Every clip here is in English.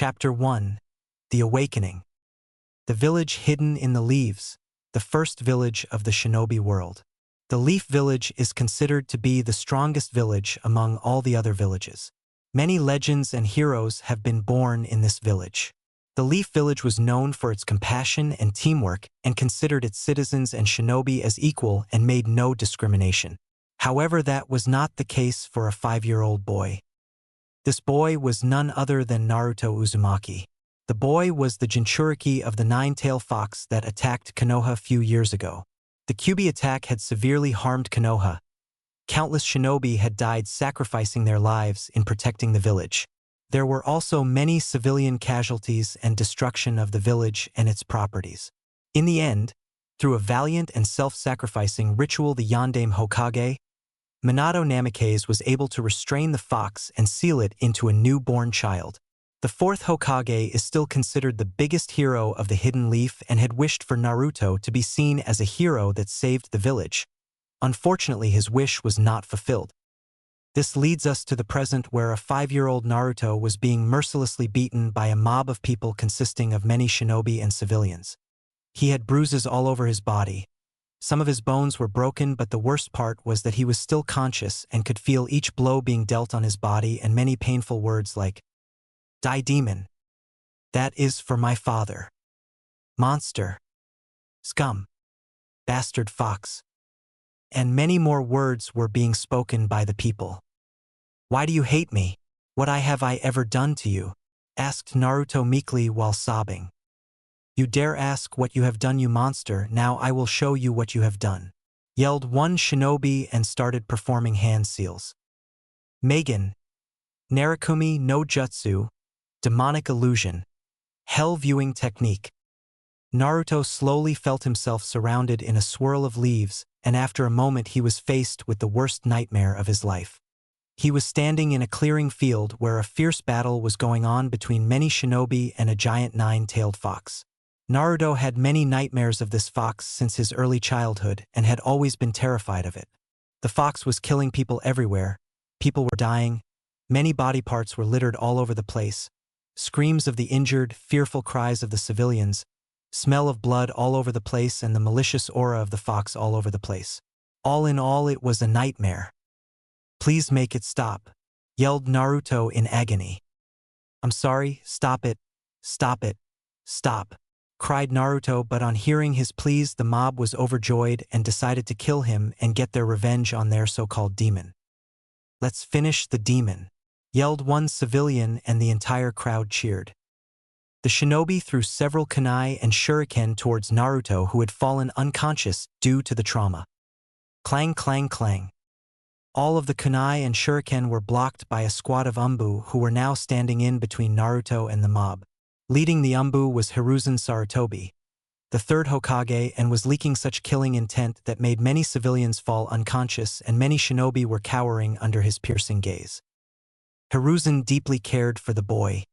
Chapter 1. The Awakening. The village hidden in the leaves, the first village of the shinobi world. The Leaf Village is considered to be the strongest village among all the other villages. Many legends and heroes have been born in this village. The Leaf Village was known for its compassion and teamwork and considered its citizens and shinobi as equal and made no discrimination. However, that was not the case for a 5-year-old boy. This boy was none other than Naruto Uzumaki. The boy was the Jinchuriki of the nine-tailed fox that attacked Konoha a few years ago. The Kyuubi attack had severely harmed Konoha. Countless shinobi had died sacrificing their lives in protecting the village. There were also many civilian casualties and destruction of the village and its properties. In the end, through a valiant and self-sacrificing ritual, the Yondaime Hokage, Minato Namikaze, was able to restrain the fox and seal it into a newborn child. The fourth Hokage is still considered the biggest hero of the Hidden Leaf and had wished for Naruto to be seen as a hero that saved the village. Unfortunately, his wish was not fulfilled. This leads us to the present, where a 5-year-old Naruto was being mercilessly beaten by a mob of people consisting of many shinobi and civilians. He had bruises all over his body. Some of his bones were broken, but the worst part was that he was still conscious and could feel each blow being dealt on his body and many painful words like, "Die demon. That is for my father. Monster. Scum. Bastard fox." And many more words were being spoken by the people. "Why do you hate me? What have I ever done to you?" asked Naruto meekly while sobbing. "You dare ask what you have done, you monster? Now I will show you what you have done," yelled one shinobi and started performing hand seals. Megan. Narakumi no Jutsu. Demonic illusion. Hell viewing technique. Naruto slowly felt himself surrounded in a swirl of leaves, and after a moment he was faced with the worst nightmare of his life. He was standing in a clearing field where a fierce battle was going on between many shinobi and a giant nine-tailed fox. Naruto had many nightmares of this fox since his early childhood and had always been terrified of it. The fox was killing people everywhere. People were dying. Many body parts were littered all over the place. Screams of the injured, fearful cries of the civilians, smell of blood all over the place, and the malicious aura of the fox all over the place. All in all, it was a nightmare. "Please make it stop," yelled Naruto in agony. "I'm sorry, stop it, stop it, stop," cried Naruto, but on hearing his pleas, the mob was overjoyed and decided to kill him and get their revenge on their so-called demon. "Let's finish the demon," yelled one civilian, and the entire crowd cheered. The shinobi threw several kunai and shuriken towards Naruto, who had fallen unconscious due to the trauma. Clang, clang, clang. All of the kunai and shuriken were blocked by a squad of umbu who were now standing in between Naruto and the mob. Leading the umbu was Hiruzen Sarutobi, the third Hokage, and was leaking such killing intent that made many civilians fall unconscious, and many shinobi were cowering under his piercing gaze. Hiruzen deeply cared for the boy.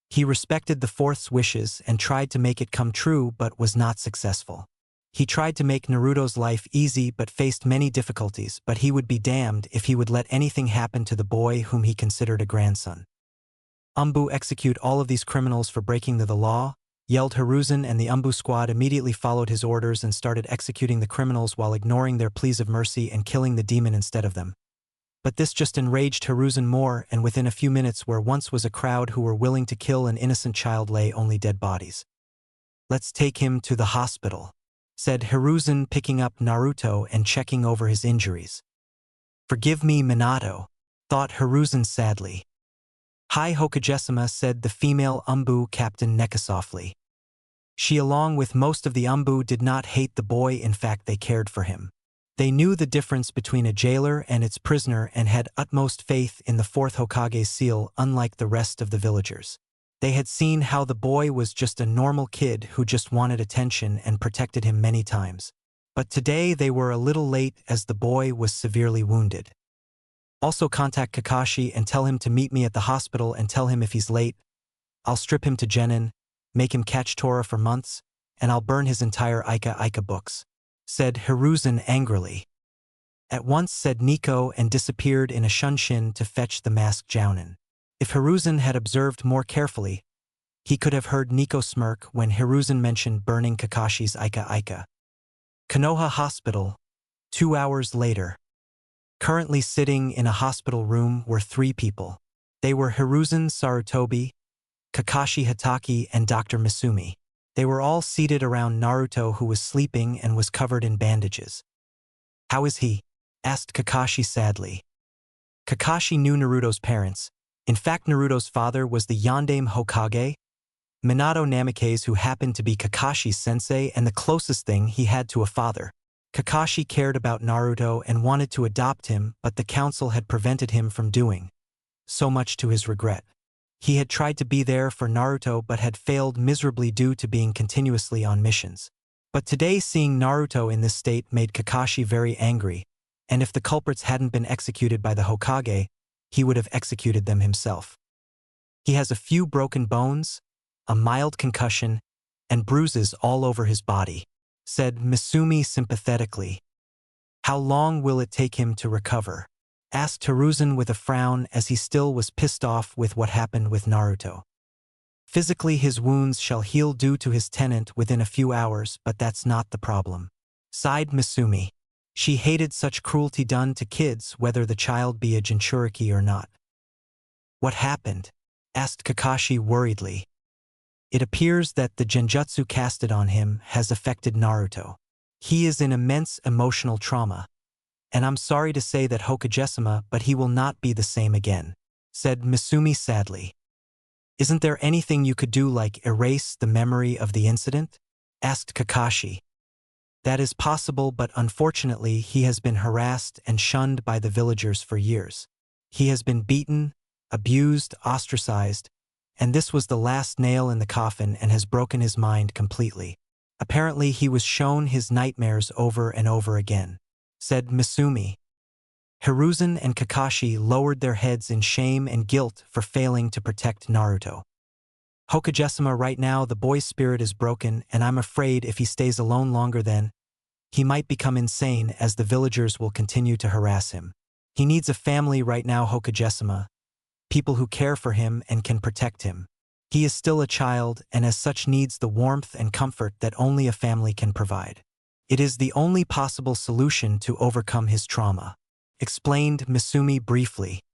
He respected the fourth's wishes and tried to make it come true, but was not successful. He tried to make Naruto's life easy but faced many difficulties, but he would be damned if he would let anything happen to the boy whom he considered a grandson. "Umbu, execute all of these criminals for breaking the law," yelled Hiruzen, and the umbu squad immediately followed his orders and started executing the criminals while ignoring their pleas of mercy and killing the demon instead of them. But this just enraged Hiruzen more, and within a few minutes, where once was a crowd who were willing to kill an innocent child, lay only dead bodies. "Let's take him to the hospital," said Hiruzen, picking up Naruto and checking over his injuries. "Forgive me, Minato," thought Hiruzen sadly. "Hi, Hokage-sama," said the female umbu captain Neko softly. She, along with most of the umbu, did not hate the boy. In fact, they cared for him. They knew the difference between a jailer and its prisoner and had utmost faith in the fourth Hokage's seal, unlike the rest of the villagers. They had seen how the boy was just a normal kid who just wanted attention and protected him many times. But today they were a little late, as the boy was severely wounded. "Also contact Kakashi and tell him to meet me at the hospital, and tell him if he's late, I'll strip him to genin, make him catch Tora for months, and I'll burn his entire Ika books," said Hiruzen angrily. At once, said Nico, and disappeared in a shunshin to fetch the masked jounin. If Hiruzen had observed more carefully, He could have heard Nico smirk when Hiruzen mentioned burning Kakashi's Ika. Konoha Hospital, 2 hours later. Currently sitting in a hospital room were 3 people. They were Hiruzen Sarutobi, Kakashi Hatake, and Dr. Misumi. They were all seated around Naruto, who was sleeping and was covered in bandages. "How is he?" asked Kakashi sadly. Kakashi knew Naruto's parents. In fact, Naruto's father was the Yondaime Hokage, Minato Namikaze, who happened to be Kakashi's sensei and the closest thing he had to a father. Kakashi cared about Naruto and wanted to adopt him, but the council had prevented him from doing so, much to his regret. He had tried to be there for Naruto but had failed miserably due to being continuously on missions. But today, seeing Naruto in this state made Kakashi very angry, and if the culprits hadn't been executed by the Hokage, he would have executed them himself. He has a few broken bones, a mild concussion, and bruises all over his body, said Misumi sympathetically. "How long will it take him to recover?" asked Hiruzen with a frown, as he still was pissed off with what happened with Naruto. "Physically, his wounds shall heal due to his tenant within a few hours, but that's not the problem," sighed Misumi. She hated such cruelty done to kids, whether the child be a Jinchuriki or not. "What happened?" asked Kakashi worriedly. "It appears that the genjutsu casted on him has affected Naruto. He is in immense emotional trauma. And I'm sorry to say that, Hokage-sama, but he will not be the same again," said Misumi sadly. "Isn't there anything you could do, like erase the memory of the incident?" asked Kakashi. "That is possible, but unfortunately he has been harassed and shunned by the villagers for years. He has been beaten, abused, ostracized, and this was the last nail in the coffin and has broken his mind completely. Apparently he was shown his nightmares over and over again," said Misumi. Hiruzen and Kakashi lowered their heads in shame and guilt for failing to protect Naruto. "Hokage-sama, right now the boy's spirit is broken, and I'm afraid if he stays alone longer then, he might become insane, as the villagers will continue to harass him. He needs a family right now, Hokage-sama, people who care for him and can protect him. He is still a child and as such needs the warmth and comfort that only a family can provide. It is the only possible solution to overcome his trauma," explained Misumi briefly.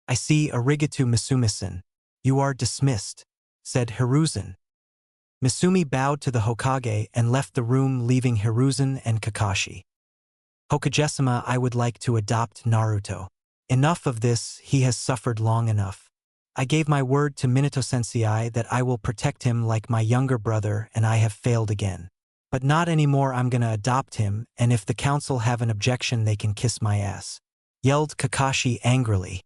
"I see, arigato Misumi-san. You are dismissed," said Hiruzen. Misumi bowed to the Hokage and left the room, leaving Hiruzen and Kakashi. "Hokage-sama, I would like to adopt Naruto. Enough of this, he has suffered long enough. I gave my word to Minato-sensei that I will protect him like my younger brother, and I have failed again. But not anymore, I'm gonna adopt him, and if the council have an objection they can kiss my ass," yelled Kakashi angrily.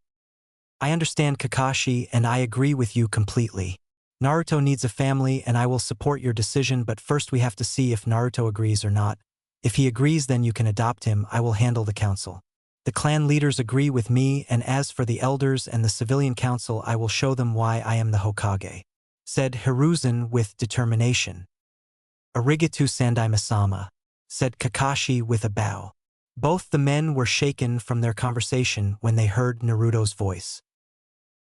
"I understand, Kakashi, and I agree with you completely. Naruto needs a family and I will support your decision, but first we have to see if Naruto agrees or not. If he agrees, then you can adopt him. I will handle the council. The clan leaders agree with me, and as for the elders and the civilian council, I will show them why I am the Hokage," said Hiruzen with determination. "Arigato Sandaime-sama," said Kakashi with a bow. Both the men were shaken from their conversation when they heard Naruto's voice.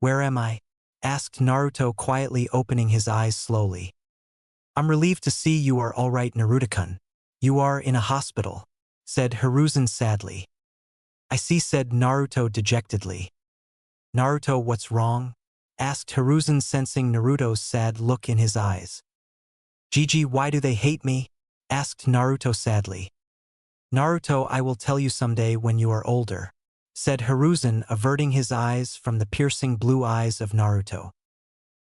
"Where am I?" asked Naruto quietly, opening his eyes slowly. "I'm relieved to see you are all right, Naruto-kun. You are in a hospital," said Hiruzen sadly. "I see," said Naruto dejectedly. "Naruto, what's wrong?" asked Hiruzen, sensing Naruto's sad look in his eyes. "Gigi, why do they hate me?" asked Naruto sadly. "Naruto, I will tell you someday when you are older," said Hiruzen, averting his eyes from the piercing blue eyes of Naruto.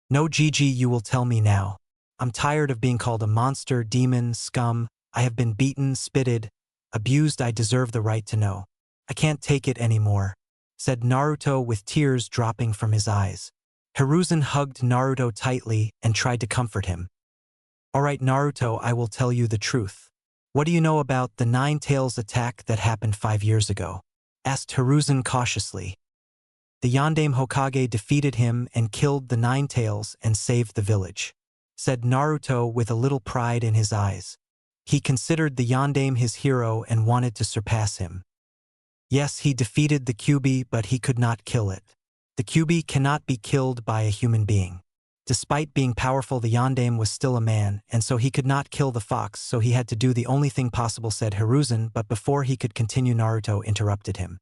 "No, Gigi, you will tell me now. I'm tired of being called a monster, demon, scum. I have been beaten, spitted, abused. I deserve the right to know. I can't take it anymore," said Naruto with tears dropping from his eyes. Hiruzen hugged Naruto tightly and tried to comfort him. "All right, Naruto, I will tell you the truth. What do you know about the Nine Tails attack that happened 5 years ago?" asked Hiruzen cautiously. "The Yondaime Hokage defeated him and killed the Nine Tails and saved the village," said Naruto with a little pride in his eyes. He considered the Yondaime his hero and wanted to surpass him. "Yes, he defeated the Kyuubi, but he could not kill it. The Kyuubi cannot be killed by a human being. Despite being powerful, the Yondaime was still a man, and so he could not kill the fox, so he had to do the only thing possible, said Hiruzen, but before he could continue, Naruto interrupted him.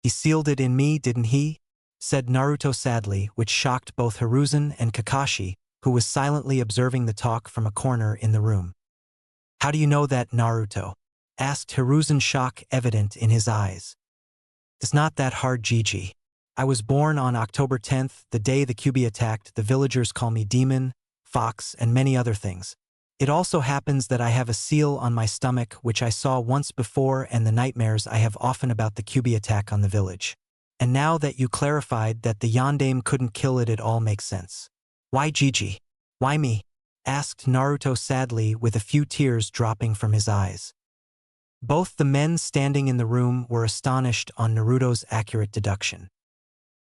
He sealed it in me, didn't he? Said Naruto sadly, which shocked both Hiruzen and Kakashi, who was silently observing the talk from a corner in the room. How do you know that, Naruto? Asked Hiruzen, shock evident in his eyes. It's not that hard, Gigi. I was born on October 10th, the day the Kyuubi attacked. The villagers call me Demon, Fox, and many other things. It also happens that I have a seal on my stomach which I saw once before, and the nightmares I have often about the Kyuubi attack on the village. And now that you clarified that the Yondaime couldn't kill it, it all makes sense. Why Gigi? Why me? Asked Naruto sadly, with a few tears dropping from his eyes. Both the men standing in the room were astonished on Naruto's accurate deduction.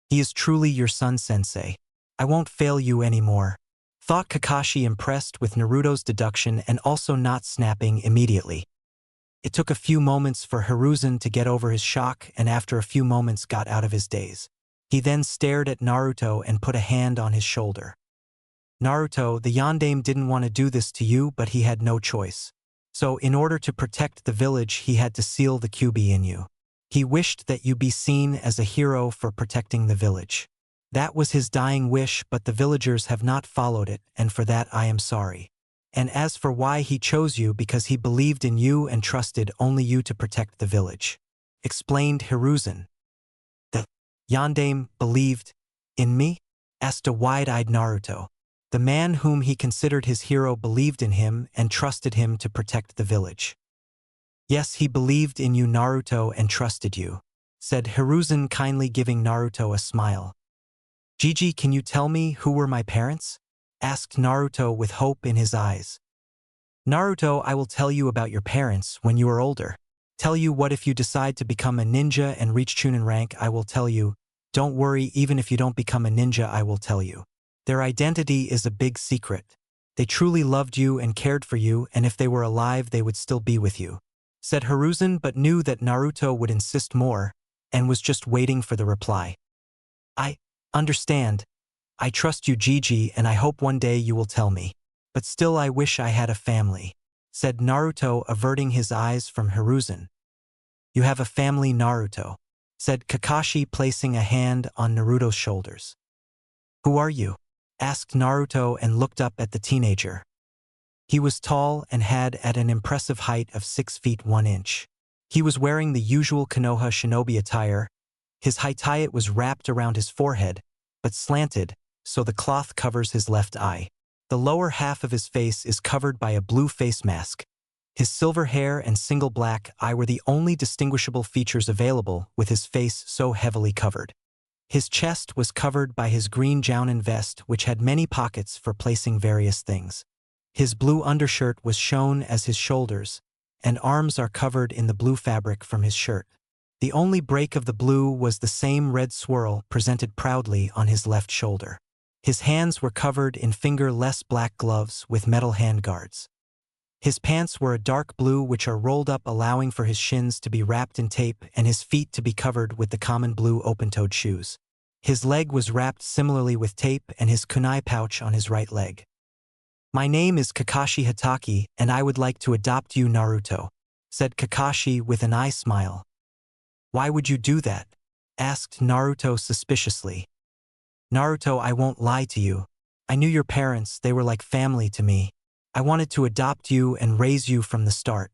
He is truly your son, Sensei. I won't fail you anymore. Thought Kakashi, impressed with Naruto's deduction and also not snapping immediately. It took a few moments for Hiruzen to get over his shock, and after a few moments got out of his daze. He then stared at Naruto and put a hand on his shoulder. Naruto, the Yondaime didn't want to do this to you, but he had no choice. So in order to protect the village, he had to seal the Kyuubi in you. He wished that you be seen as a hero for protecting the village. That was his dying wish, but the villagers have not followed it, and for that I am sorry. And as for why he chose you, because he believed in you and trusted only you to protect the village. Explained Hiruzen. The Yondaime believed in me? Asked a wide-eyed Naruto. The man whom he considered his hero believed in him and trusted him to protect the village. Yes, he believed in you, Naruto, and trusted you, said Hiruzen, kindly giving Naruto a smile. Gigi, can you tell me who were my parents? Asked Naruto with hope in his eyes. Naruto, I will tell you about your parents when you are older. Tell you what if you decide to become a ninja and reach Chunin rank, I will tell you. Don't worry, even if you don't become a ninja, I will tell you. Their identity is a big secret. They truly loved you and cared for you, and if they were alive, they would still be with you, said Hiruzen, but knew that Naruto would insist more, and was just waiting for the reply. I understand. I trust you, Gigi, and I hope one day you will tell me. But still I wish I had a family, said Naruto, averting his eyes from Hiruzen. You have a family, Naruto, said Kakashi, placing a hand on Naruto's shoulders. Who are you? Asked Naruto and looked up at the teenager. He was tall and had at an impressive height of 6 feet 1 inch. He was wearing the usual Konoha shinobi attire. His haitayat was wrapped around his forehead, but slanted, so the cloth covers his left eye. The lower half of his face is covered by a blue face mask. His silver hair and single black eye were the only distinguishable features available, with his face so heavily covered. His chest was covered by his green jounin vest, which had many pockets for placing various things. His blue undershirt was shown as his shoulders, and arms are covered in the blue fabric from his shirt. The only break of the blue was the same red swirl presented proudly on his left shoulder. His hands were covered in fingerless black gloves with metal handguards. His pants were a dark blue which are rolled up, allowing for his shins to be wrapped in tape and his feet to be covered with the common blue open-toed shoes. His leg was wrapped similarly with tape and his kunai pouch on his right leg. My name is Kakashi Hatake, and I would like to adopt you, Naruto, said Kakashi with an eye smile. Why would you do that? Asked Naruto suspiciously. Naruto, I won't lie to you. I knew your parents, they were like family to me. I wanted to adopt you and raise you from the start.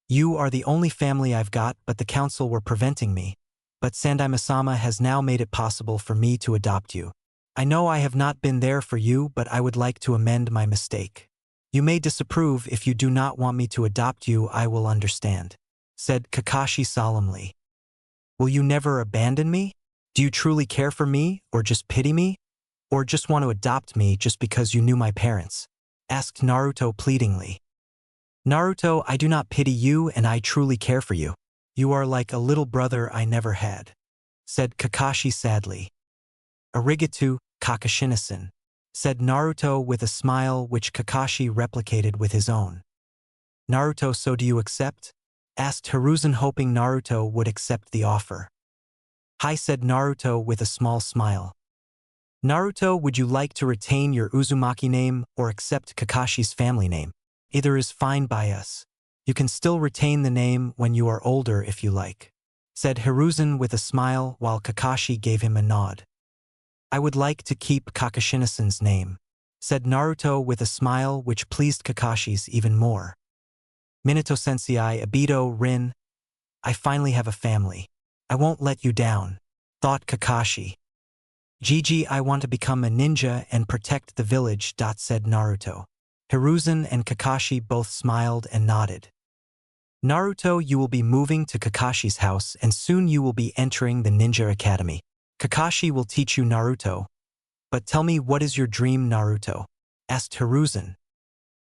You are the only family I've got, but the council were preventing me. But Sandaime-sama has now made it possible for me to adopt you. I know I have not been there for you, but I would like to amend my mistake. You may disapprove. If you do not want me to adopt you, I will understand, said Kakashi solemnly. Will you never abandon me? Do you truly care for me, or just pity me? Or just want to adopt me just because you knew my parents? Asked Naruto pleadingly. Naruto, I do not pity you and I truly care for you. You are like a little brother I never had, said Kakashi sadly. Arigato, Kakashina-san, said Naruto with a smile which Kakashi replicated with his own. Naruto, so do you accept? Asked Hiruzen, hoping Naruto would accept the offer. Hi, said Naruto with a small smile. Naruto, would you like to retain your Uzumaki name or accept Kakashi's family name? Either is fine by us. You can still retain the name when you are older if you like, said Hiruzen with a smile while Kakashi gave him a nod. I would like to keep Kakashina-san's name, said Naruto with a smile which pleased Kakashi's even more. Minato-sensei, Obito, Rin, I finally have a family. I won't let you down, thought Kakashi. Gigi, I want to become a ninja and protect the village, said Naruto. Hiruzen and Kakashi both smiled and nodded. Naruto, you will be moving to Kakashi's house and soon you will be entering the Ninja Academy. Kakashi will teach you Naruto. But tell me, what is your dream, Naruto? Asked Hiruzen.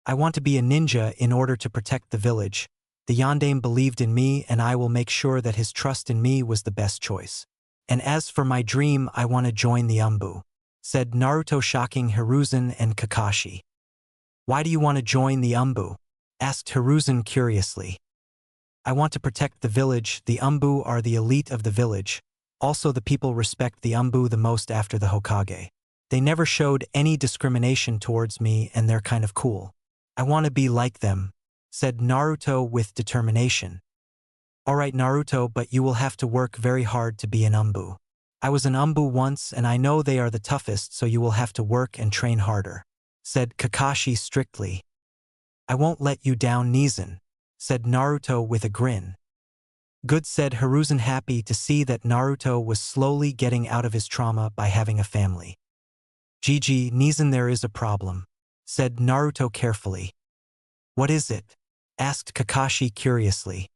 I want to be a ninja in order to protect the village. The Yondaime believed in me and I will make sure that his trust in me was the best choice. And as for my dream, I want to join the Umbu, said Naruto, shocking Hiruzen and Kakashi. Why do you want to join the Umbu? Asked Hiruzen curiously. I want to protect the village. The Umbu are the elite of the village. Also, the people respect the Umbu the most after the Hokage. They never showed any discrimination towards me and they're kind of cool. I want to be like them, said Naruto with determination. Alright Naruto, but you will have to work very hard to be an Umbu. I was an Umbu once and I know they are the toughest, so you will have to work and train harder, said Kakashi strictly. I won't let you down, Nezen, said Naruto with a grin. Good, said Hiruzen, happy to see that Naruto was slowly getting out of his trauma by having a family. Gigi, Nezen, there is a problem, said Naruto carefully. What is it? Asked Kakashi curiously.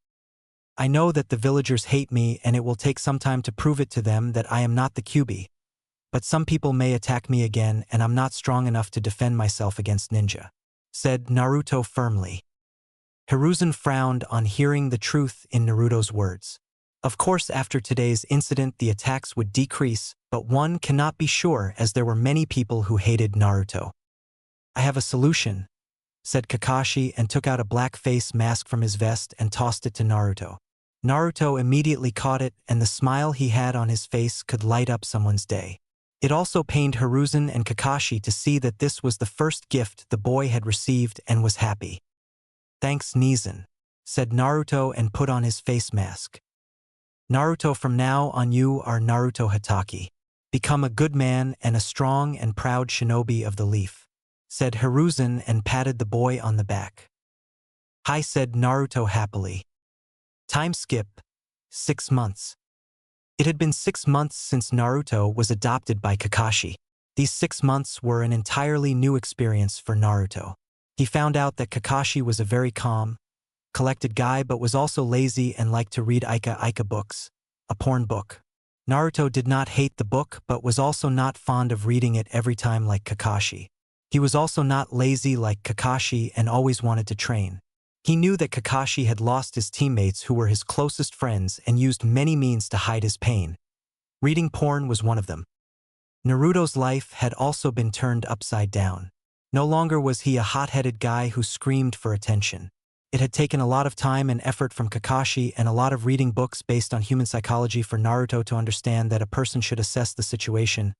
I know that the villagers hate me and it will take some time to prove it to them that I am not the Kyuubi. But some people may attack me again and I'm not strong enough to defend myself against ninja, said Naruto firmly. Hiruzen frowned on hearing the truth in Naruto's words. Of course, after today's incident the attacks would decrease, but one cannot be sure as there were many people who hated Naruto. I have a solution, said Kakashi and took out a black face mask from his vest and tossed it to Naruto. Naruto immediately caught it and the smile he had on his face could light up someone's day. It also pained Hiruzen and Kakashi to see that this was the first gift the boy had received and was happy. Thanks, Nezen, said Naruto and put on his face mask. Naruto, from now on you are Naruto Hatake. Become a good man and a strong and proud shinobi of the leaf, said Hiruzen and patted the boy on the back. Hi, said Naruto happily. Time skip. 6 months. It had been 6 months since Naruto was adopted by Kakashi. These 6 months were an entirely new experience for Naruto. He found out that Kakashi was a very calm, collected guy but was also lazy and liked to read Ika books, a porn book. Naruto did not hate the book but was also not fond of reading it every time like Kakashi. He was also not lazy like Kakashi and always wanted to train. He knew that Kakashi had lost his teammates who were his closest friends and used many means to hide his pain. Reading porn was one of them. Naruto's life had also been turned upside down. No longer was he a hot-headed guy who screamed for attention. It had taken a lot of time and effort from Kakashi and a lot of reading books based on human psychology for Naruto to understand that a person should assess the situation,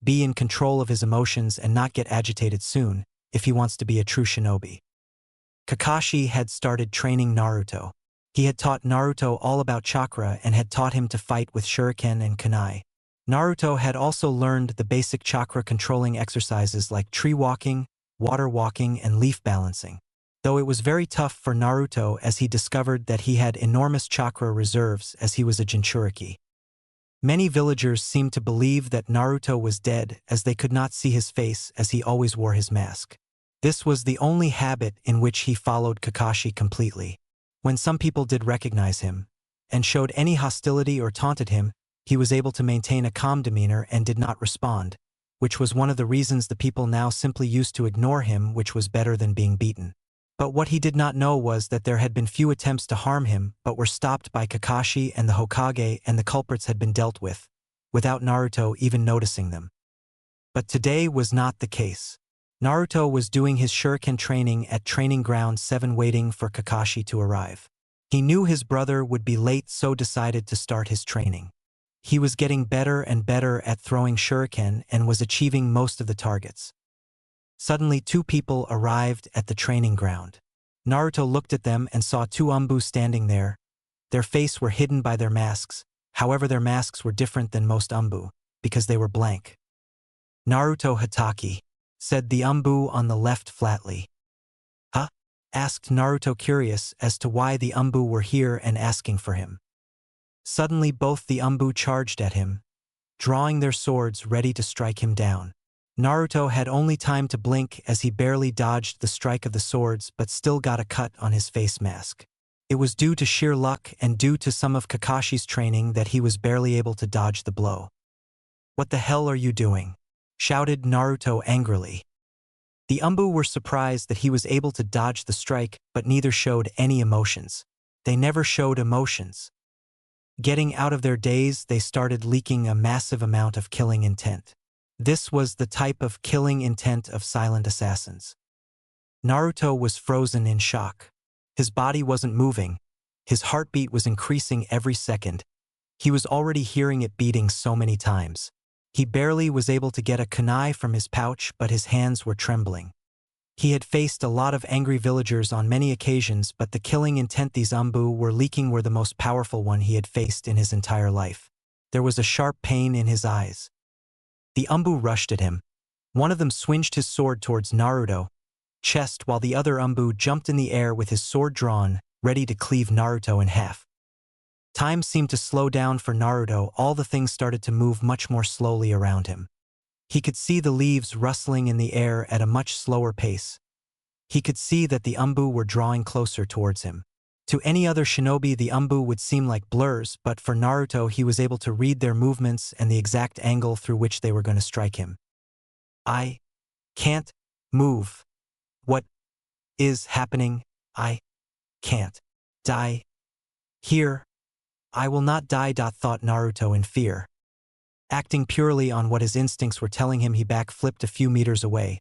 be in control of his emotions and not get agitated soon, if he wants to be a true shinobi. Kakashi had started training Naruto. He had taught Naruto all about chakra and had taught him to fight with shuriken and kunai. Naruto had also learned the basic chakra controlling exercises like tree walking, water walking, and leaf balancing. Though it was very tough for Naruto as he discovered that he had enormous chakra reserves as he was a Jinchuriki. Many villagers seemed to believe that Naruto was dead as they could not see his face as he always wore his mask. This was the only habit in which he followed Kakashi completely. When some people did recognize him and showed any hostility or taunted him, he was able to maintain a calm demeanor and did not respond, which was one of the reasons the people now simply used to ignore him, which was better than being beaten. But what he did not know was that there had been few attempts to harm him but were stopped by Kakashi and the Hokage, and the culprits had been dealt with, without Naruto even noticing them. But today was not the case. Naruto was doing his shuriken training at Training Ground 7 waiting for Kakashi to arrive. He knew his brother would be late, so decided to start his training. He was getting better and better at throwing shuriken and was achieving most of the targets. Suddenly 2 people arrived at the training ground. Naruto looked at them and saw 2 Anbu standing there. Their faces were hidden by their masks, however their masks were different than most Anbu, because they were blank. "Naruto Hatake," said the Anbu on the left flatly. "Huh?" asked Naruto, curious as to why the Anbu were here and asking for him. Suddenly both the Anbu charged at him, drawing their swords ready to strike him down. Naruto had only time to blink as he barely dodged the strike of the swords but still got a cut on his face mask. It was due to sheer luck and due to some of Kakashi's training that he was barely able to dodge the blow. "What the hell are you doing?" shouted Naruto angrily. The Anbu were surprised that he was able to dodge the strike, but neither showed any emotions. They never showed emotions. Getting out of their daze, they started leaking a massive amount of killing intent. This was the type of killing intent of silent assassins. Naruto was frozen in shock. His body wasn't moving. His heartbeat was increasing every second. He was already hearing it beating so many times. He barely was able to get a kunai from his pouch, but his hands were trembling. He had faced a lot of angry villagers on many occasions, but the killing intent these Anbu were leaking were the most powerful one he had faced in his entire life. There was a sharp pain in his eyes. The Anbu rushed at him. One of them swinged his sword towards Naruto's chest while the other Anbu jumped in the air with his sword drawn, ready to cleave Naruto in half. Time seemed to slow down for Naruto. All the things started to move much more slowly around him. He could see the leaves rustling in the air at a much slower pace. He could see that the Anbu were drawing closer towards him. To any other shinobi, the Anbu would seem like blurs, but for Naruto, he was able to read their movements and the exact angle through which they were going to strike him. "I can't move. What is happening? I can't die here. I will not die," thought Naruto in fear. Acting purely on what his instincts were telling him, he backflipped a few meters away.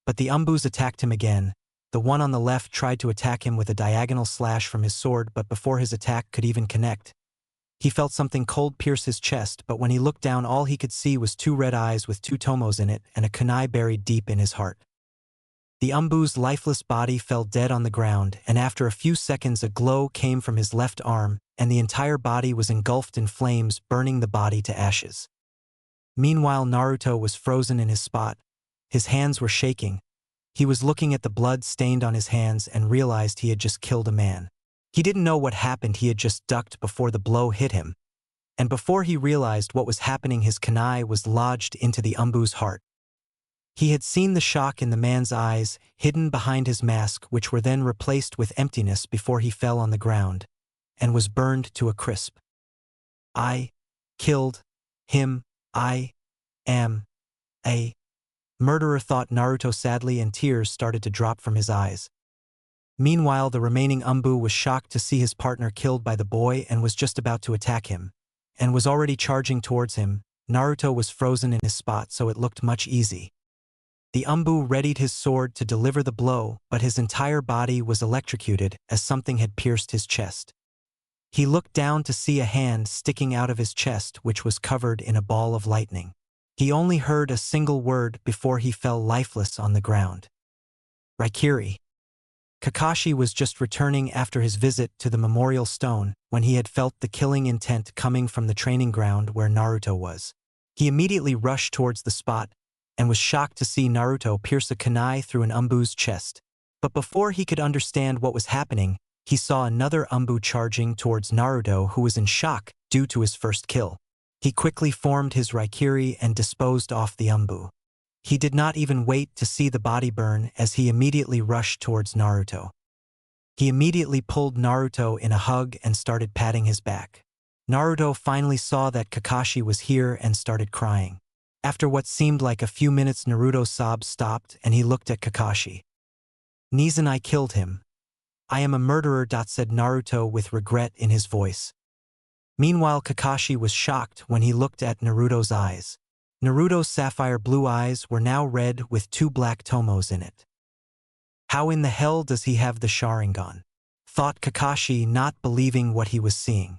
But the Anbus attacked him again. The one on the left tried to attack him with a diagonal slash from his sword, but before his attack could even connect, he felt something cold pierce his chest. But when he looked down, all he could see was 2 red eyes with 2 tomos in it and a kunai buried deep in his heart. The Anbu's lifeless body fell dead on the ground, and after a few seconds a glow came from his left arm, and the entire body was engulfed in flames, burning the body to ashes. Meanwhile, Naruto was frozen in his spot. His hands were shaking. He was looking at the blood stained on his hands and realized he had just killed a man. He didn't know what happened. He had just ducked before the blow hit him. And before he realized what was happening, his kunai was lodged into the Anbu's heart. He had seen the shock in the man's eyes, hidden behind his mask, which were then replaced with emptiness before he fell on the ground, and was burned to a crisp. "I killed him. I am a murderer," thought Naruto sadly, and tears started to drop from his eyes. Meanwhile, the remaining Anbu was shocked to see his partner killed by the boy and was just about to attack him, and was already charging towards him. Naruto was frozen in his spot, so it looked much easy. The Anbu readied his sword to deliver the blow, but his entire body was electrocuted as something had pierced his chest. He looked down to see a hand sticking out of his chest, which was covered in a ball of lightning. He only heard a single word before he fell lifeless on the ground. "Raikiri." Kakashi was just returning after his visit to the memorial stone when he had felt the killing intent coming from the training ground where Naruto was. He immediately rushed towards the spot and was shocked to see Naruto pierce a kunai through an Anbu's chest. But before he could understand what was happening, he saw another Anbu charging towards Naruto, who was in shock due to his first kill. He quickly formed his Raikiri and disposed off the Anbu. He did not even wait to see the body burn, as he immediately rushed towards Naruto. He immediately pulled Naruto in a hug and started patting his back. Naruto finally saw that Kakashi was here and started crying. After what seemed like a few minutes, Naruto's sobs stopped and he looked at Kakashi. "Nizan, I killed him. I am a murderer," said Naruto with regret in his voice. Meanwhile, Kakashi was shocked when he looked at Naruto's eyes. Naruto's sapphire blue eyes were now red with 2 black tomos in it. "How in the hell does he have the Sharingan?" thought Kakashi, not believing what he was seeing.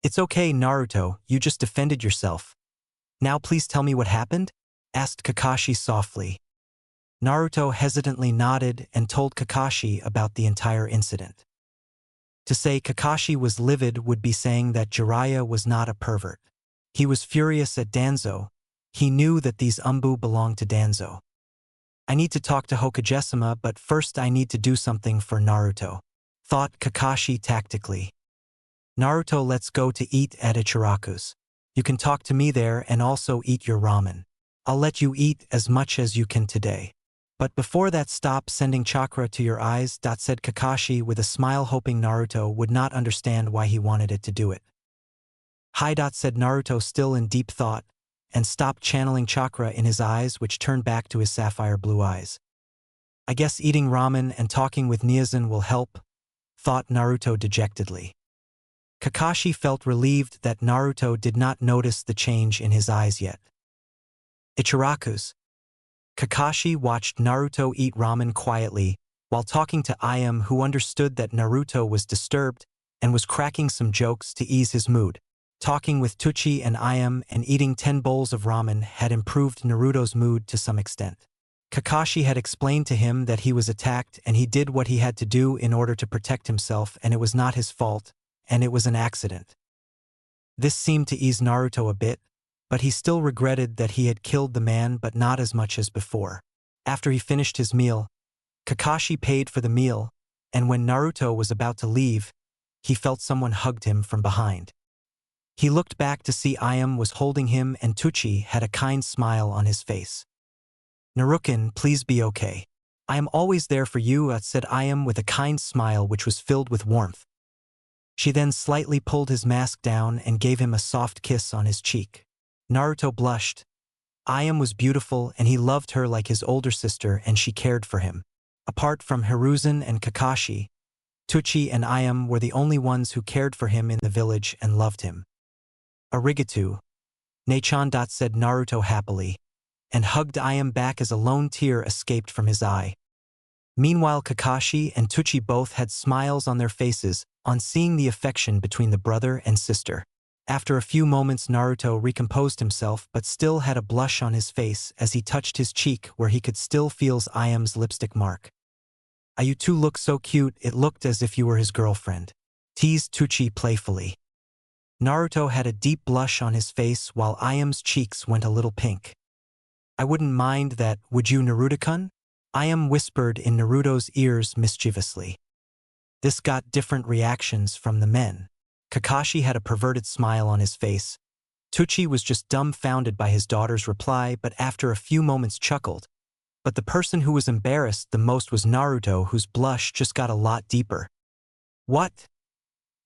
It's okay, Naruto, you just defended yourself. Now please tell me what happened? Asked Kakashi softly. Naruto hesitantly nodded and told Kakashi about the entire incident. To say Kakashi was livid would be saying that Jiraiya was not a pervert. He was furious at Danzo. He knew that these Umbu belonged to Danzo. I need to talk to Hokage-sama, but first I need to do something for Naruto, thought Kakashi tactically. Naruto, let's go to eat at Ichiraku's. You can talk to me there and also eat your ramen. I'll let you eat as much as you can today. But before that, stop sending chakra to your eyes, said Kakashi with a smile, hoping Naruto would not understand why he wanted it to do it. Hi, said Naruto, still in deep thought, and stopped channeling chakra in his eyes, which turned back to his sapphire blue eyes. I guess eating ramen and talking with Niazan will help, thought Naruto dejectedly. Kakashi felt relieved that Naruto did not notice the change in his eyes yet. Ichiraku's. Kakashi watched Naruto eat ramen quietly while talking to Ayam, who understood that Naruto was disturbed and was cracking some jokes to ease his mood. Talking with Tuchi and Ayam and eating 10 bowls of ramen had improved Naruto's mood to some extent. Kakashi had explained to him that he was attacked and he did what he had to do in order to protect himself, and it was not his fault, and it was an accident. This seemed to ease Naruto a bit, but he still regretted that he had killed the man, but not as much as before. After he finished his meal, Kakashi paid for the meal, and when Naruto was about to leave, he felt someone hugged him from behind. He looked back to see Ayam was holding him and Tuchi had a kind smile on his face. Narukin, please be okay. I am always there for you, said Ayam with a kind smile which was filled with warmth. She then slightly pulled his mask down and gave him a soft kiss on his cheek. Naruto blushed. Ayam was beautiful and he loved her like his older sister, and she cared for him. Apart from Hiruzen and Kakashi, Tuchi and Ayam were the only ones who cared for him in the village and loved him. Arigato, Nechan, said Naruto happily, and hugged Ayam back as a lone tear escaped from his eye. Meanwhile, Kakashi and Tuchi both had smiles on their faces on seeing the affection between the brother and sister. After a few moments, Naruto recomposed himself but still had a blush on his face as he touched his cheek where he could still feel Ayam's lipstick mark. You two look so cute, it looked as if you were his girlfriend, teased Tuchi playfully. Naruto had a deep blush on his face while Ayam's cheeks went a little pink. I wouldn't mind that, would you, Naruto-kun? Ayam whispered in Naruto's ears mischievously. This got different reactions from the men. Kakashi had a perverted smile on his face. Tuchi was just dumbfounded by his daughter's reply, but after a few moments chuckled. But the person who was embarrassed the most was Naruto, whose blush just got a lot deeper. What?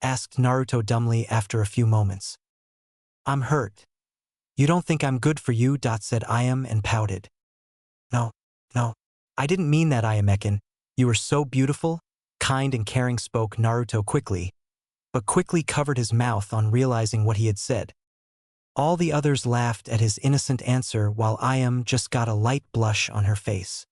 Asked Naruto dumbly after a few moments. I'm hurt. You don't think I'm good for you, said Ayam and pouted. No, I didn't mean that, Ayamekin. You were so beautiful, kind and caring, spoke Naruto quickly, but quickly covered his mouth on realizing what he had said. All the others laughed at his innocent answer while Ayam just got a light blush on her face.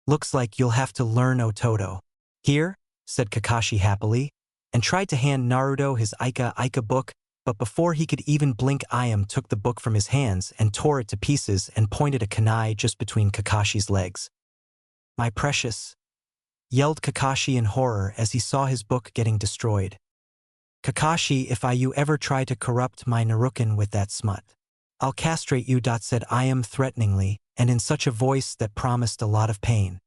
Looks like you'll have to learn Ototo. Here, said Kakashi happily, and tried to hand Naruto his Ika book, but before he could even blink, Ayam took the book from his hands and tore it to pieces and pointed a kunai just between Kakashi's legs. My precious, yelled Kakashi in horror as he saw his book getting destroyed. Kakashi, if you ever try to corrupt my Narukin with that smut, I'll castrate you, said Ayam threateningly, and in such a voice that promised a lot of pain.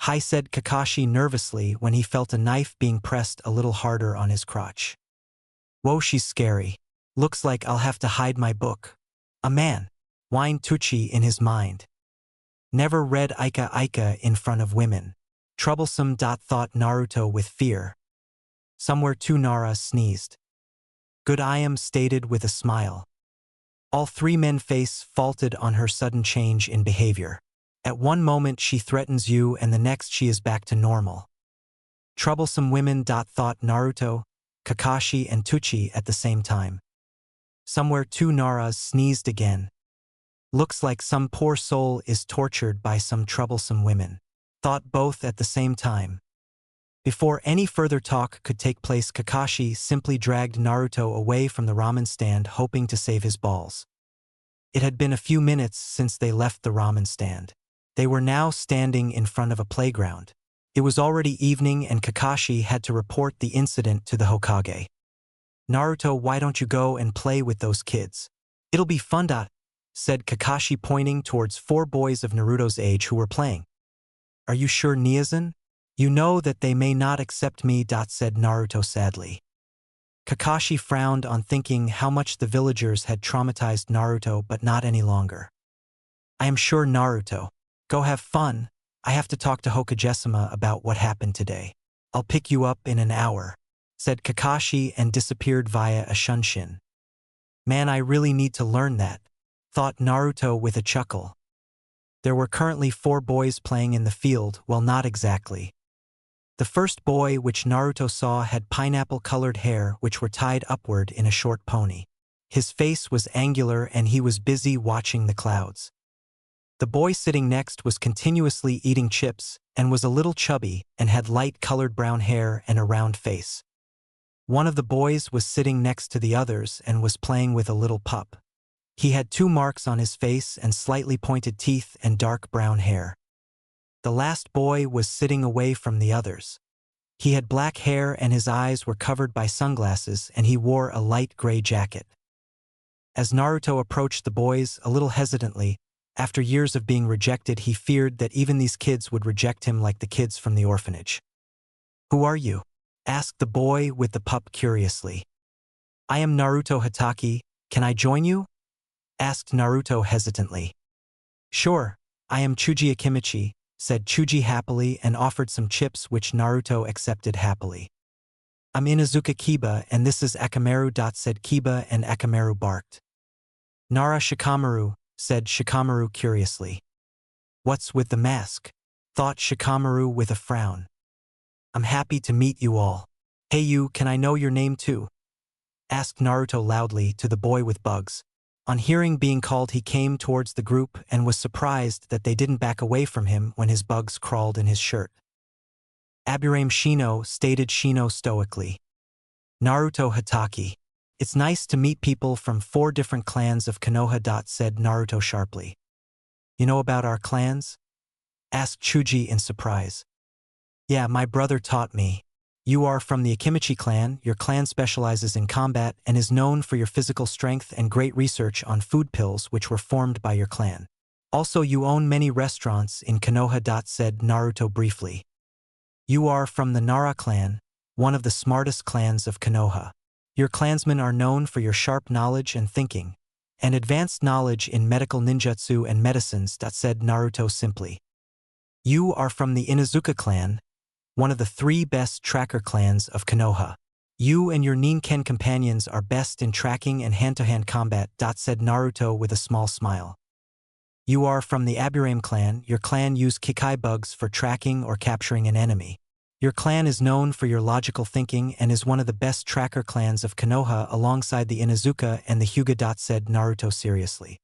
Hi, said Kakashi nervously when he felt a knife being pressed a little harder on his crotch. Whoa, she's scary. Looks like I'll have to hide my book. A man, whined Tuchi in his mind. Never read Ika in front of women. Troublesome, thought Naruto with fear. Somewhere two Nara sneezed. Good, Ayam stated with a smile. All three men face faulted on her sudden change in behavior. At one moment she threatens you and the next she is back to normal. Troublesome women, thought Naruto, Kakashi and Tuchi at the same time. Somewhere two Naras sneezed again. Looks like some poor soul is tortured by some troublesome women, thought both at the same time. Before any further talk could take place, Kakashi simply dragged Naruto away from the ramen stand, hoping to save his balls. It had been a few minutes since they left the ramen stand. They were now standing in front of a playground. It was already evening and Kakashi had to report the incident to the Hokage. "Naruto, why don't you go and play with those kids? It'll be fun, said Kakashi, pointing towards 4 boys of Naruto's age who were playing. "Are you sure, Niazan? You know that they may not accept me," said Naruto sadly. Kakashi frowned on thinking how much the villagers had traumatized Naruto, but not any longer. "I am sure, Naruto. Go have fun. I have to talk to Hokage-sama about what happened today. I'll pick you up in an hour," said Kakashi and disappeared via a shunshin. "Man, I really need to learn that," thought Naruto with a chuckle. There were currently 4 boys playing in the field. Well, not exactly. The first boy which Naruto saw had pineapple-colored hair which were tied upward in a short pony. His face was angular and he was busy watching the clouds. The boy sitting next was continuously eating chips and was a little chubby and had light-colored brown hair and a round face. One of the boys was sitting next to the others and was playing with a little pup. He had 2 marks on his face and slightly pointed teeth and dark brown hair. The last boy was sitting away from the others. He had black hair and his eyes were covered by sunglasses and he wore a light gray jacket. As Naruto approached the boys a little hesitantly, after years of being rejected, he feared that even these kids would reject him like the kids from the orphanage. "Who are you?" asked the boy with the pup curiously. "I am Naruto Hatake. Can I join you?" asked Naruto hesitantly. "Sure, I am Chuji Akimichi," said Chuji happily and offered some chips which Naruto accepted happily. "I'm Inuzuka Kiba and this is Akamaru," said Kiba and Akamaru barked. "Nara Shikamaru," said Shikamaru curiously. "What's with the mask?" thought Shikamaru with a frown. "I'm happy to meet you all." "Hey you, can I know your name too?" asked Naruto loudly to the boy with bugs. On hearing being called, he came towards the group and was surprised that they didn't back away from him when his bugs crawled in his shirt. "Aburame Shino," stated Shino stoically. "Naruto Hatake. It's nice to meet people from 4 different clans of Konoha," said Naruto sharply. "You know about our clans?" asked Chuji in surprise. "Yeah, my brother taught me. You are from the Akimichi clan. Your clan specializes in combat and is known for your physical strength and great research on food pills which were formed by your clan. Also, you own many restaurants in Konoha," said Naruto briefly. "You are from the Nara clan, one of the smartest clans of Konoha. Your clansmen are known for your sharp knowledge and thinking, and advanced knowledge in medical ninjutsu and medicines," said Naruto simply. "You are from the Inuzuka clan, one of the 3 best tracker clans of Konoha. You and your Ninken companions are best in tracking and hand-to-hand combat," said Naruto with a small smile. "You are from the Aburame clan. Your clan use Kikai bugs for tracking or capturing an enemy. Your clan is known for your logical thinking and is one of the best tracker clans of Konoha alongside the Inuzuka and the Hyuga," said Naruto seriously.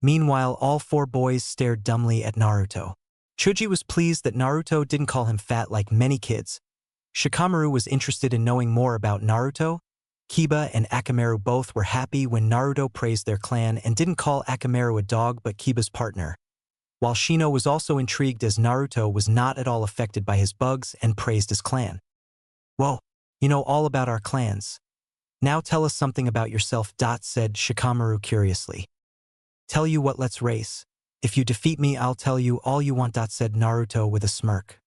Meanwhile, all 4 boys stared dumbly at Naruto. Chuji was pleased that Naruto didn't call him fat like many kids. Shikamaru was interested in knowing more about Naruto. Kiba and Akamaru both were happy when Naruto praised their clan and didn't call Akamaru a dog but Kiba's partner. While Shino was also intrigued as Naruto was not at all affected by his bugs and praised his clan. "Whoa, you know all about our clans. Now tell us something about yourself," said Shikamaru curiously. "Tell you what, let's race. If you defeat me, I'll tell you all you want," said Naruto with a smirk.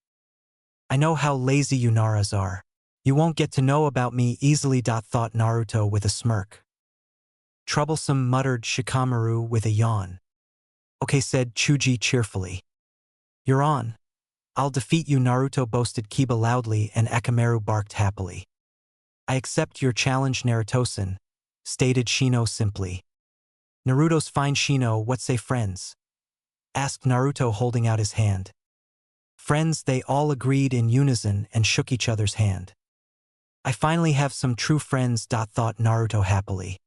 "I know how lazy you Naras are. You won't get to know about me easily," thought Naruto with a smirk. "Troublesome," muttered Shikamaru with a yawn. "Okay," said Chuji cheerfully. "You're on. I'll defeat you," Naruto boasted Kiba loudly and Akamaru barked happily. "I accept your challenge, Naruto-san," stated Shino simply. "Naruto's fine, Shino. What say friends?" asked Naruto holding out his hand. "Friends," they all agreed in unison and shook each other's hand. "I finally have some true friends," thought Naruto happily.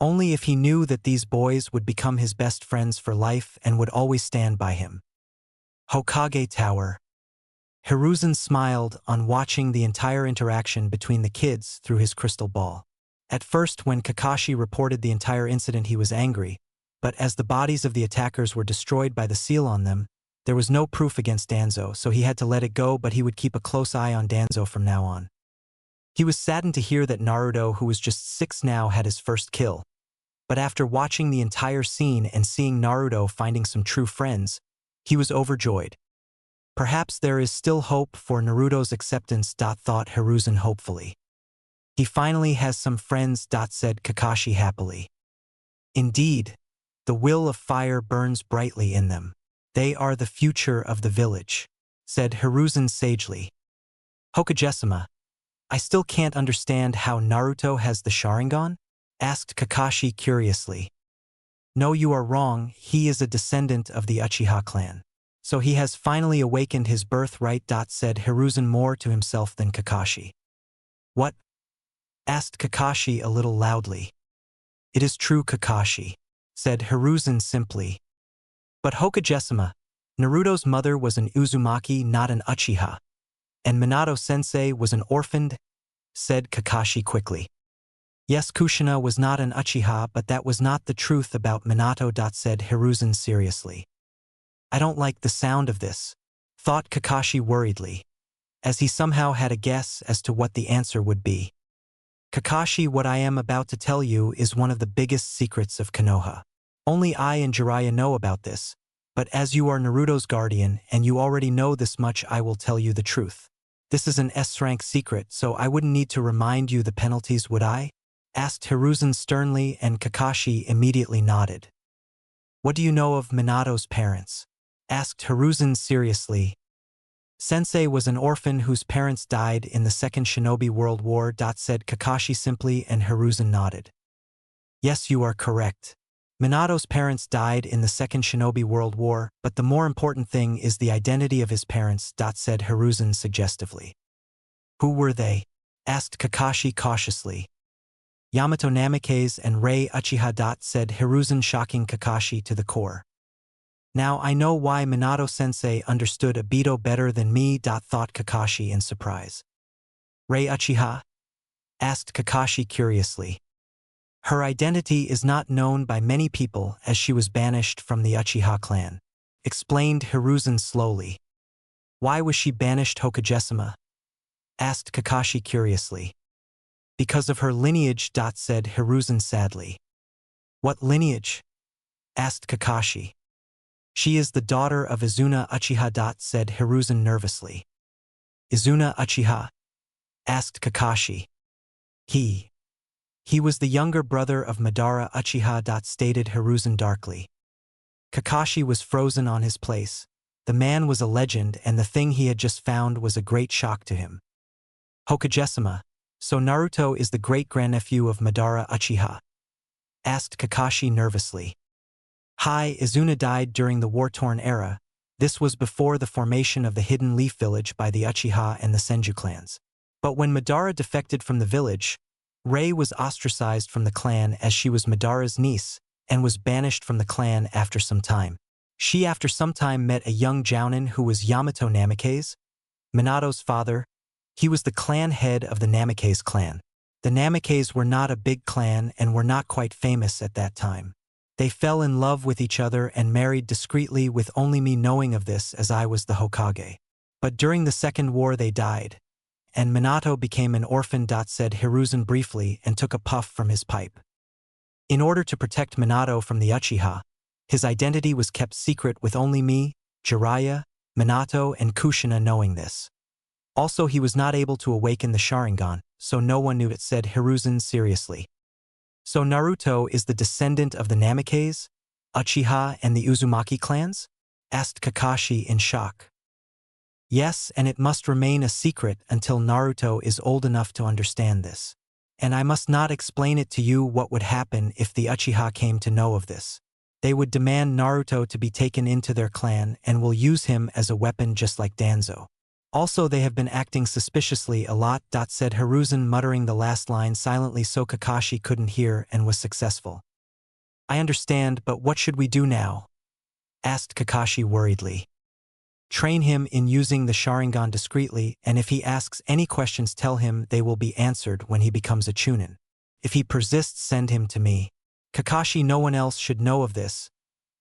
Only if he knew that these boys would become his best friends for life and would always stand by him. Hokage Tower. Hiruzen smiled on watching the entire interaction between the kids through his crystal ball. At first, when Kakashi reported the entire incident, he was angry, but as the bodies of the attackers were destroyed by the seal on them, there was no proof against Danzo, so he had to let it go, but he would keep a close eye on Danzo from now on. He was saddened to hear that Naruto, who was just 6 now, had his first kill. But after watching the entire scene and seeing Naruto finding some true friends, he was overjoyed. Perhaps there is still hope for Naruto's acceptance, thought Hiruzen hopefully. He finally has some friends, said Kakashi happily. Indeed, the will of fire burns brightly in them. They are the future of the village, said Hiruzen sagely. Hokage-sama, I still can't understand how Naruto has the Sharingan? Asked Kakashi curiously. No, you are wrong, he is a descendant of the Uchiha clan. So he has finally awakened his birthright, said Hiruzen more to himself than Kakashi. What? Asked Kakashi a little loudly. It is true, Kakashi, said Hiruzen simply. But Hokage-sama, Naruto's mother was an Uzumaki, not an Uchiha. And Minato-sensei was an orphaned, said Kakashi quickly. Yes, Kushina was not an Uchiha, but that was not the truth about Minato, said Hiruzen seriously. I don't like the sound of this, thought Kakashi worriedly, as he somehow had a guess as to what the answer would be. Kakashi, what I am about to tell you is one of the biggest secrets of Konoha. Only I and Jiraiya know about this, but as you are Naruto's guardian and you already know this much, I will tell you the truth. This is an S-rank secret, so I wouldn't need to remind you the penalties, would I? Asked Hiruzen sternly, and Kakashi immediately nodded. What do you know of Minato's parents? Asked Hiruzen seriously. Sensei was an orphan whose parents died in the Second Shinobi World War, said Kakashi simply, and Hiruzen nodded. Yes, you are correct. Minato's parents died in the Second Shinobi World War, but the more important thing is the identity of his parents, said Hiruzen suggestively. Who were they? Asked Kakashi cautiously. Yamato Namikaze and Rei Uchiha, said Hiruzen, shocking Kakashi to the core. Now I know why Minato-sensei understood Obito better than me, thought Kakashi in surprise. Rei Uchiha? Asked Kakashi curiously. Her identity is not known by many people as she was banished from the Uchiha clan, explained Hiruzen slowly. Why was she banished, Hokage-sama? Asked Kakashi curiously. Because of her lineage, said Hiruzen sadly. What lineage? Asked Kakashi. She is the daughter of Izuna Uchiha, said Hiruzen nervously. Izuna Uchiha? Asked Kakashi. He was the younger brother of Madara Uchiha, stated Hiruzen darkly. Kakashi was frozen on his place. The man was a legend, and the thing he had just found was a great shock to him. Hokage-sama, so Naruto is the great-grandnephew of Madara Uchiha? Asked Kakashi nervously. Hi, Izuna died during the war-torn era. This was before the formation of the Hidden Leaf Village by the Uchiha and the Senju clans. But when Madara defected from the village, Rei was ostracized from the clan as she was Madara's niece and was banished from the clan after some time. She after some time met a young Jounin who was Yamato Namikaze, Minato's father. He was the clan head of the Namikaze clan. The Namikaze were not a big clan and were not quite famous at that time. They fell in love with each other and married discreetly with only me knowing of this as I was the Hokage. But during the Second War they died, and Minato became an orphan, said Hiruzen briefly and took a puff from his pipe. In order to protect Minato from the Uchiha, his identity was kept secret with only me, Jiraiya, Minato, and Kushina knowing this. Also, he was not able to awaken the Sharingan, so no one knew it, said Hiruzen seriously. So Naruto is the descendant of the Namikaze, Uchiha, and the Uzumaki clans? Asked Kakashi in shock. Yes, and it must remain a secret until Naruto is old enough to understand this. And I must not explain it to you what would happen if the Uchiha came to know of this. They would demand Naruto to be taken into their clan and will use him as a weapon just like Danzo. Also, they have been acting suspiciously a lot, said Hiruzen, muttering the last line silently so Kakashi couldn't hear and was successful. I understand, but what should we do now? Asked Kakashi worriedly. Train him in using the Sharingan discreetly, and if he asks any questions, tell him they will be answered when he becomes a Chunin. If he persists, send him to me. Kakashi, no one else should know of this.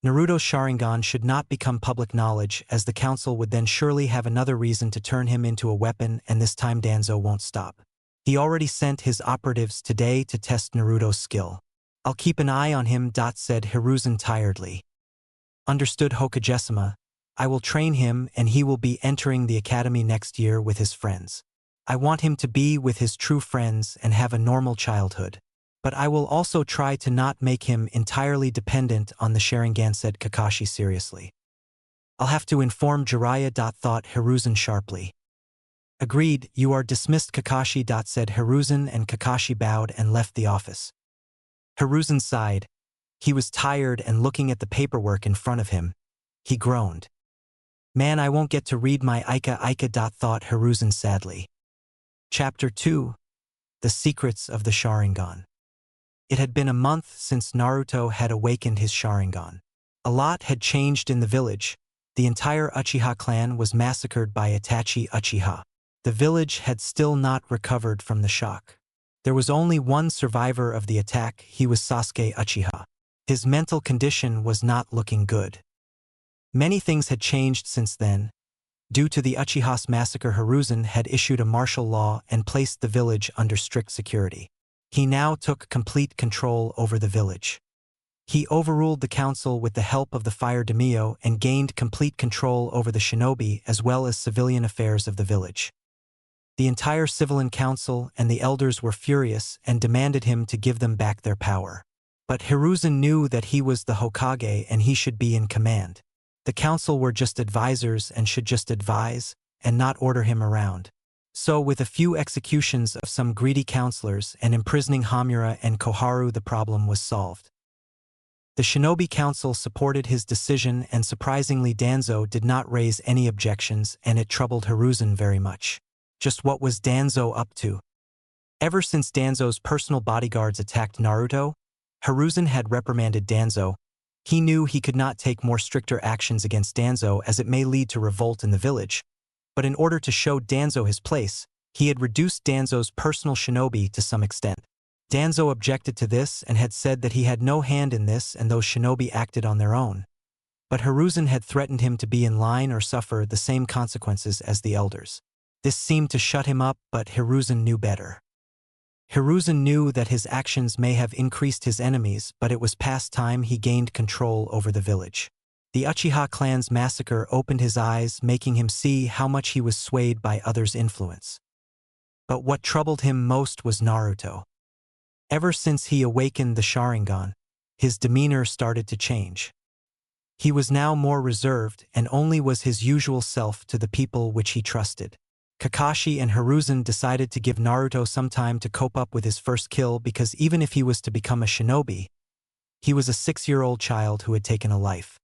Naruto's Sharingan should not become public knowledge, as the council would then surely have another reason to turn him into a weapon, and this time Danzo won't stop. He already sent his operatives today to test Naruto's skill. I'll keep an eye on him, said Hiruzen tiredly. Understood, Hokage-sama. I will train him, and he will be entering the academy next year with his friends. I want him to be with his true friends and have a normal childhood. But I will also try to not make him entirely dependent on the Sharingan, said Kakashi seriously. I'll have to inform Jiraiya, thought Hiruzen sharply. Agreed, you are dismissed, Kakashi, said Hiruzen, and Kakashi bowed and left the office. Hiruzen sighed. He was tired, and looking at the paperwork in front of him, he groaned. Man, I won't get to read my Ika, thought Hiruzen sadly. Chapter 2. The Secrets of the Sharingan. It had been a month since Naruto had awakened his Sharingan. A lot had changed in the village. The entire Uchiha clan was massacred by Itachi Uchiha. The village had still not recovered from the shock. There was only one survivor of the attack. He was Sasuke Uchiha. His mental condition was not looking good. Many things had changed since then. Due to the Uchiha's massacre, Hiruzen had issued a martial law and placed the village under strict security. He now took complete control over the village. He overruled the council with the help of the Fire Daimyo and gained complete control over the shinobi as well as civilian affairs of the village. The entire civilian council and the elders were furious and demanded him to give them back their power. But Hiruzen knew that he was the Hokage and he should be in command. The council were just advisors and should just advise and not order him around. So with a few executions of some greedy counselors and imprisoning Hamura and Koharu, the problem was solved. The Shinobi Council supported his decision, and surprisingly Danzo did not raise any objections, and it troubled Hiruzen very much. Just what was Danzo up to? Ever since Danzo's personal bodyguards attacked Naruto, Hiruzen had reprimanded Danzo. He knew he could not take more stricter actions against Danzo as it may lead to revolt in the village, but in order to show Danzo his place, he had reduced Danzo's personal shinobi to some extent. Danzo objected to this and had said that he had no hand in this and those shinobi acted on their own. But Hiruzen had threatened him to be in line or suffer the same consequences as the elders. This seemed to shut him up, but Hiruzen knew better. Hiruzen knew that his actions may have increased his enemies, but it was past time he gained control over the village. The Uchiha clan's massacre opened his eyes, making him see how much he was swayed by others' influence. But what troubled him most was Naruto. Ever since he awakened the Sharingan, his demeanor started to change. He was now more reserved and only was his usual self to the people which he trusted. Kakashi and Hiruzen decided to give Naruto some time to cope up with his first kill because even if he was to become a shinobi, he was a 6-year-old child who had taken a life.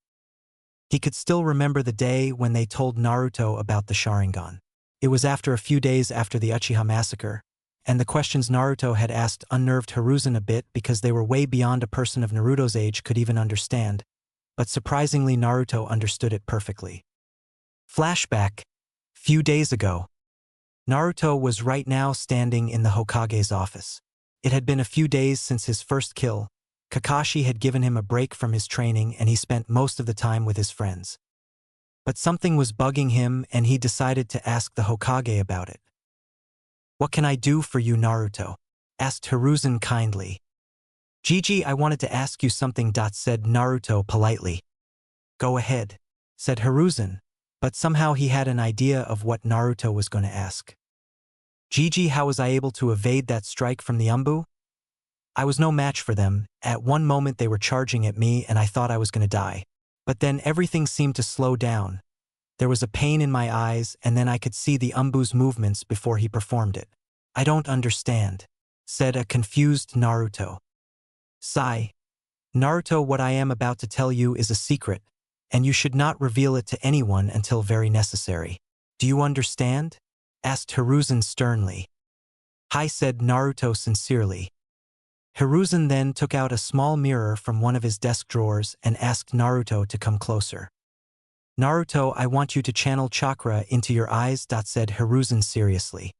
He could still remember the day when they told Naruto about the Sharingan. It was after a few days after the Uchiha massacre, and the questions Naruto had asked unnerved Hiruzen a bit because they were way beyond a person of Naruto's age could even understand, but surprisingly Naruto understood it perfectly. Flashback. Few days ago. Naruto was right now standing in the Hokage's office. It had been a few days since his first kill. Kakashi had given him a break from his training and he spent most of the time with his friends. But something was bugging him and he decided to ask the Hokage about it. "What can I do for you, Naruto?" asked Hiruzen kindly. "Gigi, I wanted to ask you something," said Naruto politely. "Go ahead," said Hiruzen, but somehow he had an idea of what Naruto was going to ask. "Gigi, how was I able to evade that strike from the Umbu? I was no match for them. At one moment they were charging at me and I thought I was going to die. But then everything seemed to slow down. There was a pain in my eyes and then I could see the Umbu's movements before he performed it." "I don't understand," said a confused Naruto. "Sigh. Naruto, what I am about to tell you is a secret, and you should not reveal it to anyone until very necessary. Do you understand?" asked Hiruzen sternly. "Hi," said Naruto sincerely. Hiruzen then took out a small mirror from one of his desk drawers and asked Naruto to come closer. Naruto, I want you to channel chakra into your eyes, said Hiruzen seriously.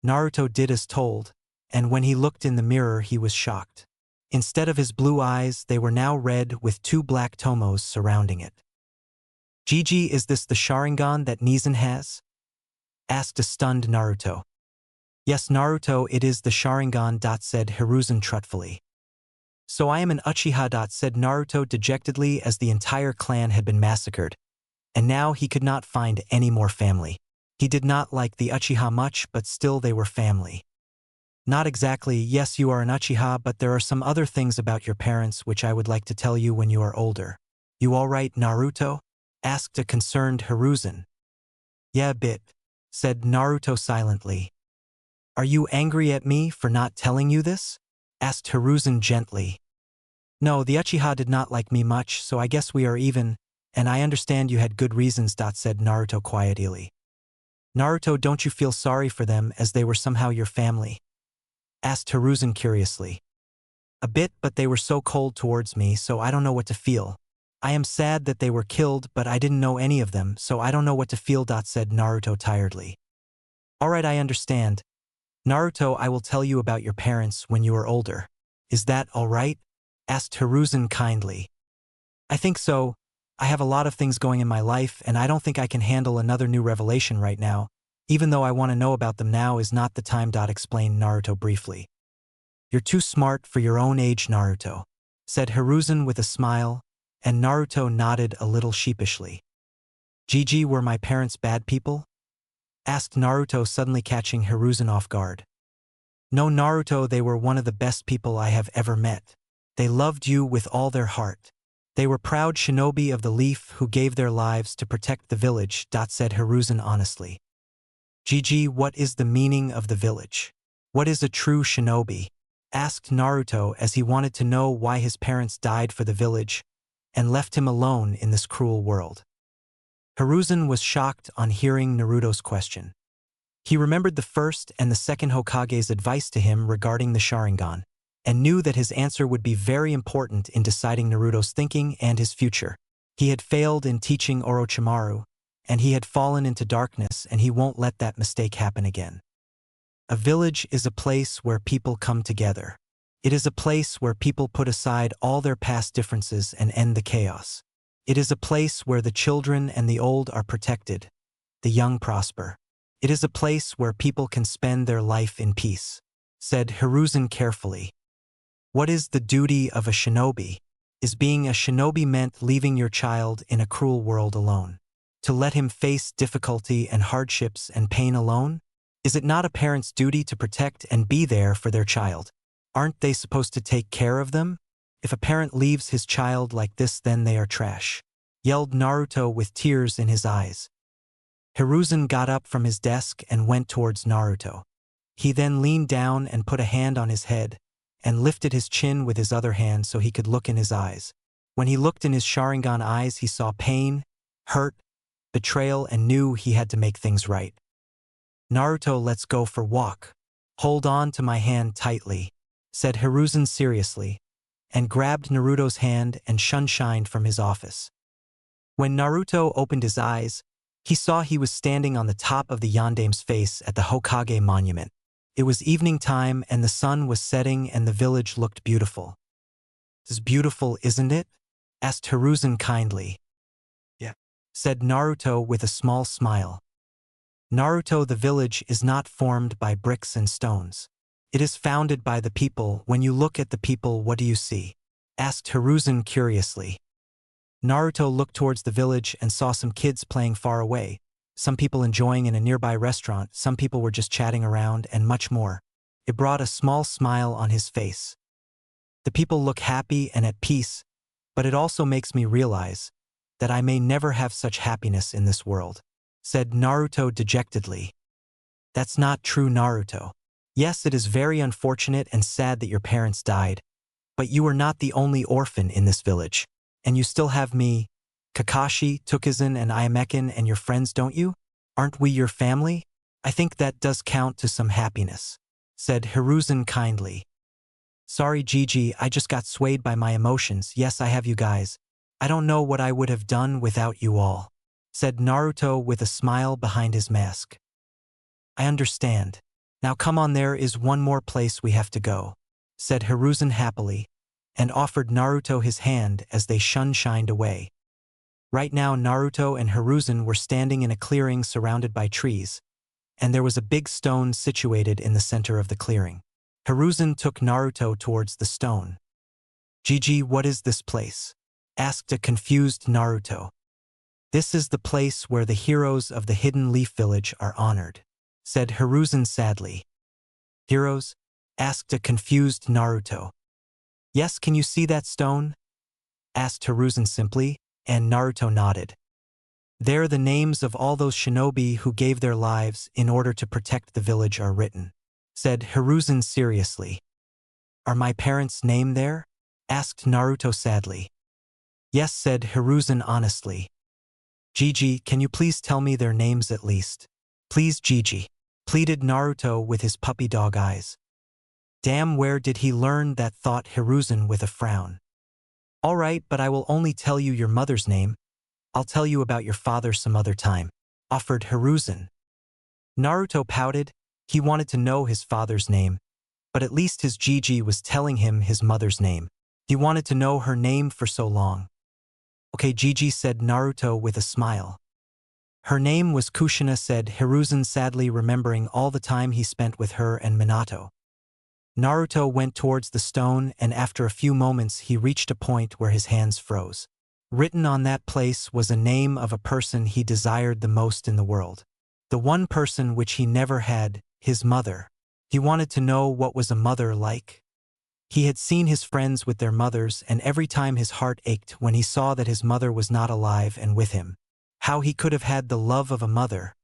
Naruto did as told, and when he looked in the mirror he was shocked. Instead of his blue eyes, they were now red with two black tomos surrounding it. Gigi, is this the Sharingan that Nezen has? Asked a stunned Naruto. Yes, Naruto, it is the Sharingan, said Hiruzen truthfully. So I am an Uchiha, said Naruto dejectedly, as the entire clan had been massacred, and now he could not find any more family. He did not like the Uchiha much, but still they were family. Not exactly. Yes, you are an Uchiha, but there are some other things about your parents which I would like to tell you when you are older. You all right, Naruto? Asked a concerned Hiruzen. Yeah, a bit, said Naruto silently. Are you angry at me for not telling you this? Asked Hiruzen gently. No, the Uchiha did not like me much, so I guess we are even, and I understand you had good reasons, said Naruto quietly. Naruto, don't you feel sorry for them as they were somehow your family? Asked Hiruzen curiously. A bit, but they were so cold towards me, so I don't know what to feel. I am sad that they were killed, but I didn't know any of them, so I don't know what to feel, said Naruto tiredly. Alright, I understand. Naruto, I will tell you about your parents when you are older. Is that alright? Asked Hiruzen kindly. I think so. I have a lot of things going in my life, and I don't think I can handle another new revelation right now. Even though I want to know about them now is not the time, explained Naruto briefly. You're too smart for your own age, Naruto, said Hiruzen with a smile, and Naruto nodded a little sheepishly. Gigi, were my parents bad people? Asked Naruto, suddenly catching Hiruzen off guard. No, Naruto, they were one of the best people I have ever met. They loved you with all their heart. They were proud shinobi of the leaf who gave their lives to protect the village, said Hiruzen honestly. Gigi, what is the meaning of the village? What is a true shinobi? Asked Naruto, as he wanted to know why his parents died for the village and left him alone in this cruel world. Hiruzen was shocked on hearing Naruto's question. He remembered the first and the second Hokage's advice to him regarding the Sharingan, and knew that his answer would be very important in deciding Naruto's thinking and his future. He had failed in teaching Orochimaru, and he had fallen into darkness, and he won't let that mistake happen again. A village is a place where people come together. It is a place where people put aside all their past differences and end the chaos. It is a place where the children and the old are protected, the young prosper. It is a place where people can spend their life in peace, said Hiruzen carefully. What is the duty of a shinobi? Is being a shinobi meant leaving your child in a cruel world alone? To let him face difficulty and hardships and pain alone? Is it not a parent's duty to protect and be there for their child? Aren't they supposed to take care of them? If a parent leaves his child like this, then they are trash, yelled Naruto with tears in his eyes. Hiruzen got up from his desk and went towards Naruto. He then leaned down and put a hand on his head and lifted his chin with his other hand so he could look in his eyes. When he looked in his Sharingan eyes, he saw pain, hurt, betrayal, and knew he had to make things right. Naruto, let's go for walk. Hold on to my hand tightly, said Hiruzen seriously, and grabbed Naruto's hand and shunshined from his office. When Naruto opened his eyes, he saw he was standing on the top of the Yandame's face at the Hokage monument. It was evening time and the sun was setting and the village looked beautiful. It's beautiful, isn't it? Asked Hiruzen kindly. Yeah, said Naruto with a small smile. Naruto, the village is not formed by bricks and stones. It is founded by the people. When you look at the people, what do you see? Asked Hiruzen curiously. Naruto looked towards the village and saw some kids playing far away, some people enjoying in a nearby restaurant, some people were just chatting around, and much more. It brought a small smile on his face. The people look happy and at peace, but it also makes me realize that I may never have such happiness in this world, said Naruto dejectedly. That's not true, Naruto. Yes, it is very unfortunate and sad that your parents died, but you are not the only orphan in this village, and you still have me, Kakashi, Tukizan, and Iamekin and your friends, don't you? Aren't we your family? I think that does count to some happiness, said Hiruzen kindly. Sorry, Gigi, I just got swayed by my emotions. Yes, I have you guys. I don't know what I would have done without you all. said Naruto with a smile behind his mask. I understand. Now come on, there is one more place we have to go, said Hiruzen happily, and offered Naruto his hand as they shined away. Right now Naruto and Hiruzen were standing in a clearing surrounded by trees, and there was a big stone situated in the center of the clearing. Hiruzen took Naruto towards the stone. Gigi, what is this place? Asked a confused Naruto. This is the place where the heroes of the Hidden Leaf Village are honored, said Hiruzen sadly. Heroes? Asked a confused Naruto. Yes, can you see that stone? Asked Hiruzen simply, and Naruto nodded. There the names of all those shinobi who gave their lives in order to protect the village are written, said Hiruzen seriously. Are my parents' name there? Asked Naruto sadly. Yes, said Hiruzen honestly. Gigi, can you please tell me their names at least? Please, Gigi, pleaded Naruto with his puppy dog eyes. Damn, where did he learn that? Thought Hiruzen with a frown. All right, but I will only tell you your mother's name. I'll tell you about your father some other time, offered Hiruzen. Naruto pouted. He wanted to know his father's name, but at least his Gigi was telling him his mother's name. He wanted to know her name for so long. Okay, Gigi, said Naruto with a smile. Her name was Kushina, said Hiruzen sadly, remembering all the time he spent with her and Minato. Naruto went towards the stone, and after a few moments he reached a point where his hands froze. Written on that place was a name of a person he desired the most in the world. The one person which he never had, his mother. He wanted to know what was a mother like. He had seen his friends with their mothers, and every time his heart ached when he saw that his mother was not alive and with him. How he could have had the love of a mother.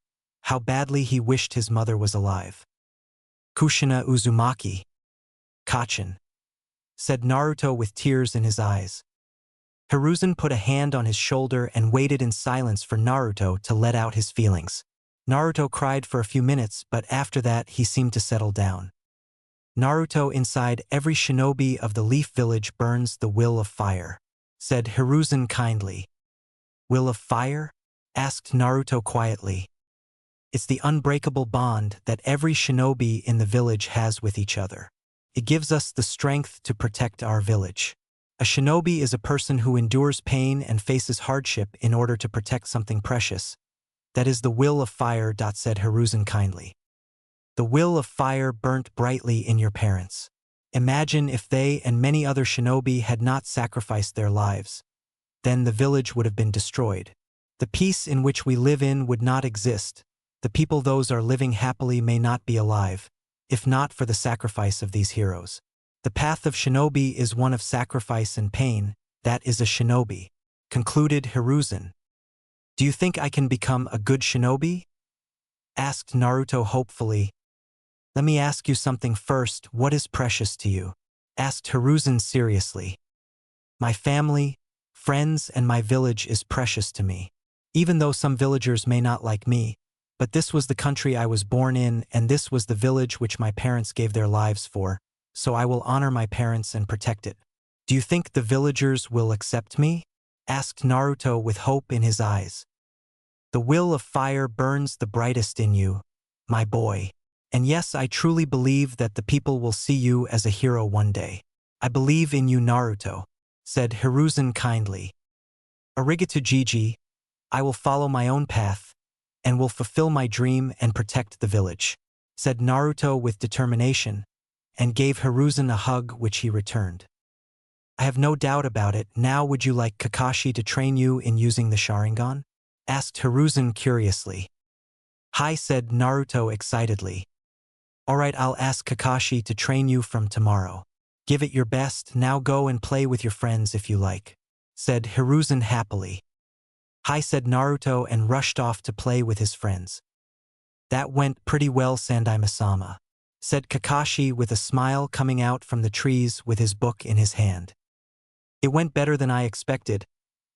How badly he wished his mother was alive. Kushina Uzumaki. Kachin, said Naruto with tears in his eyes. Hiruzen put a hand on his shoulder and waited in silence for Naruto to let out his feelings. Naruto cried for a few minutes, but after that he seemed to settle down. Naruto, inside every shinobi of the Leaf Village burns the will of fire, said Hiruzen kindly. Will of fire? Asked Naruto quietly. It's the unbreakable bond that every shinobi in the village has with each other. It gives us the strength to protect our village. A shinobi is a person who endures pain and faces hardship in order to protect something precious. That is the will of fire, said Hiruzen kindly. The will of fire burnt brightly in your parents. Imagine if they and many other shinobi had not sacrificed their lives. Then the village would have been destroyed. The peace in which we live in would not exist. The people those are living happily may not be alive, if not for the sacrifice of these heroes. The path of shinobi is one of sacrifice and pain. That is a shinobi, concluded Hiruzen. Do you think I can become a good shinobi? Asked Naruto hopefully. Let me ask you something first. What is precious to you? Asked Hiruzen seriously. My family, friends, and my village is precious to me. Even though some villagers may not like me, but this was the country I was born in, and this was the village which my parents gave their lives for, so I will honor my parents and protect it. Do you think the villagers will accept me? Asked Naruto with hope in his eyes. The will of fire burns the brightest in you, my boy. And yes, I truly believe that the people will see you as a hero one day. I believe in you, Naruto, said Hiruzen kindly. Arigato, Gigi. I will follow my own path, and will fulfill my dream and protect the village, said Naruto with determination, and gave Hiruzen a hug which he returned. I have no doubt about it. Now would you like Kakashi to train you in using the Sharingan? Asked Hiruzen curiously. Hi, said Naruto excitedly. Alright, I'll ask Kakashi to train you from tomorrow. Give it your best. Now go and play with your friends if you like, said Hiruzen happily. Hi, said Naruto and rushed off to play with his friends. That went pretty well, Sandaime-sama, said Kakashi with a smile coming out from the trees with his book in his hand. It went better than I expected,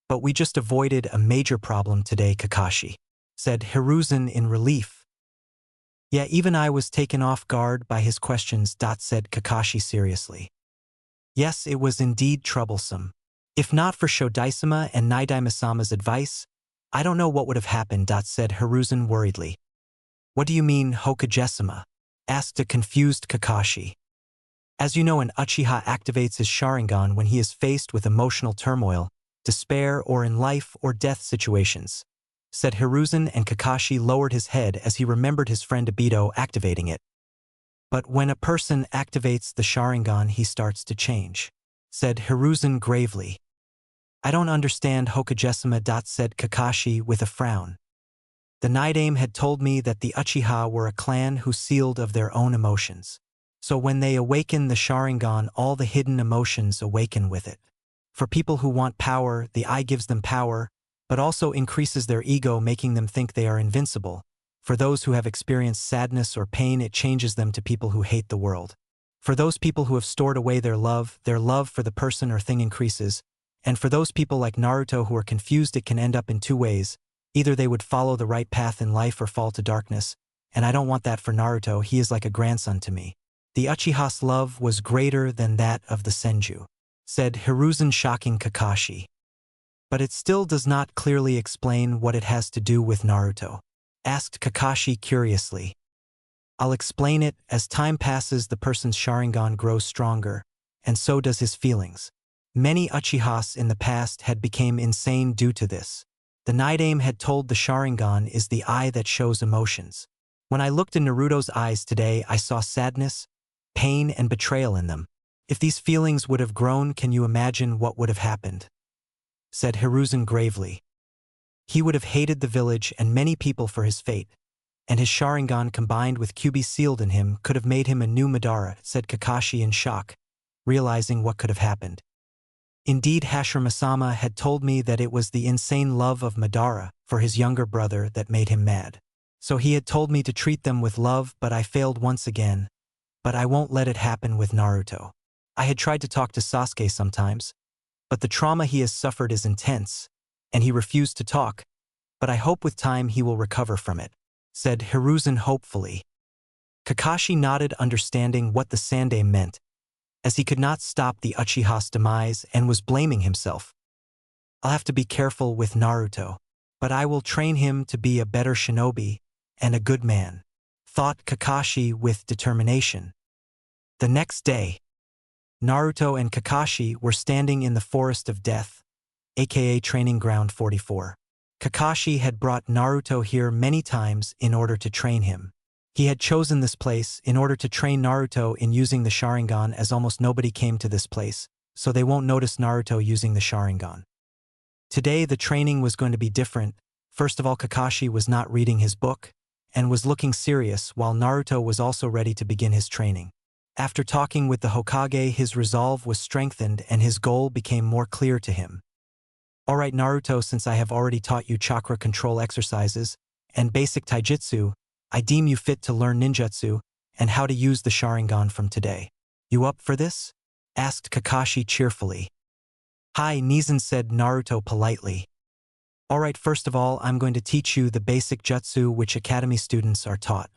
but we just avoided a major problem today, Kakashi, said Hiruzen in relief. Yeah, even I was taken off guard by his questions, said Kakashi seriously. Yes, it was indeed troublesome. If not for Shodai-sama and Naidaime-sama's advice, I don't know what would have happened, said Hiruzen worriedly. What do you mean, Hokage-sama? Asked a confused Kakashi. As you know, an Uchiha activates his Sharingan when he is faced with emotional turmoil, despair, or in life or death situations, said Hiruzen, and Kakashi lowered his head as he remembered his friend Obito activating it. But when a person activates the Sharingan, he starts to change, said Hiruzen gravely. I don't understand, Hokage-sama, said Kakashi with a frown. The Nidaime had told me that the Uchiha were a clan who sealed of their own emotions. So when they awaken the Sharingan, all the hidden emotions awaken with it. For people who want power, the eye gives them power, but also increases their ego, making them think they are invincible. For those who have experienced sadness or pain, it changes them to people who hate the world. For those people who have stored away their love for the person or thing increases. And for those people like Naruto who are confused, it can end up in two ways. Either they would follow the right path in life or fall to darkness. And I don't want that for Naruto. He is like a grandson to me. The Uchiha's love was greater than that of the Senju, said Hiruzen, shocking Kakashi. But it still does not clearly explain what it has to do with Naruto, asked Kakashi curiously. I'll explain it. As time passes, the person's Sharingan grows stronger, and so does his feelings. Many Uchihas in the past had become insane due to this. The Nidaime had told the Sharingan is the eye that shows emotions. When I looked in Naruto's eyes today, I saw sadness, pain, and betrayal in them. If these feelings would have grown, can you imagine what would have happened? Said Hiruzen gravely. He would have hated the village and many people for his fate, and his Sharingan combined with Kyuubi sealed in him could have made him a new Madara, said Kakashi in shock, realizing what could have happened. Indeed, Hashirama-sama had told me that it was the insane love of Madara for his younger brother that made him mad. So he had told me to treat them with love, but I failed once again. But I won't let it happen with Naruto. I had tried to talk to Sasuke sometimes, but the trauma he has suffered is intense, and he refused to talk, but I hope with time he will recover from it, said Hiruzen hopefully. Kakashi nodded, understanding what the Sandaime meant, as he could not stop the Uchiha's demise and was blaming himself. I'll have to be careful with Naruto, but I will train him to be a better shinobi and a good man, thought Kakashi with determination. The next day, Naruto and Kakashi were standing in the Forest of Death, aka Training Ground 44. Kakashi had brought Naruto here many times in order to train him. He had chosen this place in order to train Naruto in using the Sharingan, as almost nobody came to this place, so they won't notice Naruto using the Sharingan. Today the training was going to be different. First of all, Kakashi was not reading his book and was looking serious, while Naruto was also ready to begin his training. After talking with the Hokage, his resolve was strengthened and his goal became more clear to him. Alright Naruto, since I have already taught you chakra control exercises and basic taijutsu, I deem you fit to learn ninjutsu and how to use the Sharingan from today. You up for this? Asked Kakashi cheerfully. Hi, Nizen, said Naruto politely. Alright, first of all, I'm going to teach you the basic jutsu which academy students are taught.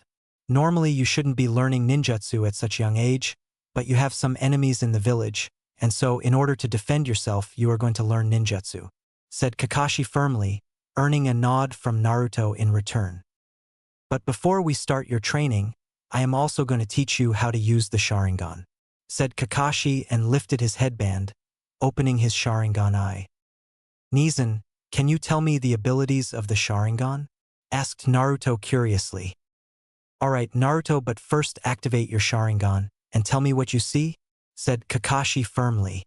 Normally you shouldn't be learning ninjutsu at such a young age, but you have some enemies in the village, and so in order to defend yourself you are going to learn ninjutsu, said Kakashi firmly, earning a nod from Naruto in return. But before we start your training, I am also going to teach you how to use the Sharingan, said Kakashi and lifted his headband, opening his Sharingan eye. Nizen, can you tell me the abilities of the Sharingan? Asked Naruto curiously. Alright Naruto, but first activate your Sharingan and tell me what you see, said Kakashi firmly.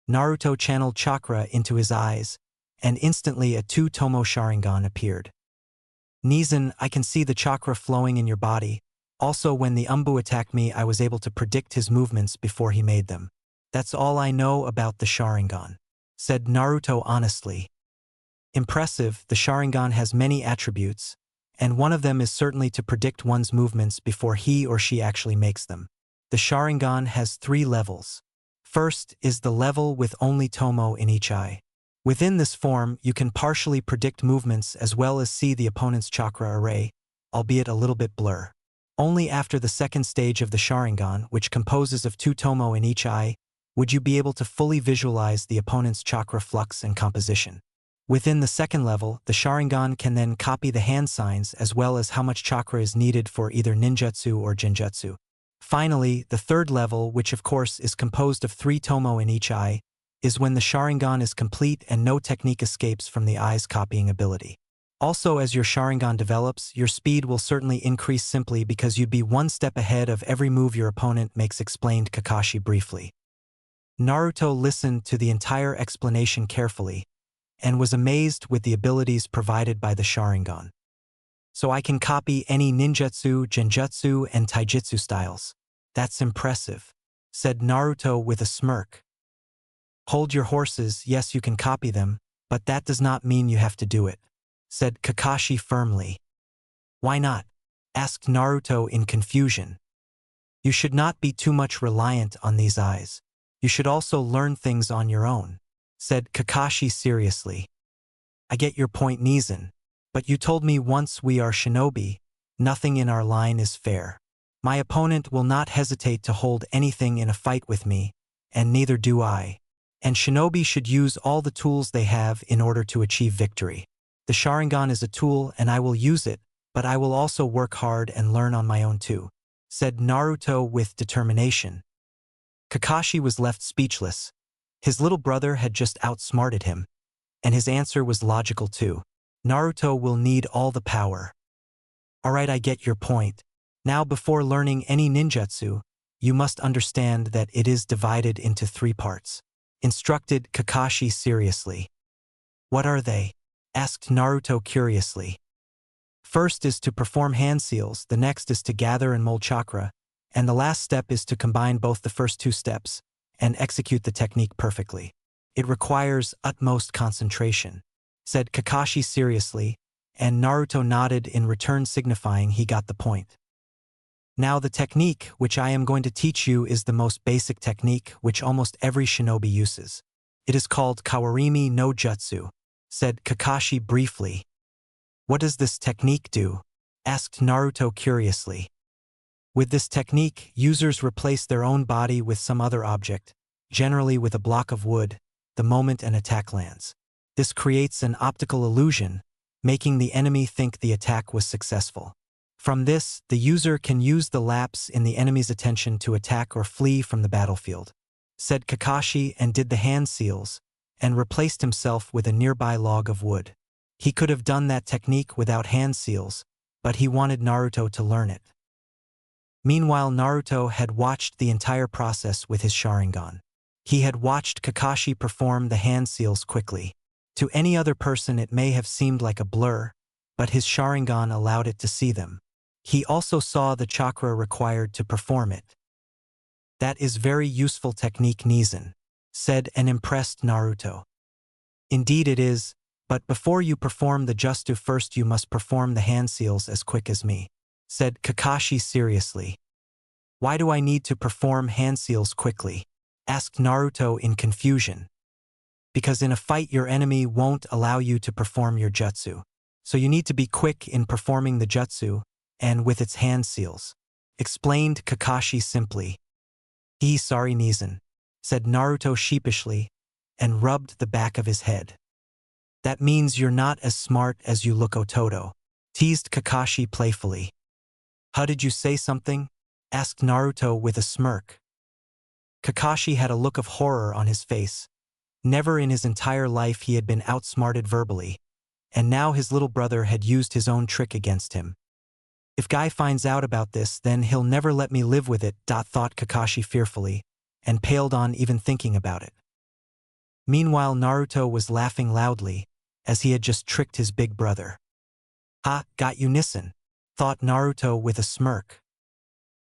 Naruto channeled chakra into his eyes, and instantly a two-tomo Sharingan appeared. Nizen, I can see the chakra flowing in your body. Also, when the Umbu attacked me, I was able to predict his movements before he made them. That's all I know about the Sharingan, said Naruto honestly. Impressive, the Sharingan has many attributes, and one of them is certainly to predict one's movements before he or she actually makes them. The Sharingan has 3 levels. First is the level with only tomo in each eye. Within this form, you can partially predict movements as well as see the opponent's chakra array, albeit a little bit blur. Only after the second stage of the Sharingan, which composes of 2 tomo in each eye, would you be able to fully visualize the opponent's chakra flux and composition. Within the second level, the Sharingan can then copy the hand signs as well as how much chakra is needed for either ninjutsu or genjutsu. Finally, the third level, which of course is composed of 3 tomo in each eye, is when the Sharingan is complete and no technique escapes from the eye's copying ability. Also, as your Sharingan develops, your speed will certainly increase simply because you'd be one step ahead of every move your opponent makes, explained Kakashi briefly. Naruto listened to the entire explanation carefully and was amazed with the abilities provided by the Sharingan. So I can copy any ninjutsu, genjutsu, and taijutsu styles. That's impressive, said Naruto with a smirk. Hold your horses, yes you can copy them, but that does not mean you have to do it, said Kakashi firmly. Why not? Asked Naruto in confusion. You should not be too much reliant on these eyes. You should also learn things on your own, said Kakashi seriously. I get your point, Nizan, but you told me once we are shinobi, nothing in our line is fair. My opponent will not hesitate to hold anything in a fight with me, and neither do I. And shinobi should use all the tools they have in order to achieve victory. The Sharingan is a tool and I will use it, but I will also work hard and learn on my own too, said Naruto with determination. Kakashi was left speechless. His little brother had just outsmarted him, and his answer was logical too. Naruto will need all the power. Alright, I get your point. Now before learning any ninjutsu, you must understand that it is divided into 3 parts, instructed Kakashi seriously. What are they? Asked Naruto curiously. First is to perform hand seals, the next is to gather and mold chakra, and the last step is to combine both the first 2 steps and execute the technique perfectly. It requires utmost concentration, said Kakashi seriously, and Naruto nodded in return, signifying he got the point. Now the technique which I am going to teach you is the most basic technique which almost every shinobi uses. It is called Kawarimi no Jutsu, said Kakashi briefly. What does this technique do? Asked Naruto curiously. With this technique, users replace their own body with some other object, generally with a block of wood, the moment an attack lands. This creates an optical illusion, making the enemy think the attack was successful. From this, the user can use the lapse in the enemy's attention to attack or flee from the battlefield, said Kakashi, and did the hand seals, and replaced himself with a nearby log of wood. He could have done that technique without hand seals, but he wanted Naruto to learn it. Meanwhile, Naruto had watched the entire process with his Sharingan. He had watched Kakashi perform the hand seals quickly. To any other person it may have seemed like a blur, but his Sharingan allowed it to see them. He also saw the chakra required to perform it. That is very useful technique, Nizan, said an impressed Naruto. Indeed it is, but before you perform the jutsu first you must perform the hand seals as quick as me, said Kakashi seriously. Why do I need to perform hand seals quickly? Asked Naruto in confusion. Because in a fight your enemy won't allow you to perform your jutsu. So you need to be quick in performing the jutsu, and with its hand seals, explained Kakashi simply. Sorry Nizan, said Naruto sheepishly, and rubbed the back of his head. That means you're not as smart as you look, Ototo, teased Kakashi playfully. How did you say something? Asked Naruto with a smirk. Kakashi had a look of horror on his face. Never in his entire life he had been outsmarted verbally, and now his little brother had used his own trick against him. If Guy finds out about this, then he'll never let me live with it, thought Kakashi fearfully, and paled on even thinking about it. Meanwhile, Naruto was laughing loudly, as he had just tricked his big brother. Ha, got you Nissen, thought Naruto with a smirk.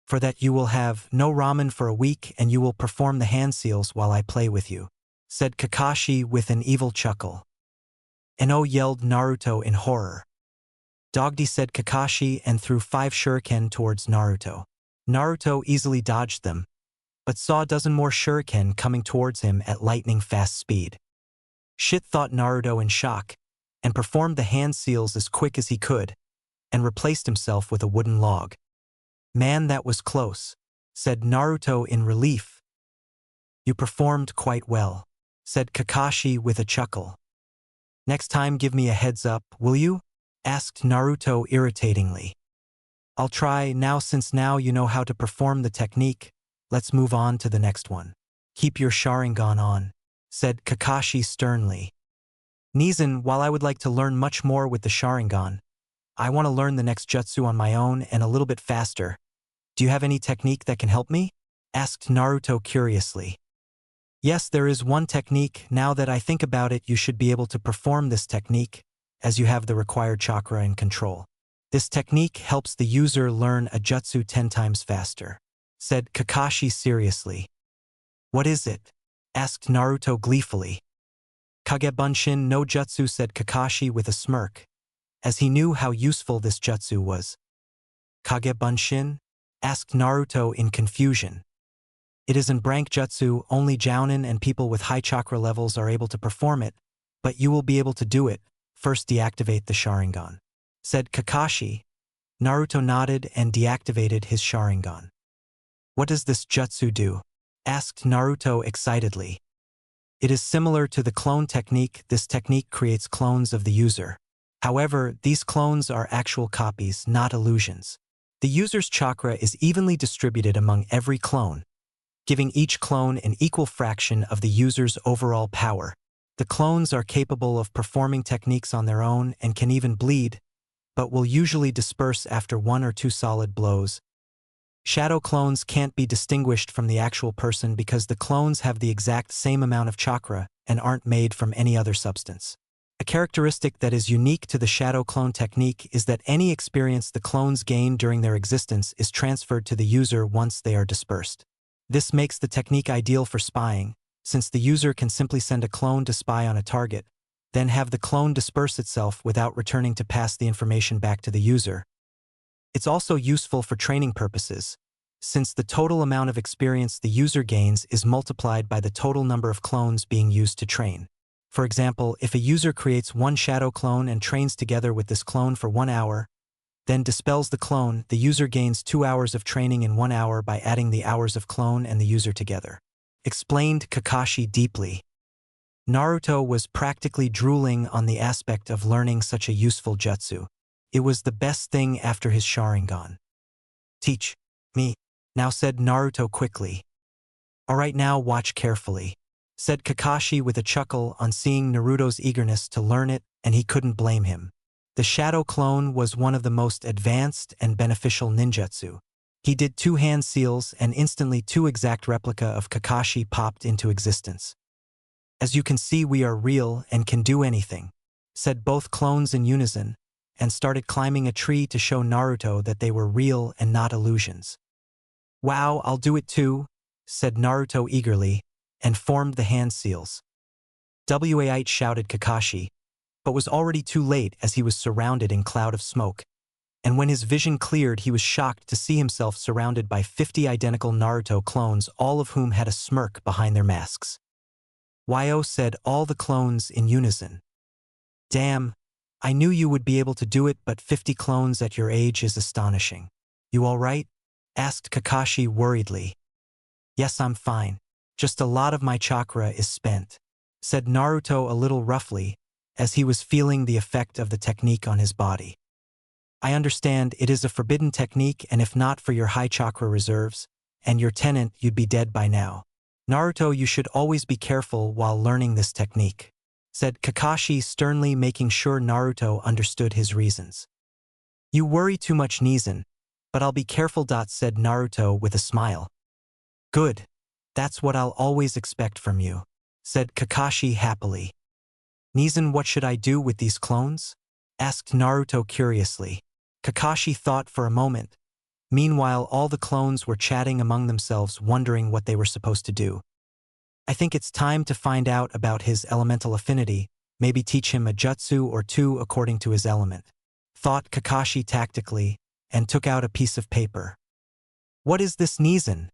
For that you will have no ramen for a week and you will perform the hand seals while I play with you, said Kakashi with an evil chuckle. No, yelled Naruto in horror. Dogdy, said Kakashi and threw 5 shuriken towards Naruto. Naruto easily dodged them, but saw a dozen more shuriken coming towards him at lightning-fast speed. Shit, thought Naruto in shock, and performed the hand seals as quick as he could, and replaced himself with a wooden log. Man, that was close, said Naruto in relief. You performed quite well, said Kakashi with a chuckle. Next time give me a heads up, will you? Asked Naruto irritatingly. I'll try now since now you know how to perform the technique. Let's move on to the next one. Keep your Sharingan on, said Kakashi sternly. Nizan, while I would like to learn much more with the Sharingan, I want to learn the next jutsu on my own and a little bit faster. Do you have any technique that can help me? Asked Naruto curiously. Yes, there is one technique. Now that I think about it, you should be able to perform this technique, as you have the required chakra and control. This technique helps the user learn a jutsu 10 times faster, said Kakashi seriously. What is it? Asked Naruto gleefully. Kagebunshin no jutsu, said Kakashi with a smirk, as he knew how useful this jutsu was. Kagebunshin? Asked Naruto in confusion. It is in Brank Jutsu, only Jounin and people with high chakra levels are able to perform it, but you will be able to do it. First deactivate the Sharingan, said Kakashi. Naruto nodded and deactivated his Sharingan. What does this jutsu do? Asked Naruto excitedly. It is similar to the clone technique. This technique creates clones of the user. However, these clones are actual copies, not illusions. The user's chakra is evenly distributed among every clone, giving each clone an equal fraction of the user's overall power. The clones are capable of performing techniques on their own and can even bleed, but will usually disperse after 1 or 2 solid blows. Shadow clones can't be distinguished from the actual person because the clones have the exact same amount of chakra and aren't made from any other substance. A characteristic that is unique to the shadow clone technique is that any experience the clones gain during their existence is transferred to the user once they are dispersed. This makes the technique ideal for spying, since the user can simply send a clone to spy on a target, then have the clone disperse itself without returning to pass the information back to the user. It's also useful for training purposes, since the total amount of experience the user gains is multiplied by the total number of clones being used to train. For example, if a user creates 1 shadow clone and trains together with this clone for 1 hour, then dispels the clone, the user gains 2 hours of training in 1 hour by adding the hours of clone and the user together. Explained Kakashi deeply. Naruto was practically drooling on the aspect of learning such a useful jutsu. It was the best thing after his Sharingan. Teach me, now, said Naruto quickly. Alright, now watch carefully, said Kakashi with a chuckle on seeing Naruto's eagerness to learn it, and he couldn't blame him. The shadow clone was one of the most advanced and beneficial ninjutsu. He did 2 hand seals and instantly 2 exact replica of Kakashi popped into existence. As you can see, we are real and can do anything, said both clones in unison, and started climbing a tree to show Naruto that they were real and not illusions. Wow, I'll do it too, said Naruto eagerly, and formed the hand seals. Wait, shouted Kakashi, but was already too late as he was surrounded in cloud of smoke. And when his vision cleared, he was shocked to see himself surrounded by 50 identical Naruto clones, all of whom had a smirk behind their masks. Yo, said all the clones in unison. Damn, I knew you would be able to do it, but 50 clones at your age is astonishing. You all right? Asked Kakashi worriedly. Yes, I'm fine. Just a lot of my chakra is spent, said Naruto a little roughly, as he was feeling the effect of the technique on his body. I understand it is a forbidden technique, and if not for your high chakra reserves and your tenant, you'd be dead by now. Naruto, you should always be careful while learning this technique, said Kakashi sternly, making sure Naruto understood his reasons. You worry too much, Nizan, but I'll be careful, said Naruto with a smile. Good. That's what I'll always expect from you, said Kakashi happily. Nizan, what should I do with these clones? Asked Naruto curiously. Kakashi thought for a moment. Meanwhile, all the clones were chatting among themselves, wondering what they were supposed to do. I think it's time to find out about his elemental affinity, maybe teach him a jutsu or 2 according to his element, thought Kakashi tactically, and took out a piece of paper. What is this, Nizan?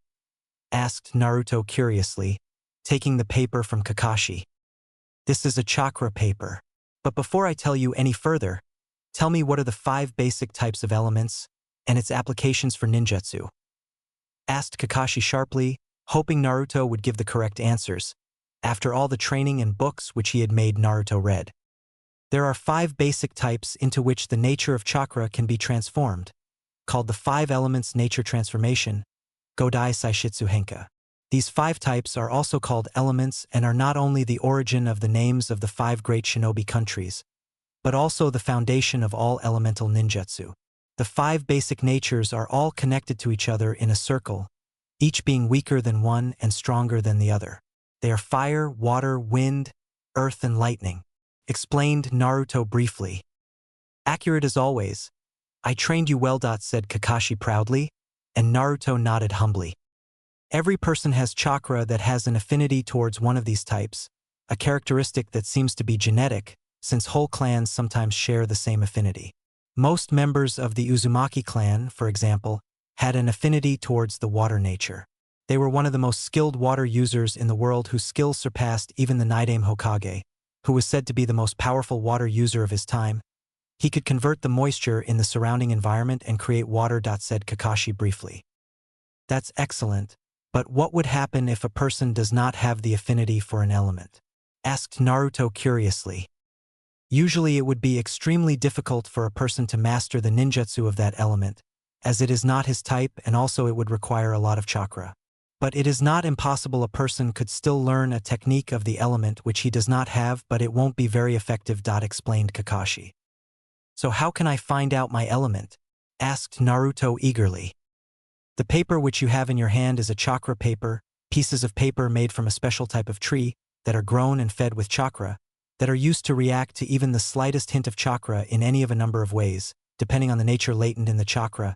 Asked Naruto curiously, taking the paper from Kakashi. This is a chakra paper. But before I tell you any further, tell me what are the 5 basic types of elements and its applications for ninjutsu? Asked Kakashi sharply, hoping Naruto would give the correct answers, after all the training and books which he had made Naruto read. There are 5 basic types into which the nature of chakra can be transformed, called the 5 elements nature transformation, Godai Saishitsu Henka. These 5 types are also called elements and are not only the origin of the names of the 5 great shinobi countries, but also the foundation of all elemental ninjutsu. The 5 basic natures are all connected to each other in a circle, each being weaker than one and stronger than the other. They are fire, water, wind, earth, and lightning. Explained Naruto briefly. Accurate as always. I trained you well, said Kakashi proudly, and Naruto nodded humbly. Every person has chakra that has an affinity towards one of these types, a characteristic that seems to be genetic, since whole clans sometimes share the same affinity. Most members of the Uzumaki clan, for example, had an affinity towards the water nature. They were one of the most skilled water users in the world whose skills surpassed even the Naidame Hokage, who was said to be the most powerful water user of his time. He could convert the moisture in the surrounding environment and create water, said Kakashi briefly. That's excellent, but what would happen if a person does not have the affinity for an element? Asked Naruto curiously. Usually it would be extremely difficult for a person to master the ninjutsu of that element, as it is not his type and also it would require a lot of chakra. But it is not impossible. A person could still learn a technique of the element which he does not have, but it won't be very effective, explained Kakashi. So how can I find out my element? Asked Naruto eagerly. The paper which you have in your hand is a chakra paper, pieces of paper made from a special type of tree that are grown and fed with chakra, that are used to react to even the slightest hint of chakra in any of a number of ways, depending on the nature latent in the chakra.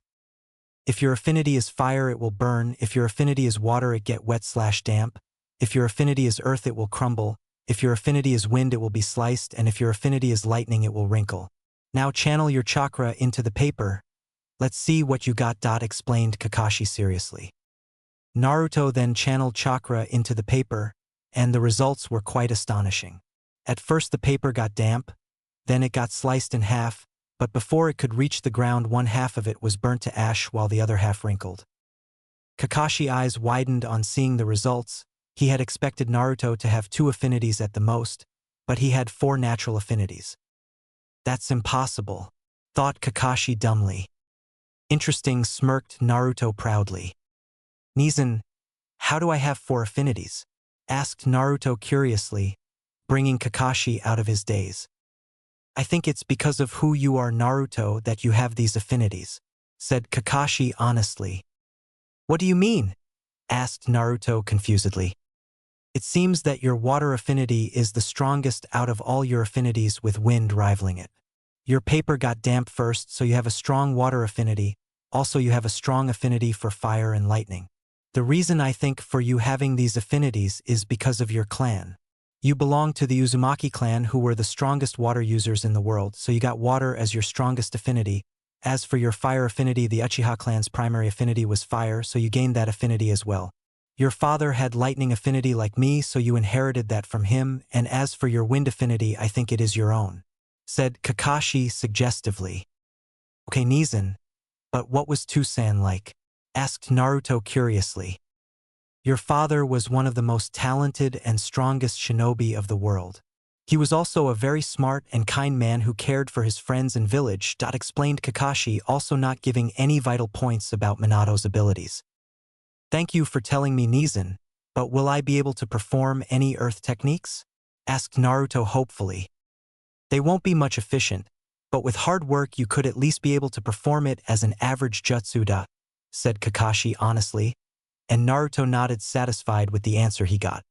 If your affinity is fire, it will burn. If your affinity is water, it get wet/damp. If your affinity is earth, it will crumble. If your affinity is wind, it will be sliced. And if your affinity is lightning, it will wrinkle. Now channel your chakra into the paper. Let's see what you got, explained Kakashi seriously. Naruto then channeled chakra into the paper, and the results were quite astonishing. At first the paper got damp, then it got sliced in half, but before it could reach the ground, one half of it was burnt to ash while the other half wrinkled. Kakashi's eyes widened on seeing the results. He had expected Naruto to have 2 affinities at the most, but he had 4 natural affinities. That's impossible, thought Kakashi dumbly. Interesting, smirked Naruto proudly. Nizan, how do I have 4 affinities? Asked Naruto curiously, bringing Kakashi out of his daze. I think it's because of who you are, Naruto, that you have these affinities, said Kakashi honestly. What do you mean? Asked Naruto confusedly. It seems that your water affinity is the strongest out of all your affinities, with wind rivaling it. Your paper got damp first, so you have a strong water affinity. Also, you have a strong affinity for fire and lightning. The reason I think for you having these affinities is because of your clan. You belong to the Uzumaki clan, who were the strongest water users in the world, so you got water as your strongest affinity. As for your fire affinity, the Uchiha clan's primary affinity was fire, so you gained that affinity as well. Your father had lightning affinity like me, so you inherited that from him, and as for your wind affinity, I think it is your own, said Kakashi suggestively. Okay, Nizan, but what was Tusan like? Asked Naruto curiously. Your father was one of the most talented and strongest shinobi of the world. He was also a very smart and kind man who cared for his friends and village, explained Kakashi, also not giving any vital points about Minato's abilities. Thank you for telling me, Nizan, but will I be able to perform any earth techniques? Asked Naruto hopefully. They won't be much efficient, but with hard work you could at least be able to perform it as an average jutsu, said Kakashi honestly, and Naruto nodded, satisfied with the answer he got.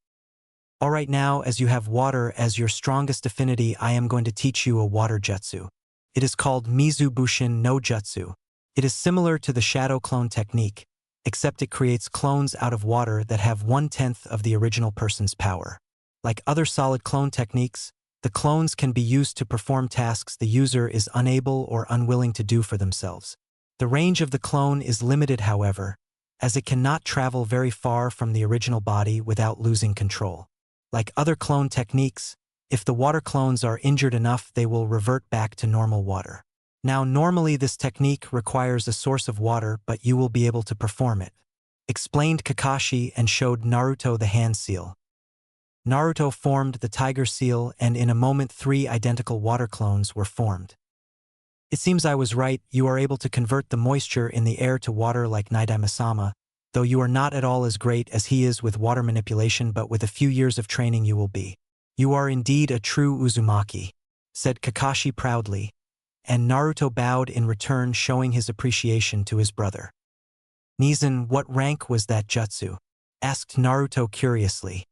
Alright, now as you have water as your strongest affinity, I am going to teach you a water jutsu. It is called Mizubushin no Jutsu. It is similar to the shadow clone technique, except it creates clones out of water that have 1/10 of the original person's power. Like other solid clone techniques, the clones can be used to perform tasks the user is unable or unwilling to do for themselves. The range of the clone is limited, however, as it cannot travel very far from the original body without losing control. Like other clone techniques, if the water clones are injured enough, they will revert back to normal water. Now, normally this technique requires a source of water, but you will be able to perform it, explained Kakashi and showed Naruto the hand seal. Naruto formed the tiger seal, and in a moment 3 identical water clones were formed. It seems I was right, you are able to convert the moisture in the air to water like Nidai-sama, though you are not at all as great as he is with water manipulation, but with a few years of training you will be. You are indeed a true Uzumaki, said Kakashi proudly, and Naruto bowed in return, showing his appreciation to his brother. Nizen, what rank was that jutsu? Asked Naruto curiously.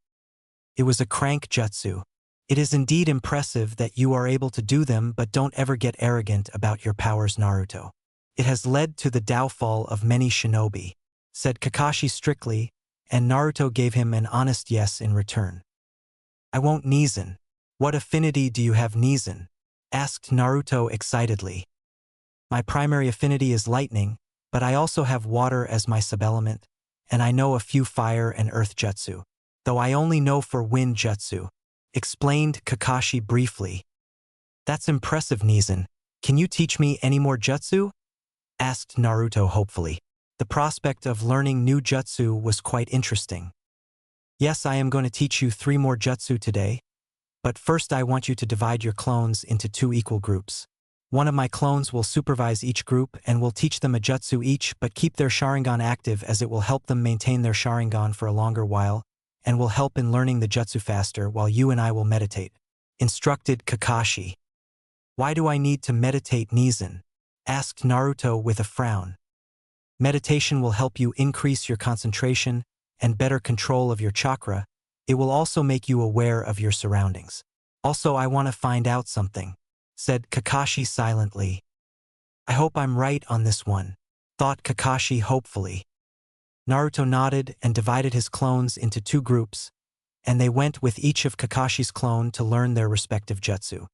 It was a crank jutsu. It is indeed impressive that you are able to do them, but don't ever get arrogant about your powers, Naruto. It has led to the downfall of many shinobi, said Kakashi strictly, and Naruto gave him an honest yes in return. I won't, Nizen. What affinity do you have, Nizen? Asked Naruto excitedly. My primary affinity is lightning, but I also have water as my sub-element, and I know a few fire and earth jutsu, though I only know for wind jutsu, explained Kakashi briefly. That's impressive, Nizen. Can you teach me any more jutsu? Asked Naruto hopefully. The prospect of learning new jutsu was quite interesting. Yes, I am going to teach you 3 more jutsu today, but first I want you to divide your clones into 2 equal groups. One of my clones will supervise each group and will teach them a jutsu each, but keep their Sharingan active, as it will help them maintain their Sharingan for a longer while and will help in learning the jutsu faster, while you and I will meditate, instructed Kakashi. Why do I need to meditate, Nizen? Asked Naruto with a frown. Meditation will help you increase your concentration and better control of your chakra. It will also make you aware of your surroundings. Also, I want to find out something, said Kakashi silently. I hope I'm right on this one, thought Kakashi hopefully. Naruto nodded and divided his clones into 2 groups, and they went with each of Kakashi's clone to learn their respective jutsu.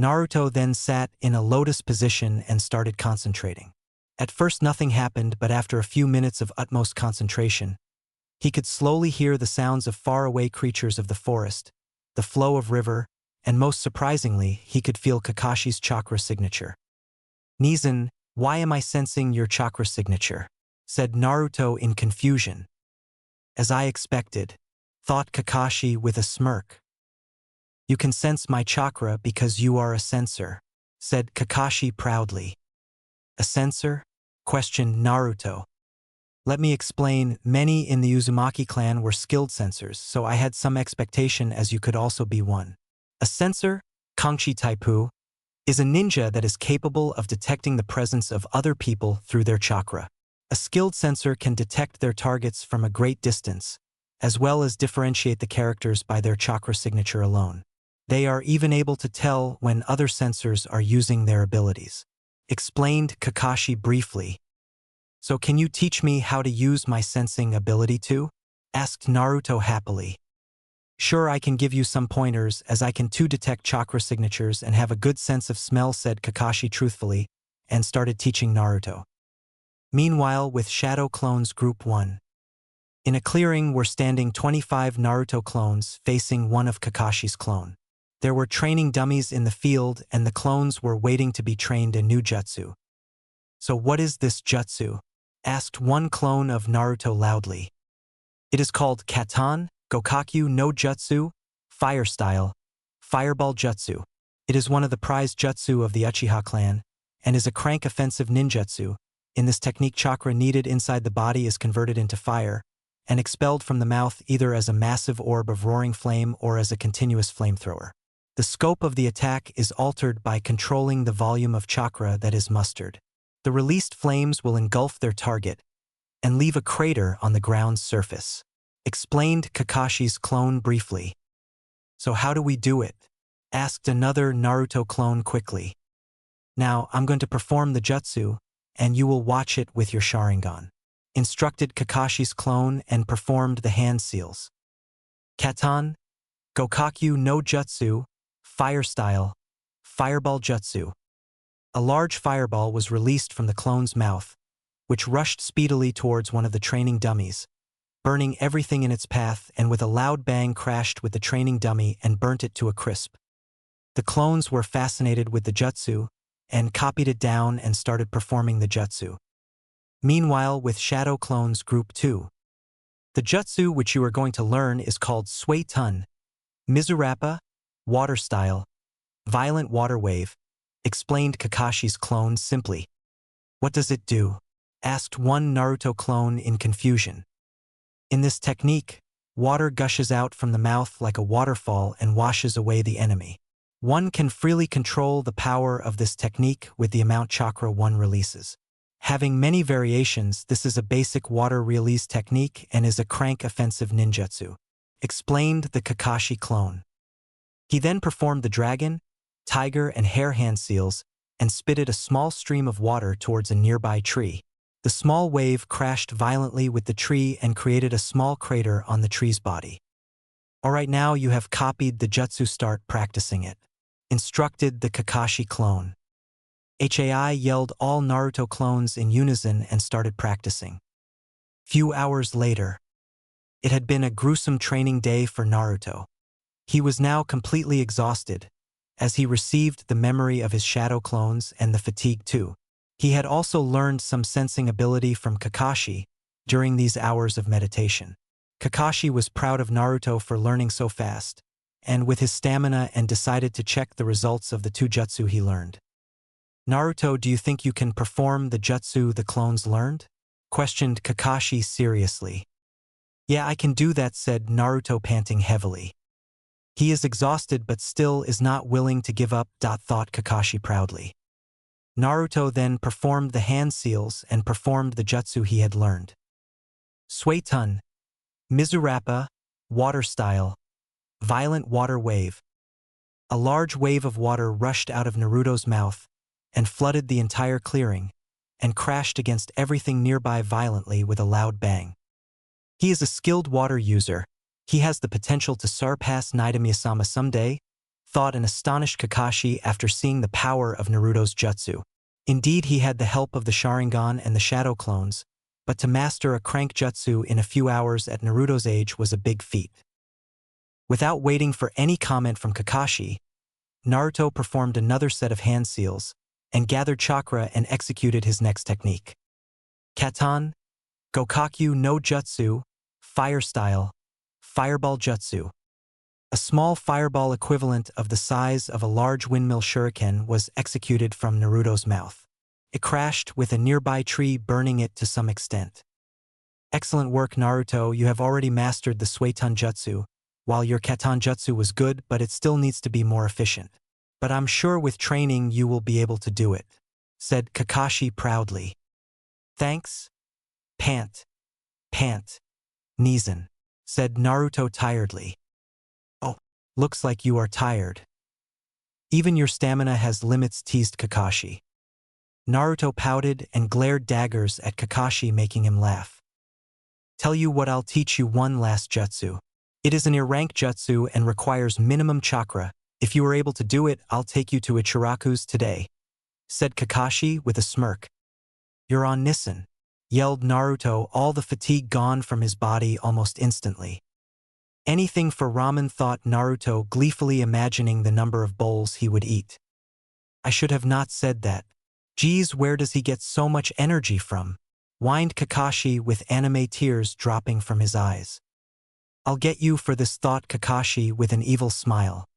Naruto then sat in a lotus position and started concentrating. At first nothing happened, but after a few minutes of utmost concentration, he could slowly hear the sounds of faraway creatures of the forest, the flow of river, and most surprisingly, he could feel Kakashi's chakra signature. Nizen, why am I sensing your chakra signature? Said Naruto in confusion. As I expected, thought Kakashi with a smirk. You can sense my chakra because you are a sensor, said Kakashi proudly. A sensor? Questioned Naruto. Let me explain, many in the Uzumaki clan were skilled sensors, so I had some expectation as you could also be one. A sensor, Kangshi Taipu, is a ninja that is capable of detecting the presence of other people through their chakra. A skilled sensor can detect their targets from a great distance, as well as differentiate the characters by their chakra signature alone. They are even able to tell when other sensors are using their abilities, explained Kakashi briefly. So can you teach me how to use my sensing ability too? Asked Naruto happily. Sure, I can give you some pointers, as I can too detect chakra signatures and have a good sense of smell, said Kakashi truthfully, and started teaching Naruto. Meanwhile, with Shadow Clones Group 1. In a clearing were standing 25 Naruto clones facing one of Kakashi's clone. There were training dummies in the field, and the clones were waiting to be trained in new jutsu. So what is this jutsu? Asked one clone of Naruto loudly. It is called Katan, Gokakyu no Jutsu, Fire Style, Fireball Jutsu. It is one of the prized jutsu of the Uchiha clan, and is a crank offensive ninjutsu. In this technique, chakra needed inside the body is converted into fire, and expelled from the mouth either as a massive orb of roaring flame or as a continuous flamethrower. The scope of the attack is altered by controlling the volume of chakra that is mustered. The released flames will engulf their target and leave a crater on the ground's surface, explained Kakashi's clone briefly. So how do we do it? Asked another Naruto clone quickly. Now, I'm going to perform the jutsu, and you will watch it with your Sharingan, instructed Kakashi's clone and performed the hand seals. Katan, Gokakyu no Jutsu, Fire Style, Fireball Jutsu. A large fireball was released from the clone's mouth, which rushed speedily towards one of the training dummies, burning everything in its path, and with a loud bang crashed with the training dummy and burnt it to a crisp. The clones were fascinated with the jutsu and copied it down and started performing the jutsu. Meanwhile, with Shadow Clones Group 2. The jutsu which you are going to learn is called Sui Tun, Mizurappa, Water Style, Violent Water Wave, explained Kakashi's clone simply. What does it do? Asked one Naruto clone in confusion. In this technique, water gushes out from the mouth like a waterfall and washes away the enemy. One can freely control the power of this technique with the amount chakra one releases. Having many variations, this is a basic water release technique and is a crank offensive ninjutsu, explained the Kakashi clone. He then performed the dragon, tiger, and hare hand seals and spitted a small stream of water towards a nearby tree. The small wave crashed violently with the tree and created a small crater on the tree's body. Alright, now you have copied the jutsu, start practicing it, instructed the Kakashi clone. Hai yelled all Naruto clones in unison and started practicing. Few hours later. It had been a gruesome training day for Naruto. He was now completely exhausted, as he received the memory of his shadow clones and the fatigue too. He had also learned some sensing ability from Kakashi during these hours of meditation. Kakashi was proud of Naruto for learning so fast, and with his stamina, and decided to check the results of the two jutsu he learned. Naruto, do you think you can perform the jutsu the clones learned? Questioned Kakashi seriously. Yeah, I can do that, said Naruto, panting heavily. He is exhausted but still is not willing to give up, thought Kakashi proudly. Naruto then performed the hand seals and performed the jutsu he had learned. Sui Tun, Mizurappa, Water Style, Violent Water Wave. A large wave of water rushed out of Naruto's mouth and flooded the entire clearing, and crashed against everything nearby violently with a loud bang. He is a skilled water user. He has the potential to surpass Naruto someday, thought an astonished Kakashi after seeing the power of Naruto's jutsu. Indeed, he had the help of the Sharingan and the shadow clones, but to master a crank jutsu in a few hours at Naruto's age was a big feat. Without waiting for any comment from Kakashi, Naruto performed another set of hand seals and gathered chakra and executed his next technique. Katan, Gokakyu no Jutsu, Fire Style, Fireball Jutsu. A small fireball equivalent of the size of a large windmill shuriken was executed from Naruto's mouth. It crashed with a nearby tree, burning it to some extent. Excellent work, Naruto, you have already mastered the Suiton Jutsu. While your Katan Jutsu was good, but it still needs to be more efficient. But I'm sure with training you will be able to do it, said Kakashi proudly. Thanks. Pant. Nizan, said Naruto tiredly. Oh, looks like you are tired. Even your stamina has limits, teased Kakashi. Naruto pouted and glared daggers at Kakashi, making him laugh. Tell you what, I'll teach you one last jutsu. It is an rank jutsu and requires minimum chakra. If you are able to do it, I'll take you to Ichiraku's today, said Kakashi with a smirk. You're on Nissan, yelled Naruto, all the fatigue gone from his body almost instantly. Anything for ramen, thought Naruto, gleefully imagining the number of bowls he would eat. I should have not said that. Geez, where does he get so much energy from? Whined Kakashi with anime tears dropping from his eyes. I'll get you for this, thought Kakashi with an evil smile.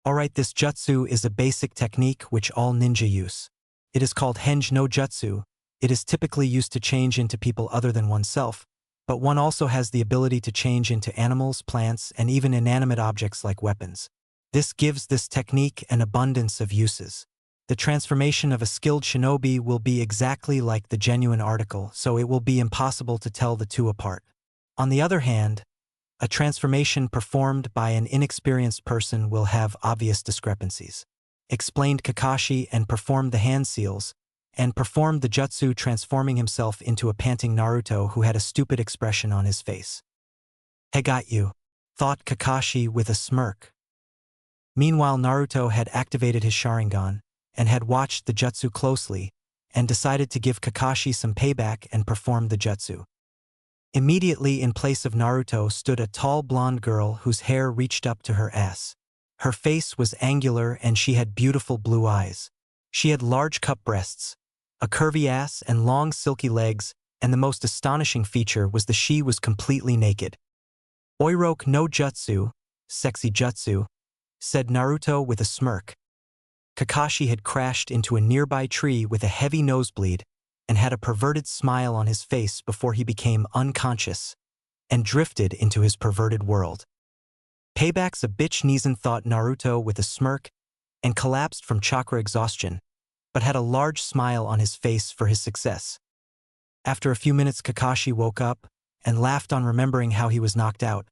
Alright, this jutsu is a basic technique which all ninja use. It is called Henj no Jutsu. It is typically used to change into people other than oneself, but one also has the ability to change into animals, plants, and even inanimate objects like weapons. This gives this technique an abundance of uses. The transformation of a skilled shinobi will be exactly like the genuine article, so it will be impossible to tell the two apart. On the other hand, a transformation performed by an inexperienced person will have obvious discrepancies, explained Kakashi, and performed the hand seals, and performed the jutsu, transforming himself into a panting Naruto who had a stupid expression on his face. Hey, got you, thought Kakashi with a smirk. Meanwhile, Naruto had activated his Sharingan and had watched the jutsu closely and decided to give Kakashi some payback and perform the jutsu. Immediately in place of Naruto stood a tall blonde girl whose hair reached up to her ass. Her face was angular and she had beautiful blue eyes. She had large cup breasts, a curvy ass and long silky legs, and the most astonishing feature was that she was completely naked. Oiroke no jutsu, sexy jutsu, said Naruto with a smirk. Kakashi had crashed into a nearby tree with a heavy nosebleed and had a perverted smile on his face before he became unconscious and drifted into his perverted world. Payback's a bitch, Neeson thought Naruto with a smirk and collapsed from chakra exhaustion, but had a large smile on his face for his success. After a few minutes, Kakashi woke up and laughed on remembering how he was knocked out.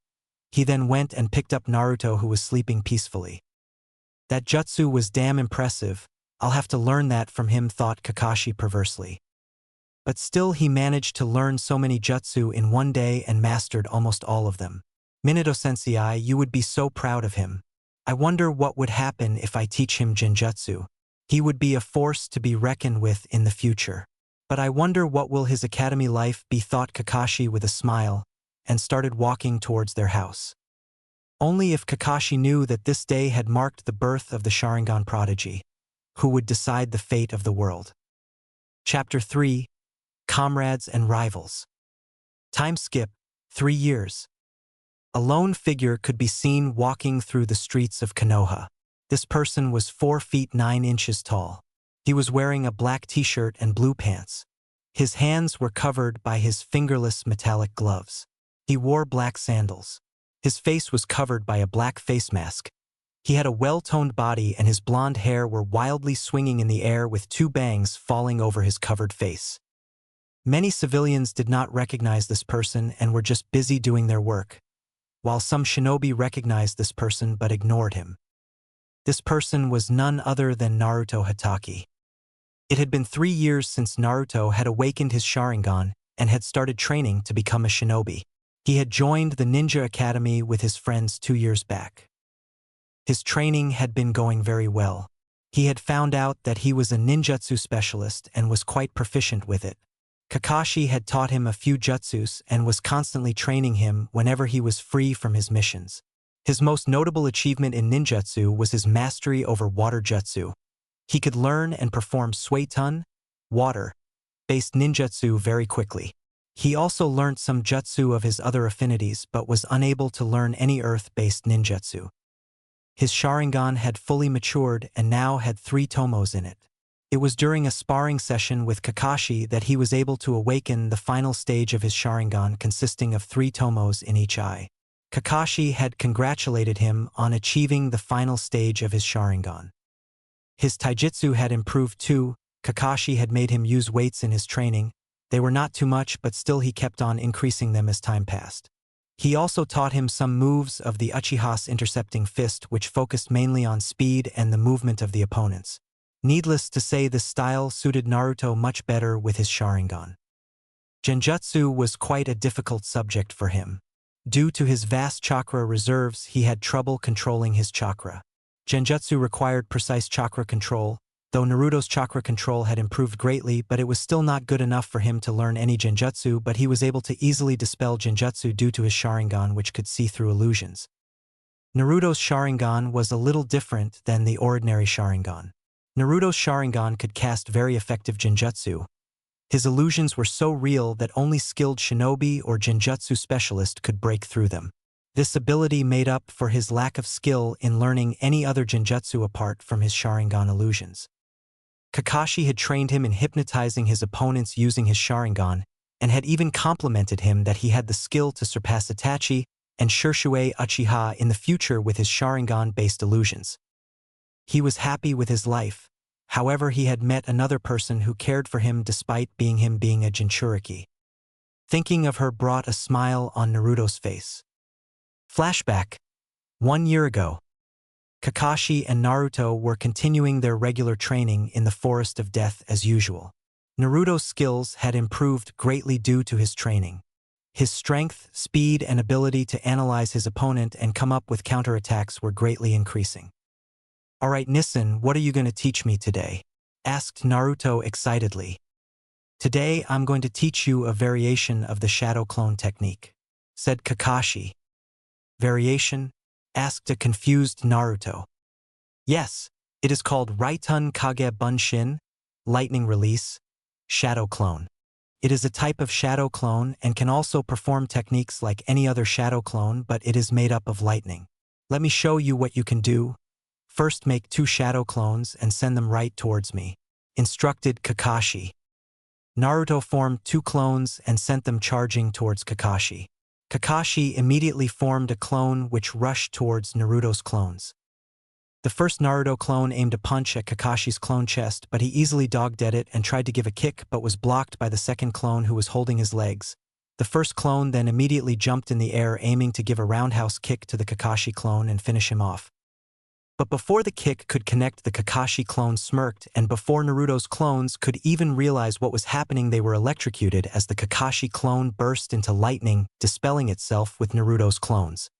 He then went and picked up Naruto, who was sleeping peacefully. That jutsu was damn impressive. I'll have to learn that from him, thought Kakashi perversely. But still he managed to learn so many jutsu in one day and mastered almost all of them. Minato-sensei, you would be so proud of him. I wonder what would happen if I teach him genjutsu. He would be a force to be reckoned with in the future. But I wonder what will his academy life be, thought Kakashi with a smile, and started walking towards their house. Only if Kakashi knew that this day had marked the birth of the Sharingan prodigy, who would decide the fate of the world. Chapter 3: Comrades and Rivals. Time skip, 3 years. A lone figure could be seen walking through the streets of Konoha. This person was 4 feet 9 inches tall. He was wearing a black t-shirt and blue pants. His hands were covered by his fingerless metallic gloves. He wore black sandals. His face was covered by a black face mask. He had a well-toned body and his blonde hair were wildly swinging in the air with 2 bangs falling over his covered face. Many civilians did not recognize this person and were just busy doing their work, while some shinobi recognized this person but ignored him. This person was none other than Naruto Hatake. It had been 3 years since Naruto had awakened his Sharingan and had started training to become a shinobi. He had joined the ninja academy with his friends 2 years back. His training had been going very well. He had found out that he was a ninjutsu specialist and was quite proficient with it. Kakashi had taught him a few jutsus and was constantly training him whenever he was free from his missions. His most notable achievement in ninjutsu was his mastery over water jutsu. He could learn and perform Suiton, water-based ninjutsu very quickly. He also learnt some jutsu of his other affinities but was unable to learn any earth-based ninjutsu. His Sharingan had fully matured and now had 3 tomos in it. It was during a sparring session with Kakashi that he was able to awaken the final stage of his Sharingan, consisting of 3 tomos in each eye. Kakashi had congratulated him on achieving the final stage of his Sharingan. His taijutsu had improved too. Kakashi had made him use weights in his training. They were not too much, but still he kept on increasing them as time passed. He also taught him some moves of the Uchiha's intercepting fist, which focused mainly on speed and the movement of the opponents. Needless to say, this style suited Naruto much better with his Sharingan. Genjutsu was quite a difficult subject for him. Due to his vast chakra reserves, he had trouble controlling his chakra. Genjutsu required precise chakra control, though Naruto's chakra control had improved greatly, but it was still not good enough for him to learn any genjutsu, but he was able to easily dispel genjutsu due to his Sharingan, which could see through illusions. Naruto's Sharingan was a little different than the ordinary Sharingan. Naruto's Sharingan could cast very effective genjutsu. His illusions were so real that only skilled shinobi or genjutsu specialist could break through them. This ability made up for his lack of skill in learning any other genjutsu apart from his Sharingan illusions. Kakashi had trained him in hypnotizing his opponents using his Sharingan, and had even complimented him that he had the skill to surpass Itachi and Shisui Uchiha in the future with his Sharingan-based illusions. He was happy with his life. However, he had met another person who cared for him despite being a Jinchuriki. Thinking of her brought a smile on Naruto's face. Flashback. 1 year ago. Kakashi and Naruto were continuing their regular training in the Forest of Death as usual. Naruto's skills had improved greatly due to his training. His strength, speed, and ability to analyze his opponent and come up with counterattacks were greatly increasing. "Alright Nissen, what are you going to teach me today?" asked Naruto excitedly. "Today I'm going to teach you a variation of the shadow clone technique," said Kakashi. "Variation?" asked a confused Naruto. "Yes, it is called Raitun Kage Bunshin, lightning release, shadow clone. It is a type of shadow clone and can also perform techniques like any other shadow clone, but it is made up of lightning. Let me show you what you can do. First, make 2 shadow clones and send them right towards me. Instructed Kakashi. Naruto formed 2 clones and sent them charging towards Kakashi. Kakashi immediately formed a clone which rushed towards Naruto's clones. The first Naruto clone aimed a punch at Kakashi's clone chest, but he easily dodged it and tried to give a kick but was blocked by the second clone who was holding his legs. The first clone then immediately jumped in the air aiming to give a roundhouse kick to the Kakashi clone and finish him off. But before the kick could connect, the Kakashi clone smirked, and before Naruto's clones could even realize what was happening, they were electrocuted as the Kakashi clone burst into lightning, dispelling itself with Naruto's clones.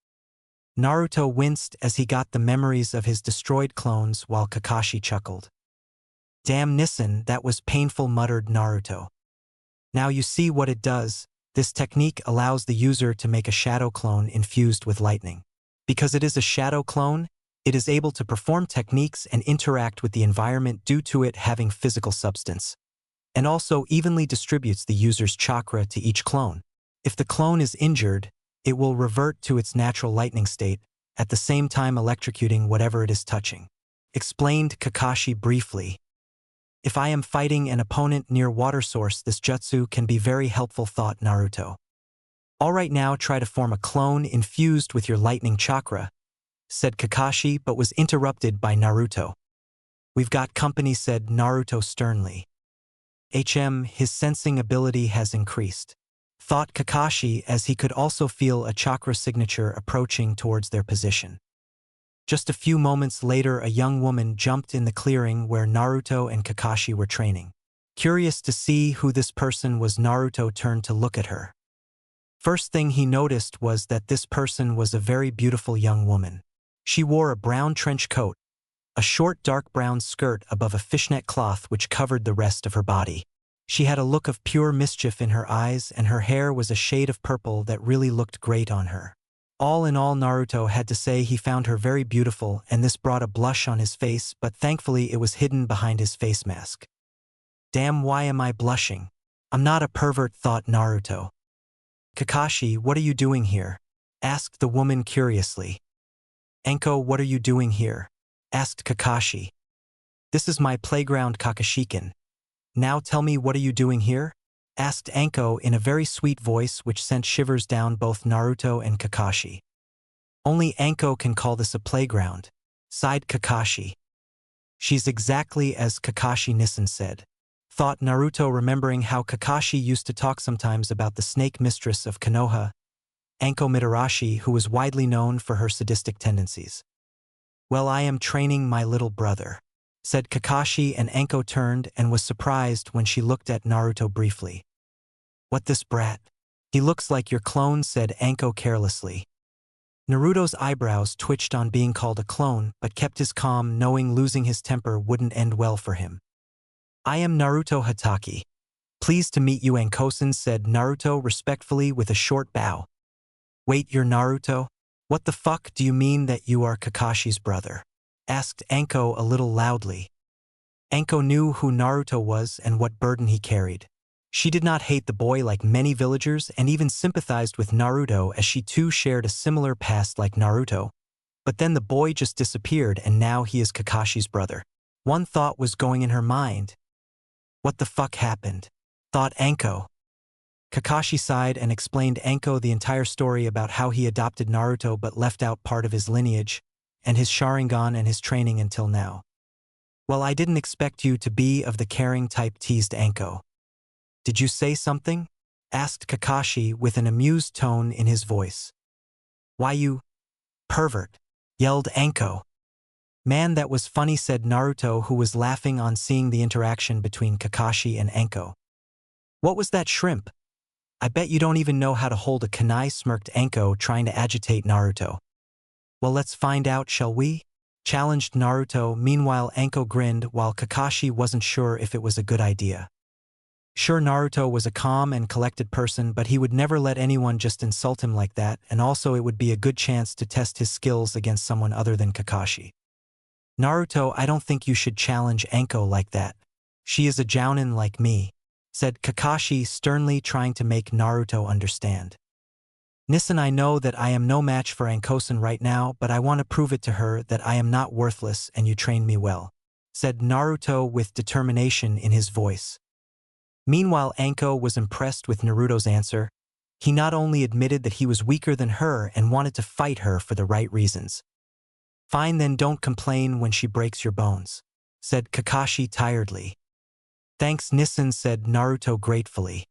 Naruto winced as he got the memories of his destroyed clones while Kakashi chuckled. "Damn Nissan, that was painful," muttered Naruto. Now you see what it does. This technique allows the user to make a shadow clone infused with lightning. Because it is a shadow clone, it is able to perform techniques and interact with the environment due to it having physical substance, and also evenly distributes the user's chakra to each clone. If the clone is injured, it will revert to its natural lightning state, at the same time electrocuting whatever it is touching. Explained Kakashi briefly. If I am fighting an opponent near water source, this jutsu can be very helpful, thought Naruto. Alright, now try to form a clone infused with your lightning chakra, said Kakashi, but was interrupted by Naruto. We've got company, said Naruto sternly. His sensing ability has increased, thought Kakashi, as he could also feel a chakra signature approaching towards their position. Just a few moments later, a young woman jumped in the clearing where Naruto and Kakashi were training. Curious to see who this person was, Naruto turned to look at her. First thing he noticed was that this person was a very beautiful young woman. She wore a brown trench coat, a short dark brown skirt above a fishnet cloth which covered the rest of her body. She had a look of pure mischief in her eyes, and her hair was a shade of purple that really looked great on her. All in all, Naruto had to say he found her very beautiful, and this brought a blush on his face, but thankfully it was hidden behind his face mask. Damn, why am I blushing? I'm not a pervert, thought Naruto. Kakashi, what are you doing here? Asked the woman curiously. Anko, what are you doing here? Asked Kakashi. This is my playground, Kakashikin. Now tell me, what are you doing here? Asked Anko in a very sweet voice which sent shivers down both Naruto and Kakashi. Only Anko can call this a playground, sighed Kakashi. She's exactly as Kakashi Nissan said, thought Naruto, remembering how Kakashi used to talk sometimes about the snake mistress of Konoha, Anko Mitarashi, who was widely known for her sadistic tendencies. Well, I am training my little brother, said Kakashi, and Anko turned and was surprised when she looked at Naruto briefly. What, this brat? He looks like your clone, said Anko carelessly. Naruto's eyebrows twitched on being called a clone, but kept his calm, knowing losing his temper wouldn't end well for him. I am Naruto Hatake. Pleased to meet you, Anko-san, said Naruto respectfully with a short bow. Wait, you're Naruto? What the fuck do you mean that you are Kakashi's brother? Asked Anko a little loudly. Anko knew who Naruto was and what burden he carried. She did not hate the boy like many villagers and even sympathized with Naruto, as she too shared a similar past like Naruto. But then the boy just disappeared, and now he is Kakashi's brother. One thought was going in her mind. What the fuck happened? Thought Anko. Kakashi sighed and explained Anko the entire story about how he adopted Naruto but left out part of his lineage and his Sharingan and his training until now. Well, I didn't expect you to be of the caring type, teased Anko. Did you say something? Asked Kakashi with an amused tone in his voice. Why, you pervert, yelled Anko. Man, that was funny, said Naruto, who was laughing on seeing the interaction between Kakashi and Anko. What was that, shrimp? I bet you don't even know how to hold a kunai, smirked Anko, trying to agitate Naruto. Well, let's find out, shall we? Challenged Naruto. Meanwhile, Anko grinned while Kakashi wasn't sure if it was a good idea. Sure, Naruto was a calm and collected person, but he would never let anyone just insult him like that, and also it would be a good chance to test his skills against someone other than Kakashi. Naruto, I don't think you should challenge Anko like that. She is a jounin like me. said Kakashi sternly, trying to make Naruto understand. Nissen, I know that I am no match for Ankosen right now, but I want to prove it to her that I am not worthless and you trained me well, said Naruto with determination in his voice. Meanwhile, Anko was impressed with Naruto's answer. He not only admitted that he was weaker than her and wanted to fight her for the right reasons. Fine, then don't complain when she breaks your bones, said Kakashi tiredly. Thanks, Nissen, said Naruto gratefully.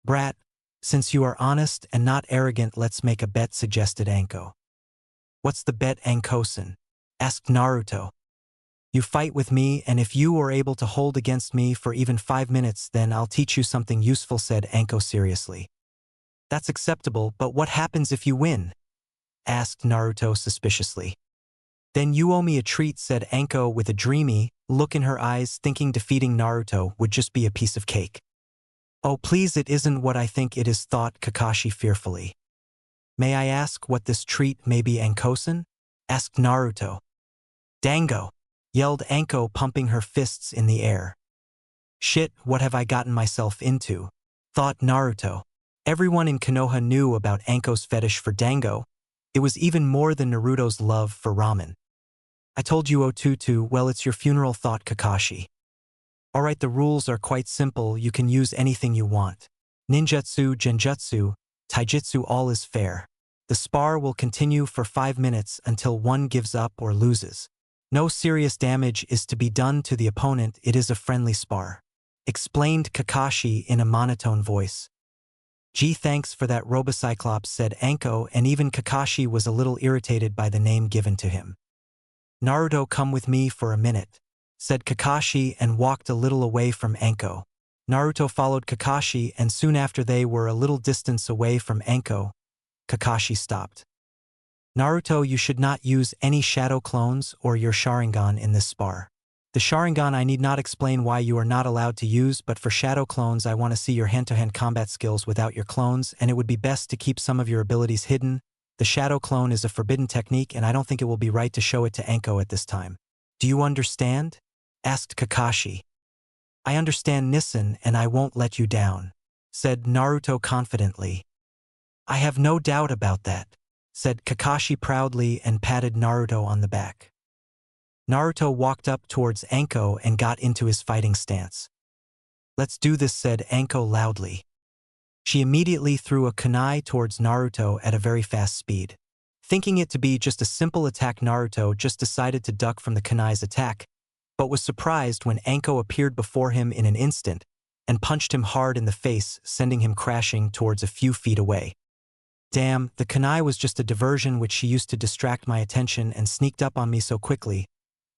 Brat, since you are honest and not arrogant, let's make a bet, suggested Anko. What's the bet, Ankosen? Asked Naruto. You fight with me, and if you are able to hold against me for even 5 minutes, then I'll teach you something useful, said Anko seriously. That's acceptable, but what happens if you win? Asked Naruto suspiciously. Then you owe me a treat, said Anko with a dreamy look in her eyes, thinking defeating Naruto would just be a piece of cake. Oh please, it isn't what I think it is, thought Kakashi fearfully. May I ask what this treat may be, Ankosen? Asked Naruto. Dango! Yelled Anko, pumping her fists in the air. Shit, what have I gotten myself into? Thought Naruto. Everyone in Konoha knew about Anko's fetish for dango. It was even more than Naruto's love for ramen. I told you, Otutu, well, it's your funeral, thought Kakashi. Alright, the rules are quite simple, you can use anything you want. Ninjutsu, genjutsu, taijutsu, all is fair. The spar will continue for 5 minutes until one gives up or loses. No serious damage is to be done to the opponent, it is a friendly spar, explained Kakashi in a monotone voice. Gee, thanks for that, Robocyclops, said Anko, and even Kakashi was a little irritated by the name given to him. Naruto, come with me for a minute, said Kakashi and walked a little away from Anko. Naruto followed Kakashi, and soon after they were a little distance away from Anko, Kakashi stopped. Naruto, you should not use any shadow clones or your Sharingan in this spar. The Sharingan I need not explain why you are not allowed to use, but for shadow clones I want to see your hand-to-hand combat skills without your clones, and it would be best to keep some of your abilities hidden. The shadow clone is a forbidden technique, and I don't think it will be right to show it to Anko at this time. Do you understand? Asked Kakashi. I understand, Nissen, and I won't let you down, said Naruto confidently. I have no doubt about that, said Kakashi proudly and patted Naruto on the back. Naruto walked up towards Anko and got into his fighting stance. Let's do this, said Anko loudly. She immediately threw a kunai towards Naruto at a very fast speed. Thinking it to be just a simple attack, Naruto just decided to duck from the kunai's attack, but was surprised when Anko appeared before him in an instant and punched him hard in the face, sending him crashing towards a few feet away. Damn, the kunai was just a diversion which she used to distract my attention and sneaked up on me so quickly.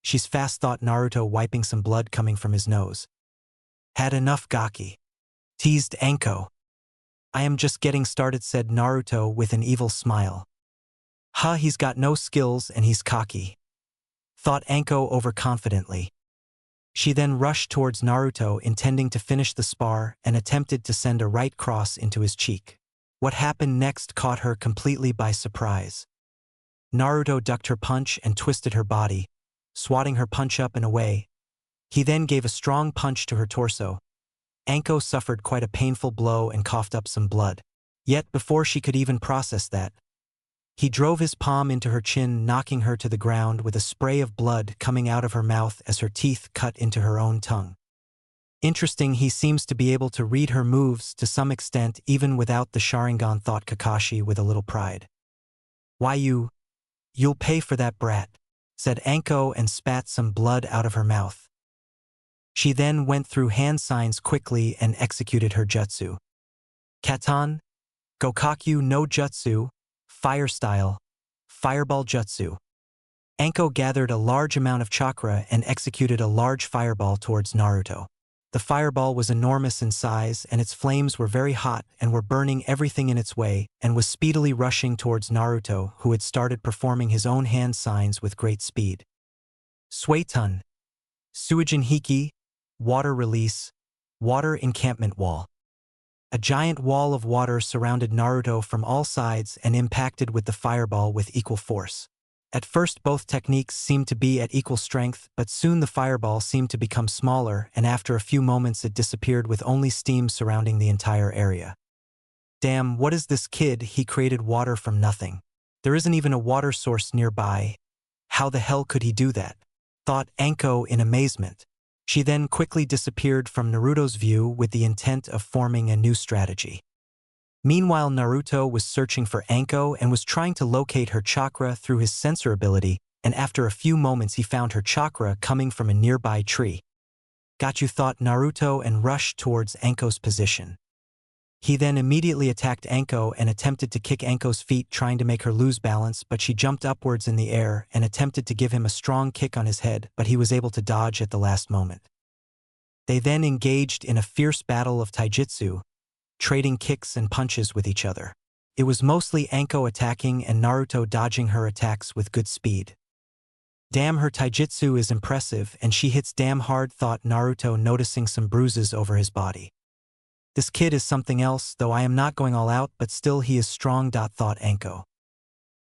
She's fast, thought Naruto, wiping some blood coming from his nose. Had enough, Gaki, teased Anko. I am just getting started, said Naruto with an evil smile. Ha, he's got no skills and he's cocky, thought Anko overconfidently. She then rushed towards Naruto, intending to finish the spar, and attempted to send a right cross into his cheek. What happened next caught her completely by surprise. Naruto ducked her punch and twisted her body, swatting her punch up and away. He then gave a strong punch to her torso. Anko suffered quite a painful blow and coughed up some blood. Yet before she could even process that, he drove his palm into her chin, knocking her to the ground with a spray of blood coming out of her mouth as her teeth cut into her own tongue. Interesting, he seems to be able to read her moves to some extent even without the Sharingan, thought Kakashi with a little pride. Why you'll pay for that, brat, said Anko and spat some blood out of her mouth. She then went through hand signs quickly and executed her jutsu. Katan, Gokakyu no Jutsu, Fire Style, Fireball Jutsu. Anko gathered a large amount of chakra and executed a large fireball towards Naruto. The fireball was enormous in size, and its flames were very hot and were burning everything in its way, and was speedily rushing towards Naruto, who had started performing his own hand signs with great speed. Suetun, Suijin Hiki, Water Release, Water Encampment Wall. A giant wall of water surrounded Naruto from all sides and impacted with the fireball with equal force. At first both techniques seemed to be at equal strength, but soon the fireball seemed to become smaller, and after a few moments it disappeared with only steam surrounding the entire area. Damn, what is this kid? He created water from nothing. There isn't even a water source nearby. How the hell could he do that? Thought Anko in amazement. She then quickly disappeared from Naruto's view with the intent of forming a new strategy. Meanwhile, Naruto was searching for Anko and was trying to locate her chakra through his sensor ability, and after a few moments he found her chakra coming from a nearby tree. Got you, thought Naruto, and rushed towards Anko's position. He then immediately attacked Anko and attempted to kick Anko's feet, trying to make her lose balance, but she jumped upwards in the air and attempted to give him a strong kick on his head, but he was able to dodge at the last moment. They then engaged in a fierce battle of taijutsu, trading kicks and punches with each other. It was mostly Anko attacking and Naruto dodging her attacks with good speed. Damn, her taijutsu is impressive and she hits damn hard, thought Naruto, noticing some bruises over his body. This kid is something else, though I am not going all out, but still he is strong, thought Anko.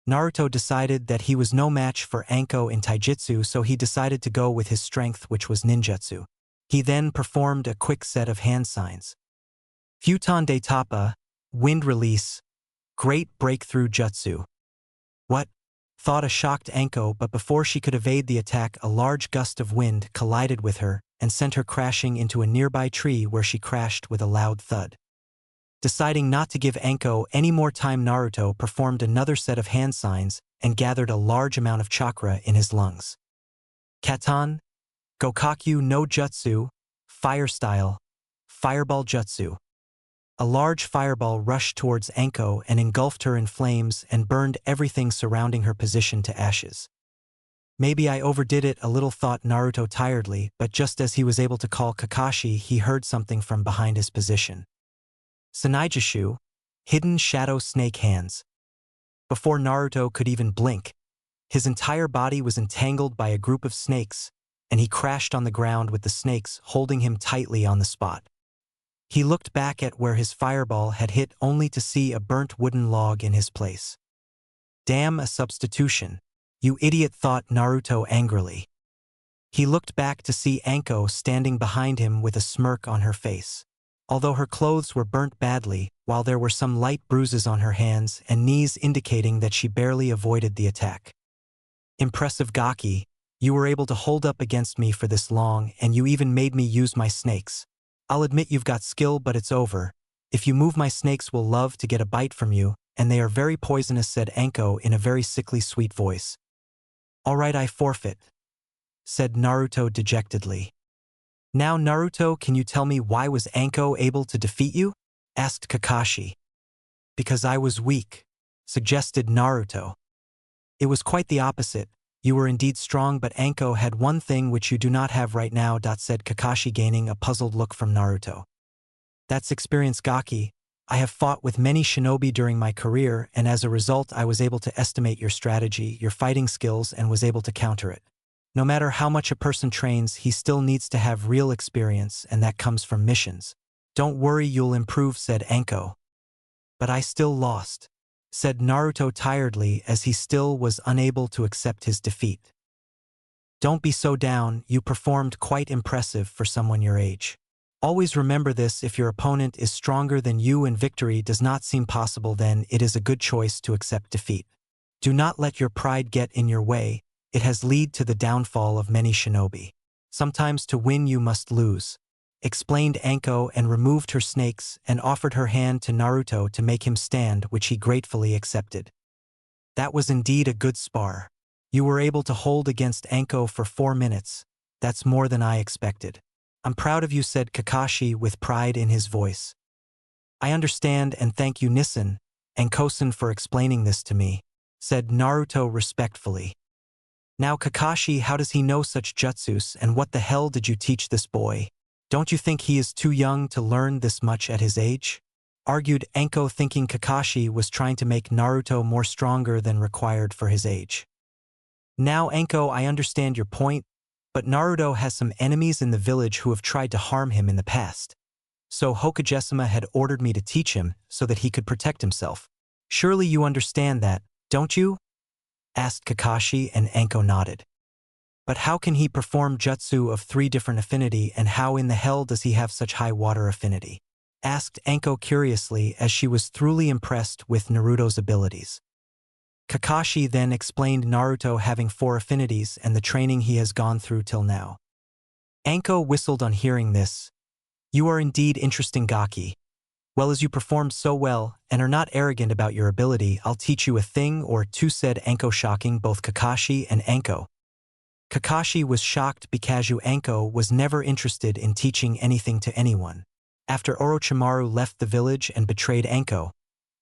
Naruto decided that he was no match for Anko in taijutsu, so he decided to go with his strength, which was ninjutsu. He then performed a quick set of hand signs. Futon de Tapa, Wind Release, Great Breakthrough Jutsu. What? Thought a shocked Anko, but before she could evade the attack, a large gust of wind collided with her and sent her crashing into a nearby tree, where she crashed with a loud thud. Deciding not to give Anko any more time, Naruto performed another set of hand signs and gathered a large amount of chakra in his lungs. Katan, Gokakyu no Jutsu, Fire Style, Fireball Jutsu. A large fireball rushed towards Anko and engulfed her in flames and burned everything surrounding her position to ashes. Maybe I overdid it a little, thought Naruto tiredly, but just as he was able to call Kakashi, he heard something from behind his position. Sanaijishu, Hidden Shadow Snake Hands. Before Naruto could even blink, his entire body was entangled by a group of snakes, and he crashed on the ground with the snakes holding him tightly on the spot. He looked back at where his fireball had hit, only to see a burnt wooden log in his place. Damn, a substitution. You idiot, thought Naruto angrily. He looked back to see Anko standing behind him with a smirk on her face. Although her clothes were burnt badly, while there were some light bruises on her hands and knees indicating that she barely avoided the attack. Impressive, Gaki. You were able to hold up against me for this long, and you even made me use my snakes. I'll admit you've got skill, but it's over. If you move, my snakes will love to get a bite from you, and they are very poisonous, said Anko in a very sickly sweet voice. All right, I forfeit, said Naruto dejectedly. Now, Naruto, can you tell me why was Anko able to defeat you? Asked Kakashi. Because I was weak, suggested Naruto. It was quite the opposite. You were indeed strong, but Anko had one thing which you do not have right now, said Kakashi, gaining a puzzled look from Naruto. That's experience, Gaki. I have fought with many shinobi during my career, and as a result I was able to estimate your strategy, your fighting skills, and was able to counter it. No matter how much a person trains, he still needs to have real experience, and that comes from missions. Don't worry, you'll improve, said Anko. But I still lost, said Naruto tiredly, as he still was unable to accept his defeat. Don't be so down, you performed quite impressive for someone your age. Always remember this: if your opponent is stronger than you and victory does not seem possible, then it is a good choice to accept defeat. Do not let your pride get in your way. It has led to the downfall of many shinobi. Sometimes to win you must lose, explained Anko, and removed her snakes and offered her hand to Naruto to make him stand, which he gratefully accepted. That was indeed a good spar. You were able to hold against Anko for 4 minutes. That's more than I expected. I'm proud of you, said Kakashi with pride in his voice. I understand, and thank you, Nissen and Kosen, for explaining this to me, said Naruto respectfully. Now, Kakashi, how does he know such jutsus, and what the hell did you teach this boy? Don't you think he is too young to learn this much at his age? Argued Anko, thinking Kakashi was trying to make Naruto more stronger than required for his age. Now, Anko, I understand your point, but Naruto has some enemies in the village who have tried to harm him in the past. So Hokage-sama had ordered me to teach him so that he could protect himself. Surely you understand that, don't you? asked Kakashi, and Anko nodded. But how can he perform jutsu of 3 different affinity, and how in the hell does he have such high water affinity? Asked Anko curiously, as she was thoroughly impressed with Naruto's abilities. Kakashi then explained Naruto having 4 affinities and the training he has gone through till now. Anko whistled on hearing this. You are indeed interesting, Gaki. Well, as you performed so well and are not arrogant about your ability, I'll teach you a thing or two, said Anko, shocking both Kakashi and Anko. Kakashi was shocked because Anko was never interested in teaching anything to anyone. After Orochimaru left the village and betrayed Anko,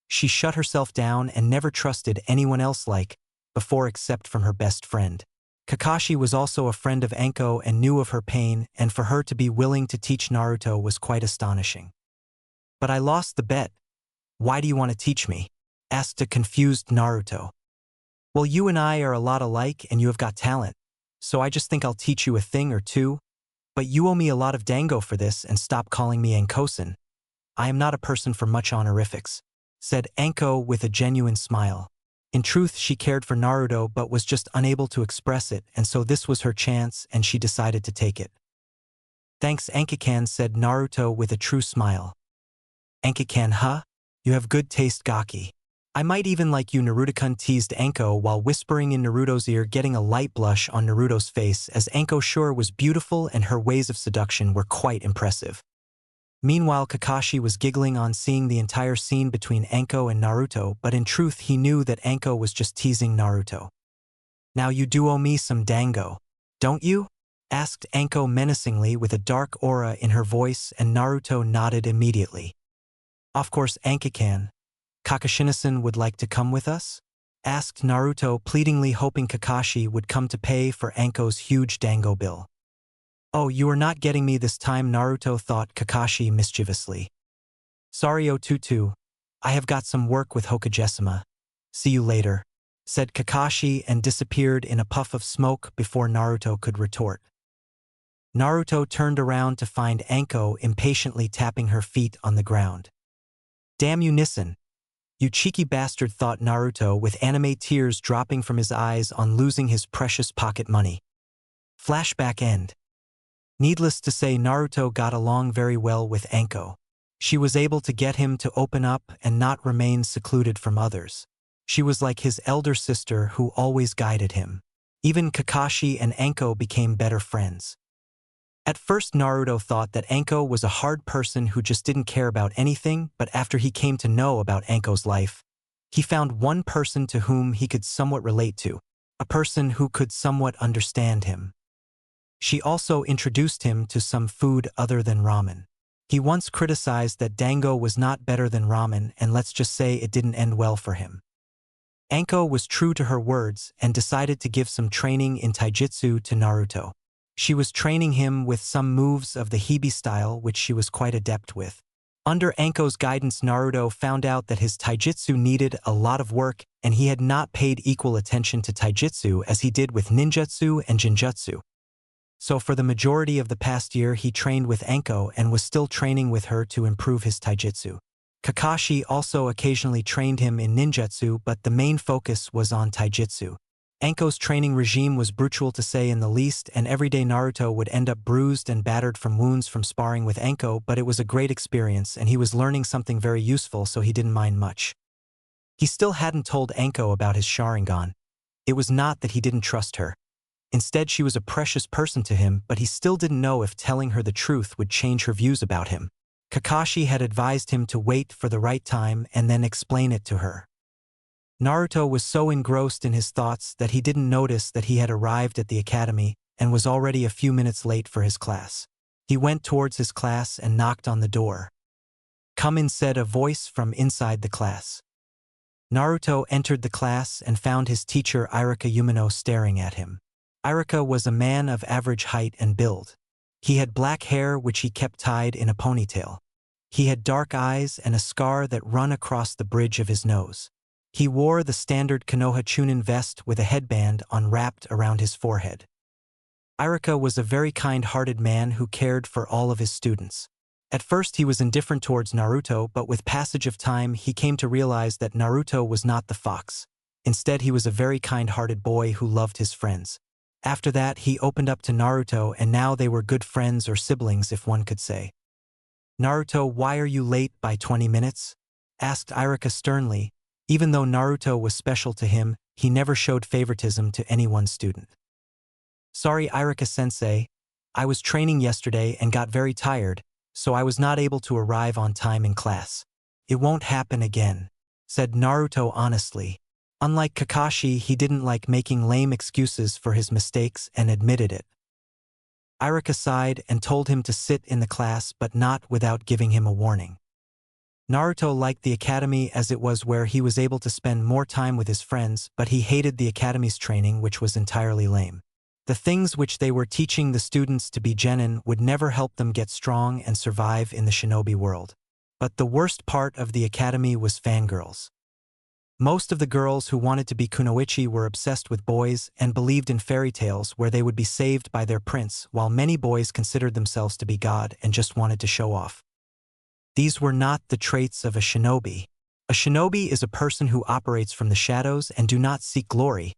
she shut herself down and never trusted anyone else before except from her best friend. Kakashi was also a friend of Anko and knew of her pain, and for her to be willing to teach Naruto was quite astonishing. But I lost the bet. Why do you want to teach me? Asked a confused Naruto. Well, you and I are a lot alike and you have got talent, so I just think I'll teach you a thing or two. But you owe me a lot of dango for this, and stop calling me Anko-san. I am not a person for much honorifics, said Anko with a genuine smile. In truth, she cared for Naruto but was just unable to express it, and so this was her chance and she decided to take it. Thanks, Anko-kan, said Naruto with a true smile. Anko-kan, huh? You have good taste, Gaki. I might even like you, Naruto-kun, teased Anko while whispering in Naruto's ear, getting a light blush on Naruto's face, as Anko sure was beautiful and her ways of seduction were quite impressive. Meanwhile, Kakashi was giggling on seeing the entire scene between Anko and Naruto, but in truth he knew that Anko was just teasing Naruto. Now you do owe me some dango, don't you? Asked Anko menacingly with a dark aura in her voice, and Naruto nodded immediately. Of course, Anko-kan. Kakashi-san would like to come with us? Asked Naruto pleadingly, hoping Kakashi would come to pay for Anko's huge dango bill. Oh, you are not getting me this time, Naruto thought Kakashi mischievously. Sorry, Otutu. I have got some work with Hokage-sama. See you later, said Kakashi and disappeared in a puff of smoke before Naruto could retort. Naruto turned around to find Anko impatiently tapping her feet on the ground. Damn you, Nissen. You cheeky bastard, thought Naruto with anime tears dropping from his eyes on losing his precious pocket money. Flashback end. Needless to say, Naruto got along very well with Anko. She was able to get him to open up and not remain secluded from others. She was like his elder sister who always guided him. Even Kakashi and Anko became better friends. At first, Naruto thought that Anko was a hard person who just didn't care about anything, but after he came to know about Anko's life, he found one person to whom he could somewhat relate to, a person who could somewhat understand him. She also introduced him to some food other than ramen. He once criticized that dango was not better than ramen, and let's just say it didn't end well for him. Anko was true to her words and decided to give some training in taijutsu to Naruto. She was training him with some moves of the Hibi style, which she was quite adept with. Under Anko's guidance, Naruto found out that his taijutsu needed a lot of work, and he had not paid equal attention to taijutsu as he did with ninjutsu and jinjutsu. So for the majority of the past year, he trained with Anko and was still training with her to improve his taijutsu. Kakashi also occasionally trained him in ninjutsu, but the main focus was on taijutsu. Anko's training regime was brutal to say in the least, and every day Naruto would end up bruised and battered from wounds from sparring with Anko, but it was a great experience and he was learning something very useful, so he didn't mind much. He still hadn't told Anko about his Sharingan. It was not that he didn't trust her. Instead, she was a precious person to him, but he still didn't know if telling her the truth would change her views about him. Kakashi had advised him to wait for the right time and then explain it to her. Naruto was so engrossed in his thoughts that he didn't notice that he had arrived at the academy and was already a few minutes late for his class. He went towards his class and knocked on the door. "Come in," said a voice from inside the class. Naruto entered the class and found his teacher Irika Umino staring at him. Irika was a man of average height and build. He had black hair which he kept tied in a ponytail. He had dark eyes and a scar that ran across the bridge of his nose. He wore the standard Konoha Chunin vest with a headband wrapped around his forehead. Irika was a very kind-hearted man who cared for all of his students. At first he was indifferent towards Naruto, but with passage of time he came to realize that Naruto was not the fox. Instead, he was a very kind-hearted boy who loved his friends. After that, he opened up to Naruto, and now they were good friends or siblings, if one could say. "Naruto, why are you late by 20 minutes?" asked Iruka sternly. Even though Naruto was special to him, he never showed favoritism to any one student. "Sorry, Iruka-sensei. I was training yesterday and got very tired, so I was not able to arrive on time in class." "It won't happen again," said Naruto honestly. Unlike Kakashi, he didn't like making lame excuses for his mistakes and admitted it. Iruka sighed and told him to sit in the class, but not without giving him a warning. Naruto liked the academy as it was where he was able to spend more time with his friends, but he hated the academy's training, which was entirely lame. The things which they were teaching the students to be genin would never help them get strong and survive in the shinobi world. But the worst part of the academy was fangirls. Most of the girls who wanted to be kunoichi were obsessed with boys and believed in fairy tales where they would be saved by their prince, while many boys considered themselves to be God and just wanted to show off. These were not the traits of a shinobi. A shinobi is a person who operates from the shadows and do not seek glory.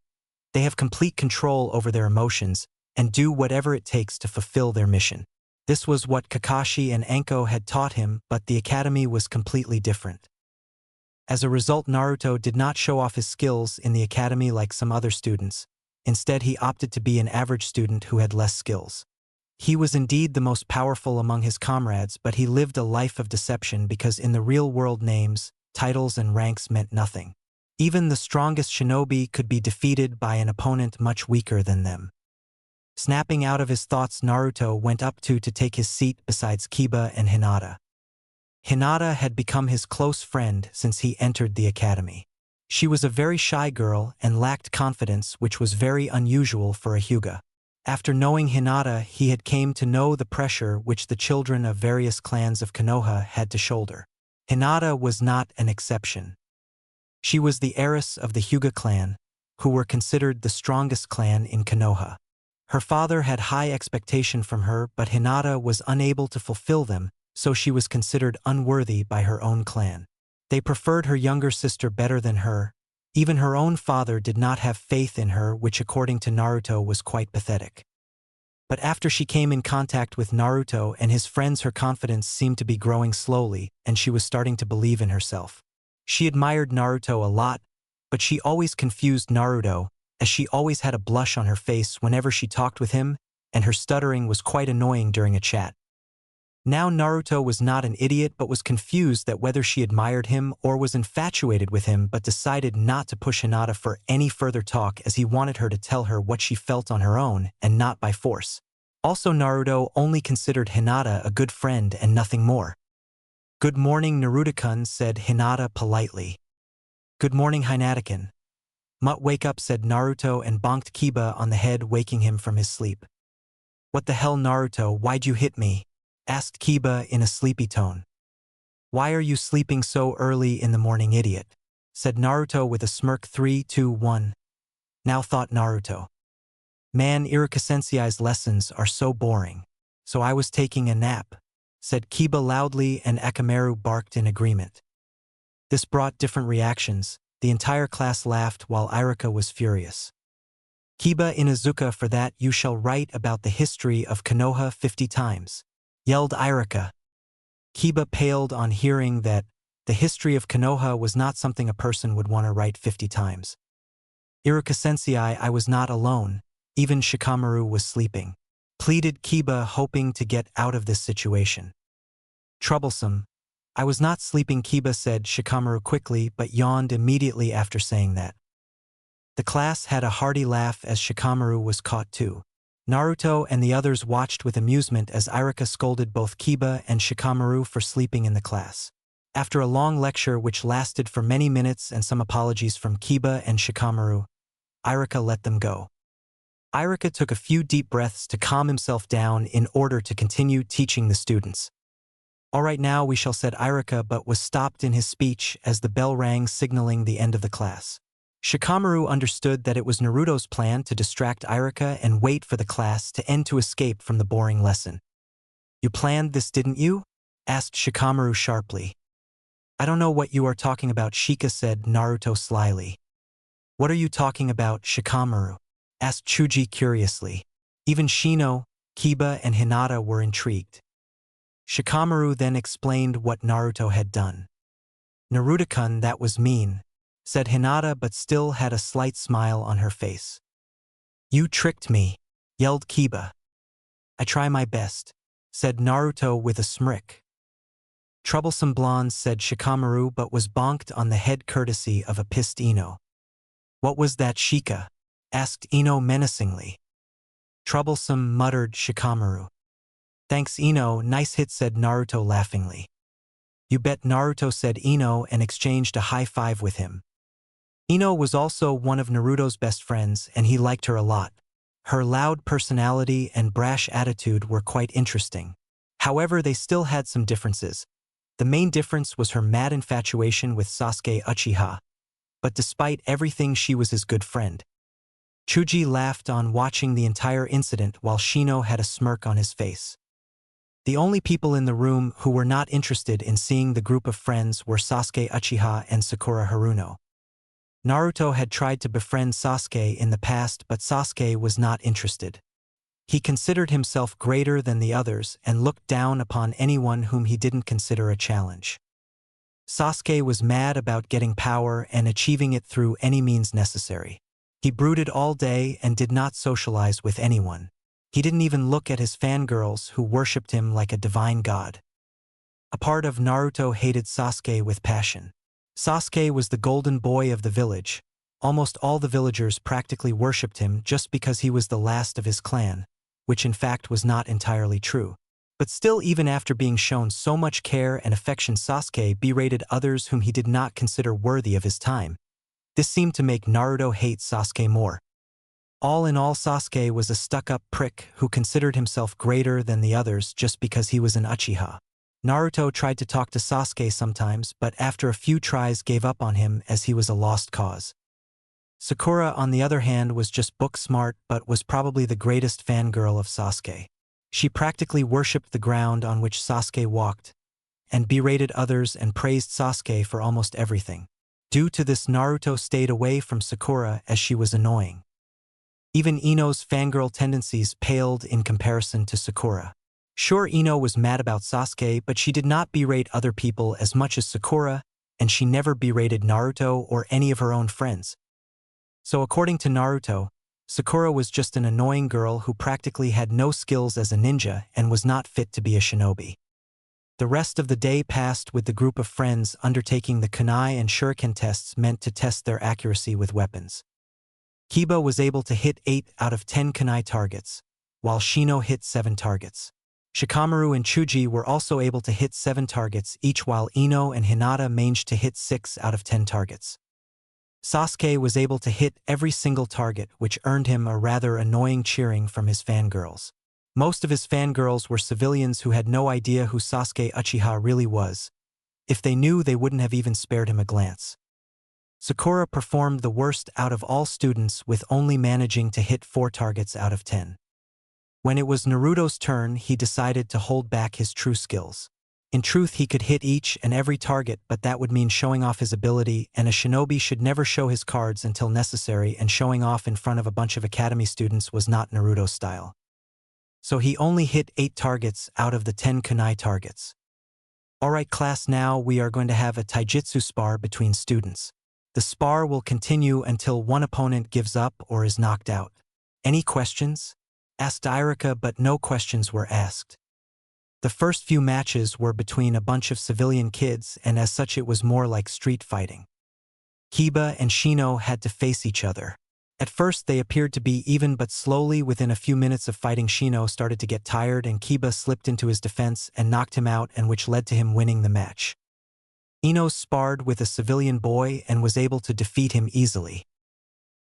They have complete control over their emotions and do whatever it takes to fulfill their mission. This was what Kakashi and Anko had taught him, but the academy was completely different. As a result, Naruto did not show off his skills in the academy like some other students. Instead, he opted to be an average student who had less skills. He was indeed the most powerful among his comrades, but he lived a life of deception because in the real world names, titles and ranks meant nothing. Even the strongest shinobi could be defeated by an opponent much weaker than them. Snapping out of his thoughts, Naruto went up to take his seat beside Kiba and Hinata. Hinata had become his close friend since he entered the academy. She was a very shy girl and lacked confidence, which was very unusual for a Hyuga. After knowing Hinata, he had came to know the pressure which the children of various clans of Konoha had to shoulder. Hinata was not an exception. She was the heiress of the Hyuga clan, who were considered the strongest clan in Konoha. Her father had high expectation from her, but Hinata was unable to fulfill them, so she was considered unworthy by her own clan. They preferred her younger sister better than her. Even her own father did not have faith in her, which according to Naruto was quite pathetic. But after she came in contact with Naruto and his friends, her confidence seemed to be growing slowly, and she was starting to believe in herself. She admired Naruto a lot, but she always confused Naruto, as she always had a blush on her face whenever she talked with him, and her stuttering was quite annoying during a chat. Now Naruto was not an idiot but was confused that whether she admired him or was infatuated with him, but decided not to push Hinata for any further talk as he wanted her to tell her what she felt on her own and not by force. Also, Naruto only considered Hinata a good friend and nothing more. "Good morning, Naruto-kun," said Hinata politely. "Good morning, Hinata-kun." "Mut, wake up," said Naruto and bonked Kiba on the head, waking him from his sleep. "What the hell, Naruto, why'd you hit me?" asked Kiba in a sleepy tone. "Why are you sleeping so early in the morning, idiot?" said Naruto with a smirk. 3, 2, 1. Now thought Naruto. "Man, Iruka-sensei's lessons are so boring. So I was taking a nap," said Kiba loudly, and Akamaru barked in agreement. This brought different reactions. The entire class laughed while Iruka was furious. "Kiba Inuzuka, for that you shall write about the history of Konoha 50 times. Yelled Iruka. Kiba paled on hearing that the history of Konoha was not something a person would want to write 50 times. "Iruka-sensei, I was not alone. Even Shikamaru was sleeping," pleaded Kiba, hoping to get out of this situation. "Troublesome. I was not sleeping," Kiba said Shikamaru quickly, but yawned immediately after saying that. The class had a hearty laugh as Shikamaru was caught too. Naruto and the others watched with amusement as Iruka scolded both Kiba and Shikamaru for sleeping in the class. After a long lecture which lasted for many minutes and some apologies from Kiba and Shikamaru, Iruka let them go. Iruka took a few deep breaths to calm himself down in order to continue teaching the students. "All right, now we shall," said Iruka, but was stopped in his speech as the bell rang signaling the end of the class. Shikamaru understood that it was Naruto's plan to distract Iruka and wait for the class to end to escape from the boring lesson. "You planned this, didn't you?" asked Shikamaru sharply. "I don't know what you are talking about," Shika said Naruto slyly. What are you talking about, Shikamaru? Asked Chuji curiously. Even Shino, Kiba, and Hinata were intrigued. Shikamaru then explained what Naruto had done. Naruto-kun, that was mean, said Hinata, but still had a slight smile on her face. You tricked me, yelled Kiba. I try my best, said Naruto with a smirk. Troublesome blonde, said Shikamaru, but was bonked on the head courtesy of a pissed Ino. What was that, Shika? Asked Ino menacingly. Troublesome, muttered Shikamaru. Thanks, Ino, nice hit, said Naruto laughingly. You bet, Naruto, said Ino, and exchanged a high five with him. Ino was also one of Naruto's best friends, and he liked her a lot. Her loud personality and brash attitude were quite interesting. However, they still had some differences. The main difference was her mad infatuation with Sasuke Uchiha. But despite everything, she was his good friend. Chuji laughed on watching the entire incident while Shino had a smirk on his face. The only people in the room who were not interested in seeing the group of friends were Sasuke Uchiha and Sakura Haruno. Naruto had tried to befriend Sasuke in the past, but Sasuke was not interested. He considered himself greater than the others and looked down upon anyone whom he didn't consider a challenge. Sasuke was mad about getting power and achieving it through any means necessary. He brooded all day and did not socialize with anyone. He didn't even look at his fangirls who worshipped him like a divine god. A part of Naruto hated Sasuke with passion. Sasuke was the golden boy of the village. Almost all the villagers practically worshipped him just because he was the last of his clan, which in fact was not entirely true. But still, even after being shown so much care and affection, Sasuke berated others whom he did not consider worthy of his time. This seemed to make Naruto hate Sasuke more. All in all, Sasuke was a stuck-up prick who considered himself greater than the others just because he was an Uchiha. Naruto tried to talk to Sasuke sometimes, but after a few tries gave up on him as he was a lost cause. Sakura, on the other hand, was just book smart but was probably the greatest fangirl of Sasuke. She practically worshipped the ground on which Sasuke walked, and berated others and praised Sasuke for almost everything. Due to this, Naruto stayed away from Sakura as she was annoying. Even Ino's fangirl tendencies paled in comparison to Sakura. Sure, Ino was mad about Sasuke, but she did not berate other people as much as Sakura, and she never berated Naruto or any of her own friends. So according to Naruto, Sakura was just an annoying girl who practically had no skills as a ninja and was not fit to be a shinobi. The rest of the day passed with the group of friends undertaking the kunai and shuriken tests meant to test their accuracy with weapons. Kiba was able to hit 8 out of 10 kunai targets, while Shino hit 7 targets. Shikamaru and Chuji were also able to hit 7 targets each, while Ino and Hinata managed to hit 6 out of 10 targets. Sasuke was able to hit every single target, which earned him a rather annoying cheering from his fangirls. Most of his fangirls were civilians who had no idea who Sasuke Uchiha really was. If they knew, they wouldn't have even spared him a glance. Sakura performed the worst out of all students, with only managing to hit 4 targets out of 10. When it was Naruto's turn, he decided to hold back his true skills. In truth, he could hit each and every target, but that would mean showing off his ability, and a shinobi should never show his cards until necessary, and showing off in front of a bunch of academy students was not Naruto's style. So he only hit 8 targets out of the 10 kunai targets. Alright class, now we are going to have a taijutsu spar between students. The spar will continue until one opponent gives up or is knocked out. Any questions? Asked Irika, but no questions were asked. The first few matches were between a bunch of civilian kids, and as such it was more like street fighting. Kiba and Shino had to face each other. At first they appeared to be even, but slowly within a few minutes of fighting, Shino started to get tired and Kiba slipped into his defense and knocked him out, and which led to him winning the match. Ino sparred with a civilian boy and was able to defeat him easily.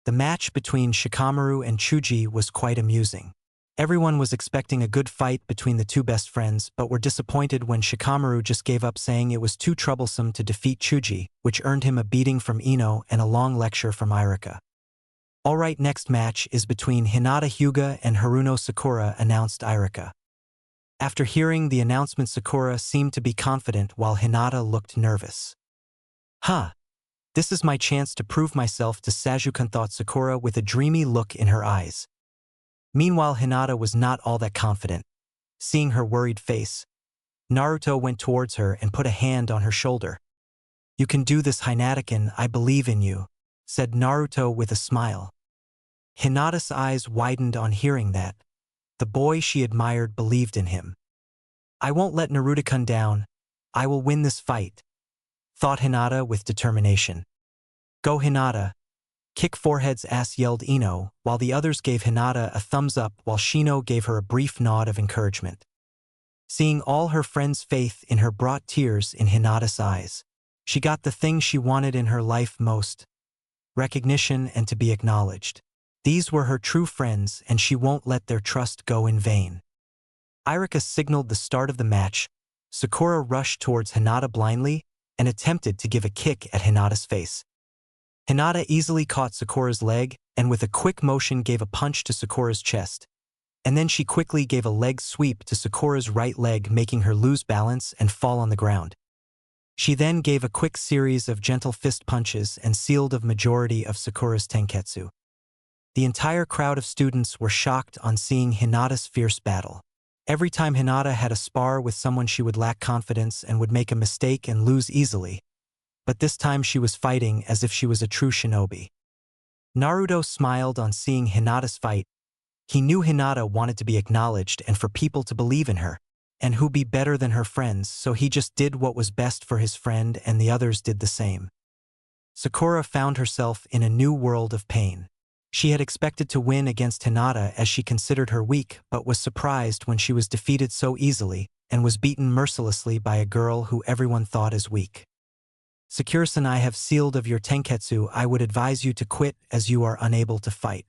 The match between Shikamaru and Chuji was quite amusing. Everyone was expecting a good fight between the two best friends, but were disappointed when Shikamaru just gave up, saying it was too troublesome to defeat Chuji, which earned him a beating from Ino and a long lecture from Irika. Alright, next match is between Hinata Hyuga and Haruno Sakura, announced Irika. After hearing the announcement, Sakura seemed to be confident while Hinata looked nervous. Huh. This is my chance to prove myself to Sajukan, thought Sakura with a dreamy look in her eyes. Meanwhile, Hinata was not all that confident. Seeing her worried face, Naruto went towards her and put a hand on her shoulder. "You can do this, Hinatakin, I believe in you," said Naruto with a smile. Hinata's eyes widened on hearing that. The boy she admired believed in him. "I won't let Naruto-kun down. I will win this fight," thought Hinata with determination. "Go, Hinata. Kick forehead's ass," yelled Ino, while the others gave Hinata a thumbs up while Shino gave her a brief nod of encouragement. Seeing all her friends' faith in her brought tears in Hinata's eyes. She got the thing she wanted in her life most: recognition and to be acknowledged. These were her true friends, and she won't let their trust go in vain. Iruka signaled the start of the match. Sakura rushed towards Hinata blindly and attempted to give a kick at Hinata's face. Hinata easily caught Sakura's leg and with a quick motion gave a punch to Sakura's chest. And then she quickly gave a leg sweep to Sakura's right leg, making her lose balance and fall on the ground. She then gave a quick series of gentle fist punches and sealed a majority of Sakura's tenketsu. The entire crowd of students were shocked on seeing Hinata's fierce battle. Every time Hinata had a spar with someone, she would lack confidence and would make a mistake and lose easily. But this time she was fighting as if she was a true shinobi. Naruto smiled on seeing Hinata's fight. He knew Hinata wanted to be acknowledged and for people to believe in her, and who be better than her friends, so he just did what was best for his friend and the others did the same. Sakura found herself in a new world of pain. She had expected to win against Hinata as she considered her weak, but was surprised when she was defeated so easily and was beaten mercilessly by a girl who everyone thought as weak. "Sakura-san, I have sealed of your tenketsu. I would advise you to quit as you are unable to fight,"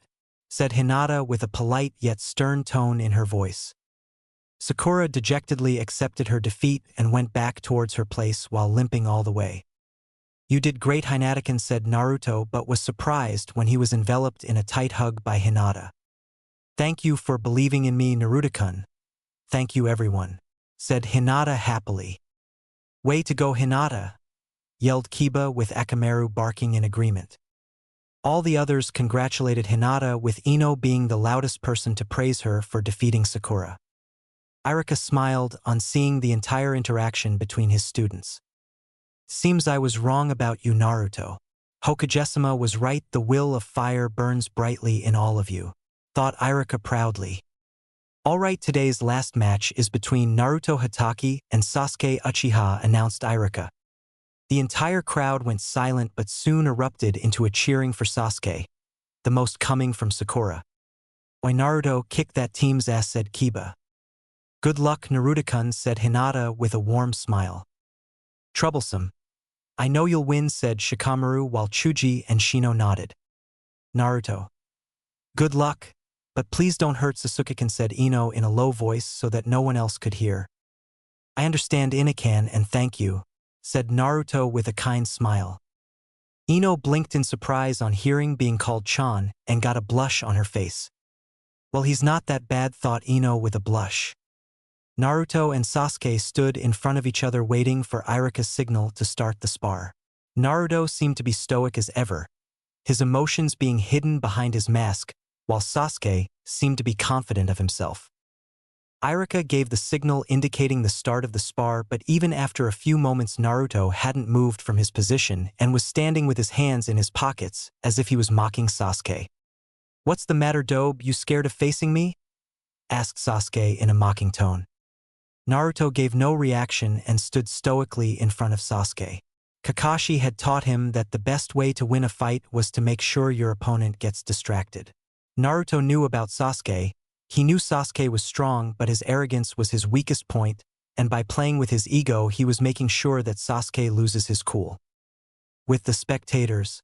said Hinata with a polite yet stern tone in her voice. Sakura dejectedly accepted her defeat and went back towards her place while limping all the way. "You did great, Hinata-kun," said Naruto, but was surprised when he was enveloped in a tight hug by Hinata. "Thank you for believing in me, Naruto-kun." "Thank you, everyone," said Hinata happily. "Way to go, Hinata," yelled Kiba with Akamaru barking in agreement. All the others congratulated Hinata, with Ino being the loudest person to praise her for defeating Sakura. Iruka smiled on seeing the entire interaction between his students. "Seems I was wrong about you, Naruto. Hokage-sama was right, the will of fire burns brightly in all of you," thought Iruka proudly. "Alright, today's last match is between Naruto Hatake and Sasuke Uchiha," announced Iruka. The entire crowd went silent but soon erupted into a cheering for Sasuke, the most coming from Sakura. "Oi, Naruto, kick that team's ass," said Kiba. "Good luck, Naruto-kun," said Hinata with a warm smile. "Troublesome. I know you'll win," said Shikamaru while Chuji and Shino nodded. "Naruto. Good luck, but please don't hurt Sasuke-kun," said Ino in a low voice so that no one else could hear. "I understand, Ina-kan, and thank you," said Naruto with a kind smile. Ino blinked in surprise on hearing being called Chan and got a blush on her face. "Well, he's not that bad," thought Ino with a blush. Naruto and Sasuke stood in front of each other waiting for Iruka's signal to start the spar. Naruto seemed to be stoic as ever, his emotions being hidden behind his mask, while Sasuke seemed to be confident of himself. Iruka gave the signal indicating the start of the spar, but even after a few moments Naruto hadn't moved from his position and was standing with his hands in his pockets as if he was mocking Sasuke. "What's the matter, Dobe? You scared of facing me?" asked Sasuke in a mocking tone. Naruto gave no reaction and stood stoically in front of Sasuke. Kakashi had taught him that the best way to win a fight was to make sure your opponent gets distracted. Naruto knew about Sasuke. He knew Sasuke was strong, but his arrogance was his weakest point, and by playing with his ego he was making sure that Sasuke loses his cool. With the spectators.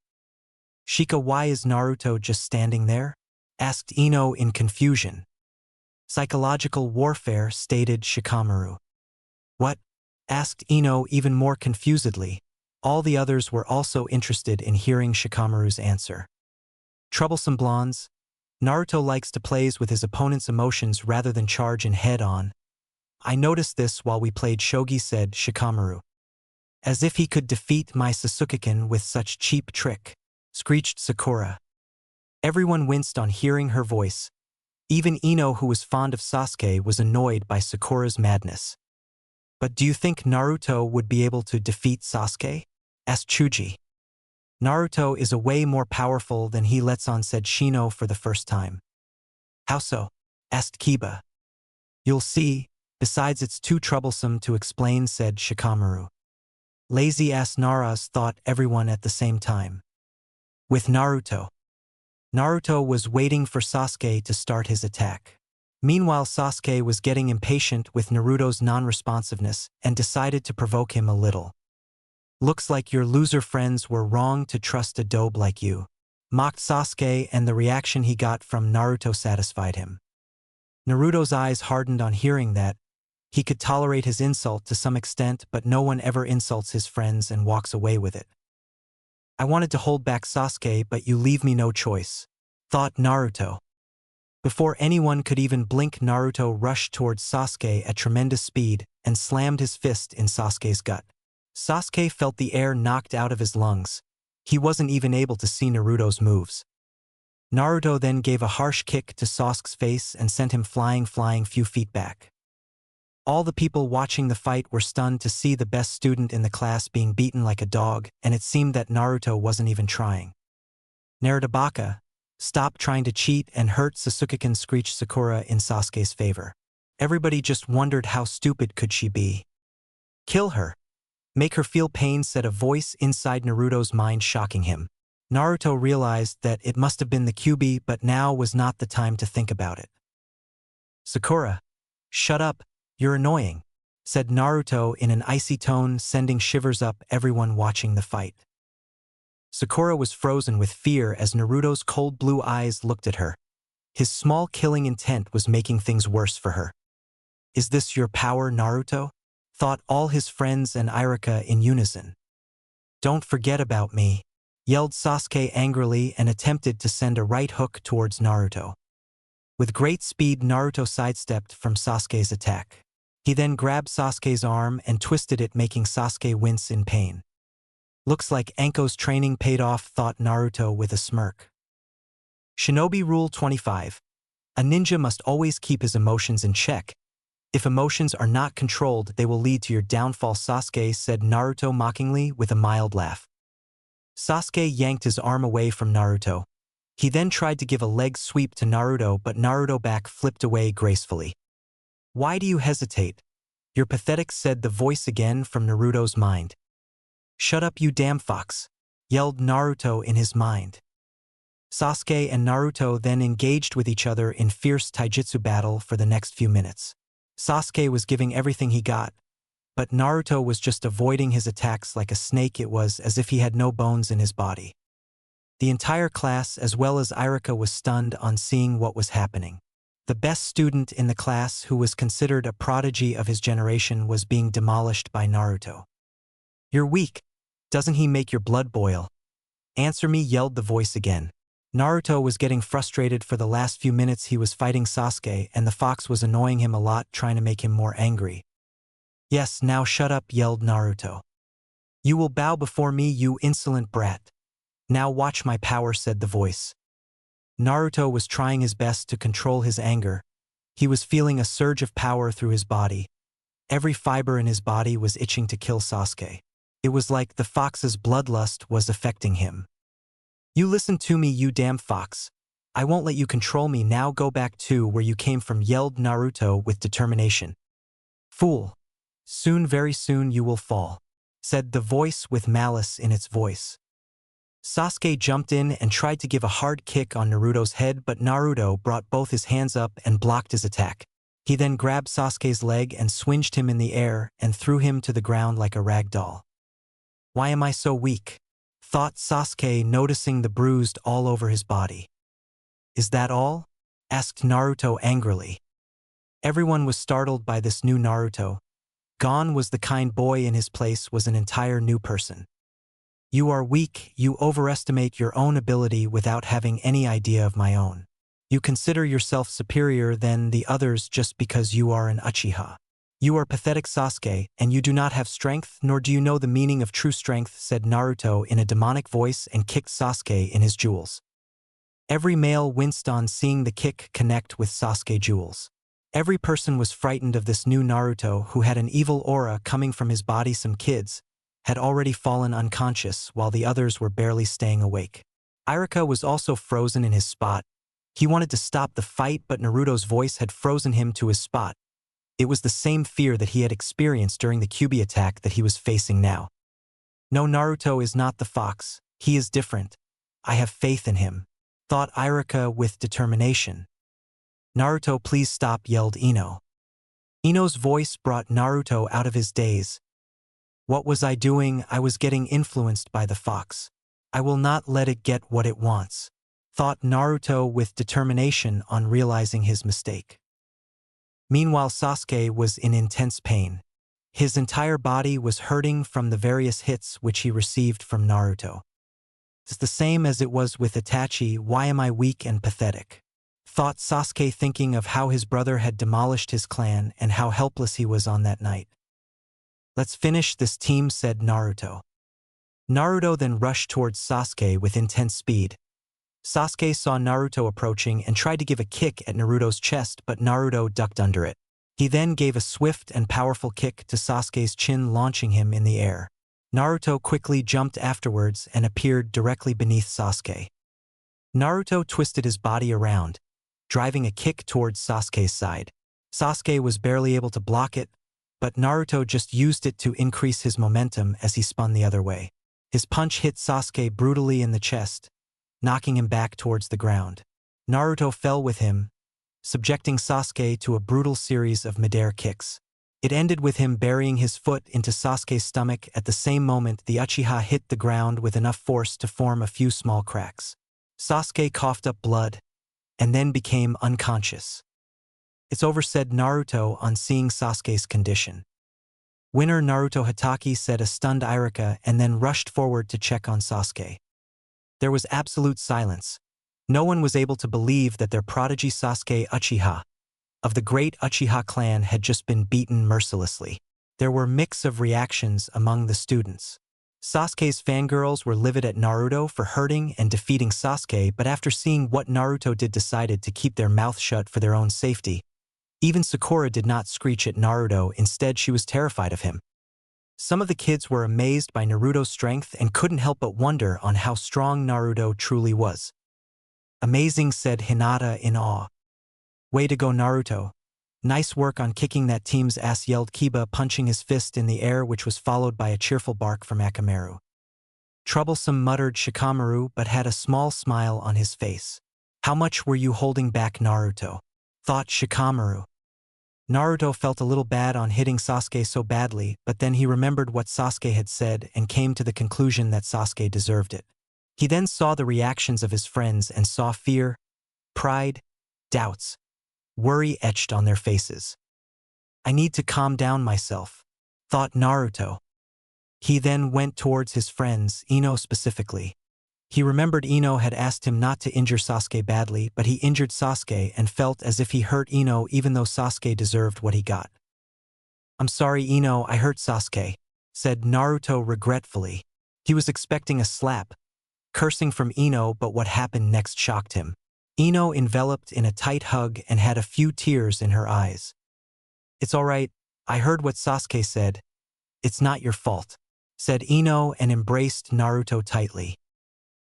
"Shika, why is Naruto just standing there?" asked Ino in confusion. "Psychological warfare," stated Shikamaru. "What?" asked Ino even more confusedly. All the others were also interested in hearing Shikamaru's answer. "Troublesome blondes. Naruto likes to play with his opponent's emotions rather than charge in head-on. I noticed this while we played shogi," said Shikamaru. As if he could defeat my Sasuke-kin with such cheap trick, screeched Sakura. Everyone winced on hearing her voice. Even Ino, who was fond of Sasuke, was annoyed by Sakura's madness. But do you think Naruto would be able to defeat Sasuke? Asked Chuji. Naruto is a way more powerful than he lets on, said Shino for the first time. How so? Asked Kiba. You'll see, besides it's too troublesome to explain, said Shikamaru. Lazy-ass Naras, thought everyone at the same time. With Naruto. Naruto was waiting for Sasuke to start his attack. Meanwhile, Sasuke was getting impatient with Naruto's non-responsiveness and decided to provoke him a little. Looks like your loser friends were wrong to trust a dope like you, mocked Sasuke, and the reaction he got from Naruto satisfied him. Naruto's eyes hardened on hearing that. He could tolerate his insult to some extent, but no one ever insults his friends and walks away with it. I wanted to hold back Sasuke, but you leave me no choice, thought Naruto. Before anyone could even blink, Naruto rushed towards Sasuke at tremendous speed and slammed his fist in Sasuke's gut. Sasuke felt the air knocked out of his lungs. He wasn't even able to see Naruto's moves. Naruto then gave a harsh kick to Sasuke's face and sent him flying few feet back. All the people watching the fight were stunned to see the best student in the class being beaten like a dog, and it seemed that Naruto wasn't even trying. Naruto-baka, stop trying to cheat and hurt Sasuke-kin, screeched Sakura in Sasuke's favor. Everybody just wondered how stupid could she be. Kill her. Make her feel pain, said a voice inside Naruto's mind, shocking him. Naruto realized that it must have been the Kyuubi, but now was not the time to think about it. Sakura, shut up, you're annoying, said Naruto in an icy tone, sending shivers up everyone watching the fight. Sakura was frozen with fear as Naruto's cold blue eyes looked at her. His small killing intent was making things worse for her. Is this your power, Naruto? Thought all his friends and Irika in unison. Don't forget about me, yelled Sasuke angrily and attempted to send a right hook towards Naruto. With great speed, Naruto sidestepped from Sasuke's attack. He then grabbed Sasuke's arm and twisted it, making Sasuke wince in pain. Looks like Anko's training paid off, thought Naruto with a smirk. Shinobi Rule 25. A ninja must always keep his emotions in check. If emotions are not controlled, they will lead to your downfall, Sasuke, said Naruto mockingly with a mild laugh. Sasuke yanked his arm away from Naruto. He then tried to give a leg sweep to Naruto, but Naruto back flipped away gracefully. Why do you hesitate? You're pathetic, said the voice again from Naruto's mind. Shut up, you damn fox, yelled Naruto in his mind. Sasuke and Naruto then engaged with each other in fierce taijutsu battle for the next few minutes. Sasuke was giving everything he got, but Naruto was just avoiding his attacks like a snake. It was as if he had no bones in his body. The entire class, as well as Irika, was stunned on seeing what was happening. The best student in the class, who was considered a prodigy of his generation, was being demolished by Naruto. You're weak. Doesn't he make your blood boil? Answer me, yelled the voice again. Naruto was getting frustrated. For the last few minutes he was fighting Sasuke, and the fox was annoying him a lot, trying to make him more angry. Yes, now shut up, yelled Naruto. You will bow before me, you insolent brat. Now watch my power, said the voice. Naruto was trying his best to control his anger. He was feeling a surge of power through his body. Every fiber in his body was itching to kill Sasuke. It was like the fox's bloodlust was affecting him. You listen to me, you damn fox. I won't let you control me. Now go back to where you came from, yelled Naruto with determination. Fool. Soon, very soon you will fall, said the voice with malice in its voice. Sasuke jumped in and tried to give a hard kick on Naruto's head, but Naruto brought both his hands up and blocked his attack. He then grabbed Sasuke's leg and swinged him in the air and threw him to the ground like a rag doll. Why am I so weak? Thought Sasuke, noticing the bruised all over his body. Is that all? Asked Naruto angrily. Everyone was startled by this new Naruto. Gone was the kind boy, in his place was an entire new person. You are weak, you overestimate your own ability without having any idea of my own. You consider yourself superior than the others just because you are an Uchiha. You are pathetic, Sasuke, and you do not have strength, nor do you know the meaning of true strength, said Naruto in a demonic voice and kicked Sasuke in his jewels. Every male winced on seeing the kick connect with Sasuke jewels. Every person was frightened of this new Naruto who had an evil aura coming from his body. Some kids had already fallen unconscious while the others were barely staying awake. Iruka was also frozen in his spot. He wanted to stop the fight, but Naruto's voice had frozen him to his spot. It was the same fear that he had experienced during the Kyuubi attack that he was facing now. No, Naruto is not the fox. He is different. I have faith in him, thought Iruka with determination. Naruto, please stop, yelled Ino. Ino's voice brought Naruto out of his daze. What was I doing? I was getting influenced by the fox. I will not let it get what it wants, thought Naruto with determination on realizing his mistake. Meanwhile, Sasuke was in intense pain. His entire body was hurting from the various hits which he received from Naruto. It's the same as it was with Itachi. Why am I weak and pathetic? Thought Sasuke, thinking of how his brother had demolished his clan and how helpless he was on that night. Let's finish this, team, said Naruto. Naruto then rushed towards Sasuke with intense speed. Sasuke saw Naruto approaching and tried to give a kick at Naruto's chest, but Naruto ducked under it. He then gave a swift and powerful kick to Sasuke's chin, launching him in the air. Naruto quickly jumped afterwards and appeared directly beneath Sasuke. Naruto twisted his body around, driving a kick towards Sasuke's side. Sasuke was barely able to block it, but Naruto just used it to increase his momentum as he spun the other way. His punch hit Sasuke brutally in the chest, knocking him back towards the ground. Naruto fell with him, subjecting Sasuke to a brutal series of midair kicks. It ended with him burying his foot into Sasuke's stomach. At the same moment, the Uchiha hit the ground with enough force to form a few small cracks. Sasuke coughed up blood, and then became unconscious. It's over, said Naruto on seeing Sasuke's condition. Winner Naruto Hatake, said a stunned Iruka, and then rushed forward to check on Sasuke. There was absolute silence. No one was able to believe that their prodigy Sasuke Uchiha of the great Uchiha clan had just been beaten mercilessly. There were mix of reactions among the students. Sasuke's fangirls were livid at Naruto for hurting and defeating Sasuke, but after seeing what Naruto did, decided to keep their mouth shut for their own safety. Even Sakura did not screech at Naruto, instead she was terrified of him. Some of the kids were amazed by Naruto's strength and couldn't help but wonder on how strong Naruto truly was. Amazing, said Hinata in awe. Way to go, Naruto. Nice work on kicking that team's ass, yelled Kiba, punching his fist in the air, which was followed by a cheerful bark from Akamaru. Troublesome, muttered Shikamaru, but had a small smile on his face. How much were you holding back, Naruto? Thought Shikamaru. Naruto felt a little bad on hitting Sasuke so badly, but then he remembered what Sasuke had said and came to the conclusion that Sasuke deserved it. He then saw the reactions of his friends and saw fear, pride, doubts, worry etched on their faces. I need to calm down myself, thought Naruto. He then went towards his friends, Ino specifically. He remembered Ino had asked him not to injure Sasuke badly, but he injured Sasuke and felt as if he hurt Ino even though Sasuke deserved what he got. I'm sorry, Ino, I hurt Sasuke, said Naruto regretfully. He was expecting a slap, cursing from Ino, but what happened next shocked him. Ino enveloped in a tight hug and had a few tears in her eyes. It's all right, I heard what Sasuke said. It's not your fault, said Ino and embraced Naruto tightly.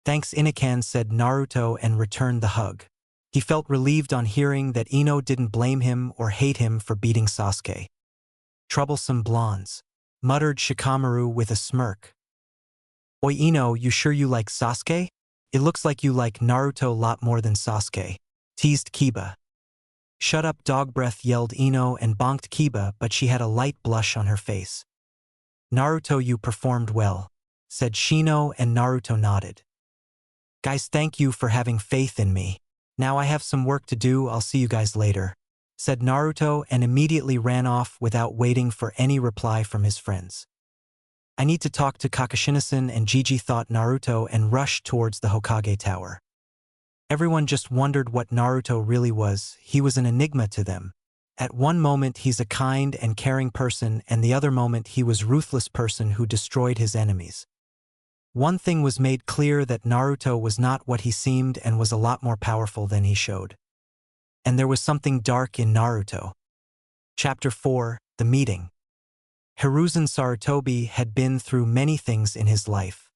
Thanks, Inakan, said Naruto and returned the hug. He felt relieved on hearing that Ino didn't blame him or hate him for beating Sasuke. Troublesome blondes, muttered Shikamaru with a smirk. Oi, Ino, you sure you like Sasuke? It looks like you like Naruto a lot more than Sasuke, teased Kiba. Shut up, dog breath, yelled Ino and bonked Kiba, but she had a light blush on her face. Naruto, you performed well, said Shino, and Naruto nodded. Guys, thank you for having faith in me. Now I have some work to do, I'll see you guys later, said Naruto and immediately ran off without waiting for any reply from his friends. I need to talk to Kakashina-san and Gigi, thought Naruto, and rushed towards the Hokage Tower. Everyone just wondered what Naruto really was. He was an enigma to them. At one moment he's a kind and caring person, and the other moment he was a ruthless person who destroyed his enemies. One thing was made clear, that Naruto was not what he seemed and was a lot more powerful than he showed. And there was something dark in Naruto. Chapter 4, The Meeting. Hiruzen Sarutobi had been through many things in his life.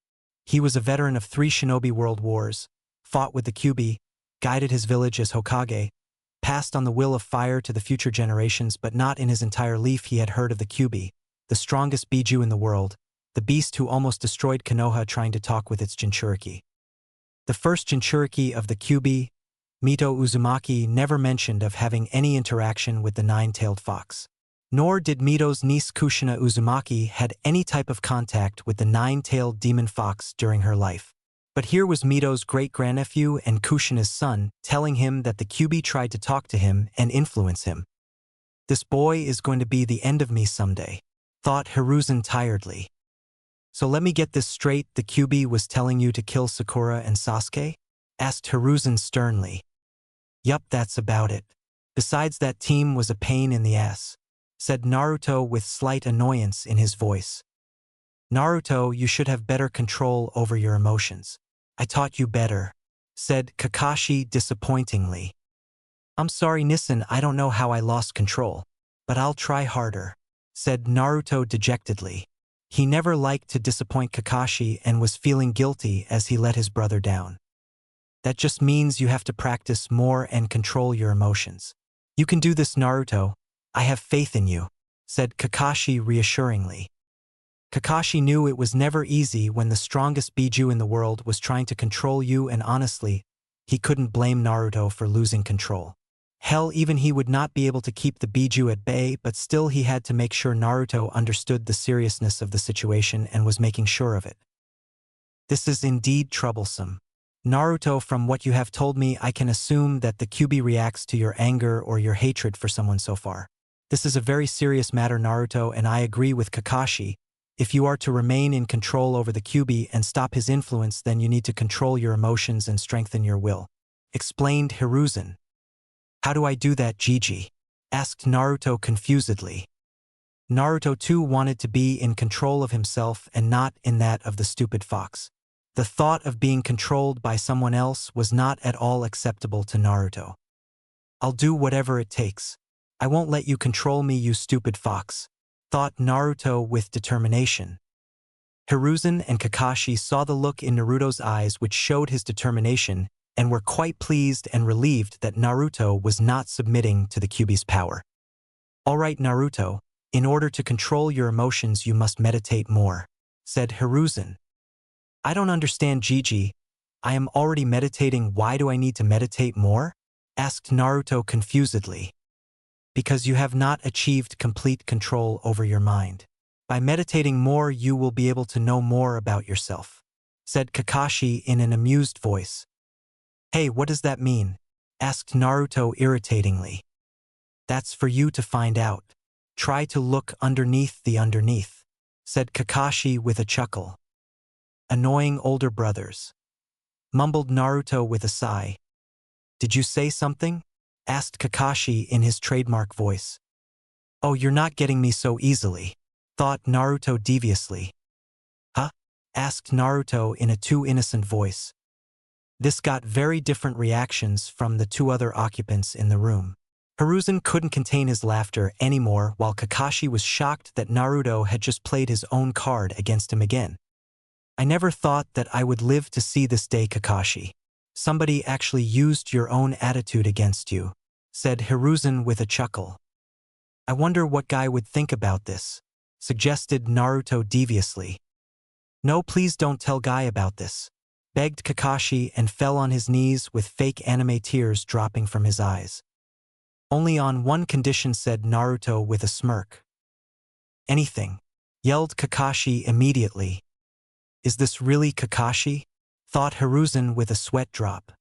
He was a veteran of 3 shinobi world wars, fought with the Kyuubi, guided his village as Hokage, passed on the will of fire to the future generations, but not in his entire life he had heard of the Kyuubi, the strongest Biju in the world, the beast who almost destroyed Konoha trying to talk with its Jinchuriki. The first Jinchuriki of the Kyuubi, Mito Uzumaki, never mentioned of having any interaction with the 9-tailed fox. Nor did Mito's niece Kushina Uzumaki had any type of contact with the 9-tailed demon fox during her life. But here was Mito's great-grandnephew and Kushina's son telling him that the Kyuubi tried to talk to him and influence him. This boy is going to be the end of me someday, thought Hiruzen tiredly. So let me get this straight, the Kyuubi was telling you to kill Sakura and Sasuke? Asked Hiruzen sternly. Yup, that's about it. Besides, that team was a pain in the ass, said Naruto with slight annoyance in his voice. Naruto, you should have better control over your emotions. I taught you better, said Kakashi disappointingly. I'm sorry Nissen, I don't know how I lost control, but I'll try harder, said Naruto dejectedly. He never liked to disappoint Kakashi and was feeling guilty as he let his brother down. That just means you have to practice more and control your emotions. You can do this, Naruto. I have faith in you, said Kakashi reassuringly. Kakashi knew it was never easy when the strongest Biju in the world was trying to control you, and honestly, he couldn't blame Naruto for losing control. Hell, even he would not be able to keep the Biju at bay, but still he had to make sure Naruto understood the seriousness of the situation and was making sure of it. This is indeed troublesome. Naruto, from what you have told me, I can assume that the Kyuubi reacts to your anger or your hatred for someone so far. This is a very serious matter, Naruto, and I agree with Kakashi. If you are to remain in control over the Kyuubi and stop his influence, then you need to control your emotions and strengthen your will, explained Hiruzen. How do I do that, Gigi? Asked Naruto confusedly. Naruto too wanted to be in control of himself and not in that of the stupid fox. The thought of being controlled by someone else was not at all acceptable to Naruto. I'll do whatever it takes. I won't let you control me, you stupid fox, thought Naruto with determination. Hiruzen and Kakashi saw the look in Naruto's eyes which showed his determination and were quite pleased and relieved that Naruto was not submitting to the Kyuubi's power. All right, Naruto, in order to control your emotions you must meditate more, said Hiruzen. I don't understand, Gigi. I am already meditating, why do I need to meditate more? Asked Naruto confusedly. Because you have not achieved complete control over your mind. By meditating more you will be able to know more about yourself, said Kakashi in an amused voice. Hey, what does that mean? Asked Naruto irritatingly. That's for you to find out. Try to look underneath the underneath, said Kakashi with a chuckle. Annoying older brothers, mumbled Naruto with a sigh. Did you say something? Asked Kakashi in his trademark voice. Oh, you're not getting me so easily, thought Naruto deviously. Huh? Asked Naruto in a too innocent voice. This got very different reactions from the 2 other occupants in the room. Hiruzen couldn't contain his laughter anymore, while Kakashi was shocked that Naruto had just played his own card against him again. I never thought that I would live to see this day, Kakashi. Somebody actually used your own attitude against you, said Hiruzen with a chuckle. I wonder what Guy would think about this, suggested Naruto deviously. No, please don't tell Guy about this, begged Kakashi and fell on his knees with fake anime tears dropping from his eyes. Only on one condition, said Naruto with a smirk. Anything, yelled Kakashi immediately. Is this really Kakashi? Thought Hiruzen with a sweat drop.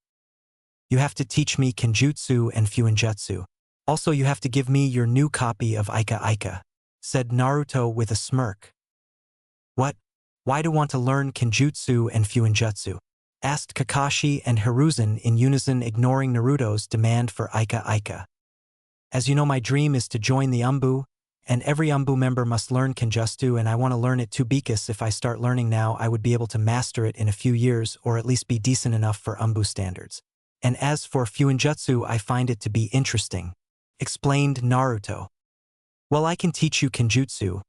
You have to teach me Kenjutsu and Fuinjutsu. Also, you have to give me your new copy of Ika Ika, said Naruto with a smirk. What? Why do you want to learn Kenjutsu and Fuinjutsu? Asked Kakashi and Hiruzen in unison, ignoring Naruto's demand for Ika Ika. As you know, my dream is to join the UMBU, and every UMBU member must learn Kenjutsu, and I want to learn it too because if I start learning now, I would be able to master it in a few years or at least be decent enough for UMBU standards. And as for Fuinjutsu, I find it to be interesting, explained Naruto. Well, I can teach you Kenjutsu.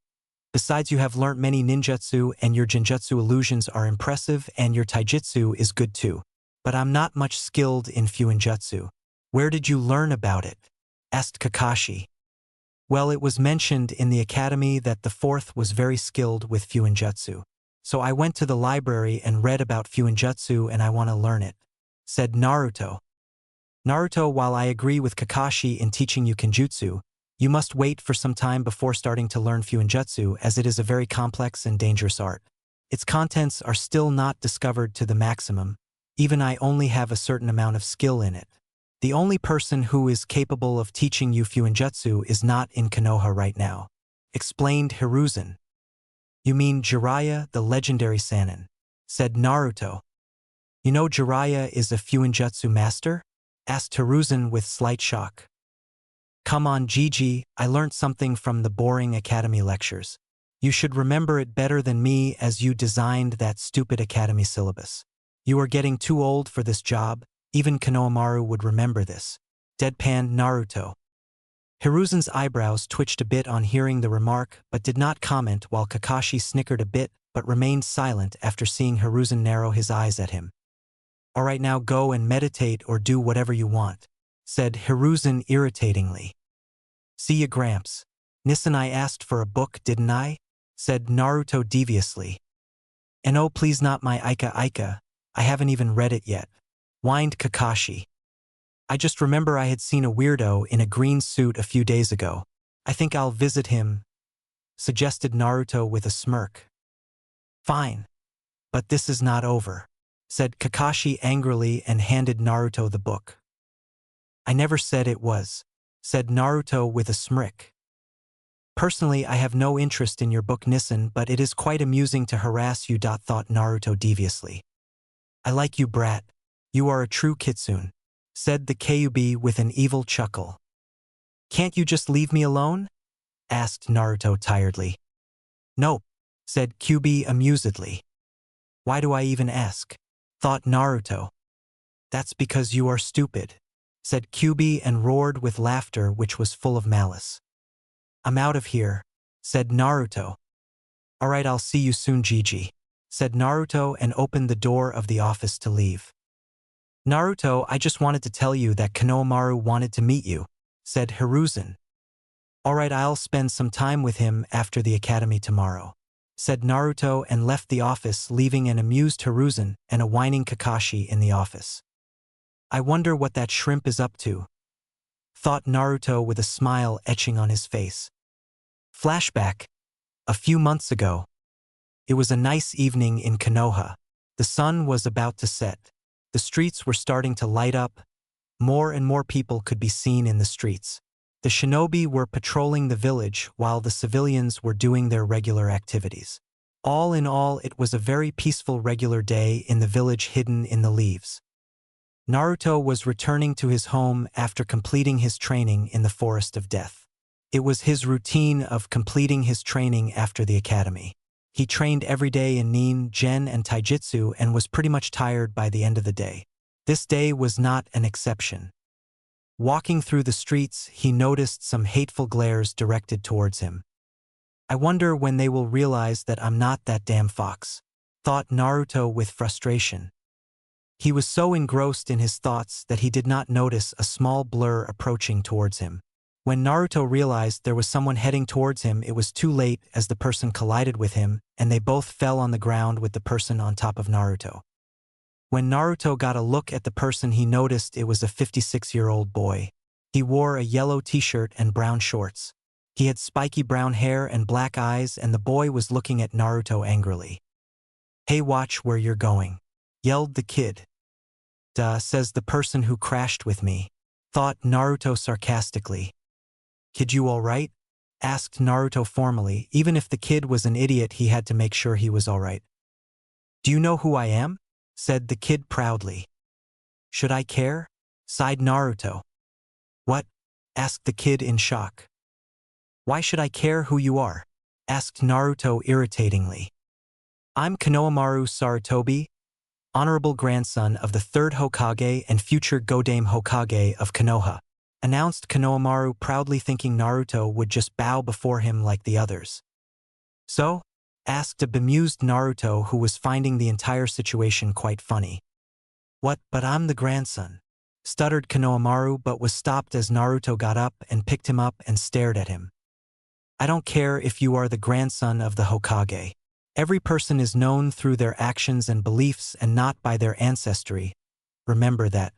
Besides, you have learnt many ninjutsu and your genjutsu illusions are impressive and your taijutsu is good too. But I'm not much skilled in Fuinjutsu. Where did you learn about it? Asked Kakashi. Well, it was mentioned in the academy that the fourth was very skilled with Fuinjutsu. So I went to the library and read about Fuinjutsu and I want to learn it, said Naruto. Naruto, while I agree with Kakashi in teaching you Kenjutsu, you must wait for some time before starting to learn Fuinjutsu as it is a very complex and dangerous art. Its contents are still not discovered to the maximum. Even I only have a certain amount of skill in it. The only person who is capable of teaching you Fuinjutsu is not in Konoha right now, explained Hiruzen. You mean Jiraiya, the legendary Sannin, said Naruto. You know Jiraiya is a Fuinjutsu master? Asked Hiruzen with slight shock. Come on, Gigi, I learnt something from the boring academy lectures. You should remember it better than me as you designed that stupid academy syllabus. You are getting too old for this job, even Konohamaru would remember this. Deadpanned Naruto. Hiruzen's eyebrows twitched a bit on hearing the remark but did not comment while Kakashi snickered a bit but remained silent after seeing Hiruzen narrow his eyes at him. Alright, now go and meditate or do whatever you want, said Hiruzen irritatingly. See ya, Gramps. Nissen, I asked for a book, didn't I? Said Naruto deviously. And oh, please not my Aika. I haven't even read it yet, whined Kakashi. I just remember I had seen a weirdo in a green suit a few days ago. I think I'll visit him, suggested Naruto with a smirk. Fine. But this is not over, said Kakashi angrily and handed Naruto the book. I never said it was, said Naruto with a smirk. Personally, I have no interest in your book, Nissen, but it is quite amusing to harass you. Thought Naruto deviously. I like you, brat. You are a true kitsune, said the Kyuubi with an evil chuckle. Can't you just leave me alone? Asked Naruto tiredly. Nope, said Kyuubi amusedly. Why do I even ask? Thought Naruto. That's because you are stupid, said Kyuubi and roared with laughter which was full of malice. I'm out of here, said Naruto. Alright, I'll see you soon, Gigi, said Naruto and opened the door of the office to leave. Naruto, I just wanted to tell you that Konohamaru wanted to meet you, said Hiruzen. Alright, I'll spend some time with him after the academy tomorrow, said Naruto and left the office, leaving an amused Hiruzen and a whining Kakashi in the office. I wonder what that shrimp is up to, thought Naruto with a smile etching on his face. Flashback. A few months ago. It was a nice evening in Konoha. The sun was about to set. The streets were starting to light up. More and more people could be seen in the streets. The shinobi were patrolling the village while the civilians were doing their regular activities. All in all, it was a very peaceful regular day in the village hidden in the leaves. Naruto was returning to his home after completing his training in the Forest of Death. It was his routine of completing his training after the academy. He trained every day in Nin, Gen, and Taijutsu and was pretty much tired by the end of the day. This day was not an exception. Walking through the streets, he noticed some hateful glares directed towards him. I wonder when they will realize that I'm not that damn fox, thought Naruto with frustration. He was so engrossed in his thoughts that he did not notice a small blur approaching towards him. When Naruto realized there was someone heading towards him, it was too late as the person collided with him and they both fell on the ground with the person on top of Naruto. When Naruto got a look at the person, he noticed it was a 56-year-old boy. He wore a yellow t-shirt and brown shorts. He had spiky brown hair and black eyes, and the boy was looking at Naruto angrily. Hey, watch where you're going, yelled the kid. Duh, says the person who crashed with me, thought Naruto sarcastically. Kid, you alright? Asked Naruto formally. Even if the kid was an idiot, he had to make sure he was alright. Do you know who I am? Said the kid proudly. Should I care? Sighed Naruto. What? asked the kid in shock. Why should I care who you are? Asked Naruto irritatingly. I'm Konohamaru Sarutobi, honorable grandson of the third Hokage and future Godame Hokage of Konoha, announced Konohamaru, proudly thinking Naruto would just bow before him like the others. So? Asked a bemused Naruto, who was finding the entire situation quite funny. What, but I'm the grandson, stuttered Konohamaru, but was stopped as Naruto got up and picked him up and stared at him. I don't care if you are the grandson of the Hokage. Every person is known through their actions and beliefs and not by their ancestry. Remember that.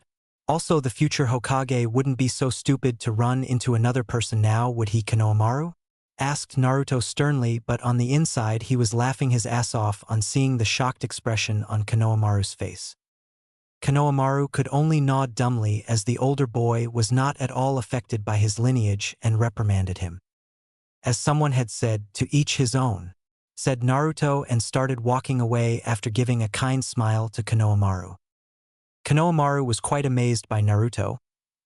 Also, the future Hokage wouldn't be so stupid to run into another person now, would he, Konohamaru? Asked Naruto sternly, but on the inside he was laughing his ass off on seeing the shocked expression on Konohamaru's face. Konohamaru could only nod dumbly, as the older boy was not at all affected by his lineage, and reprimanded him. As someone had said, to each his own, said Naruto, and started walking away after giving a kind smile to Konohamaru. Konohamaru was quite amazed by Naruto.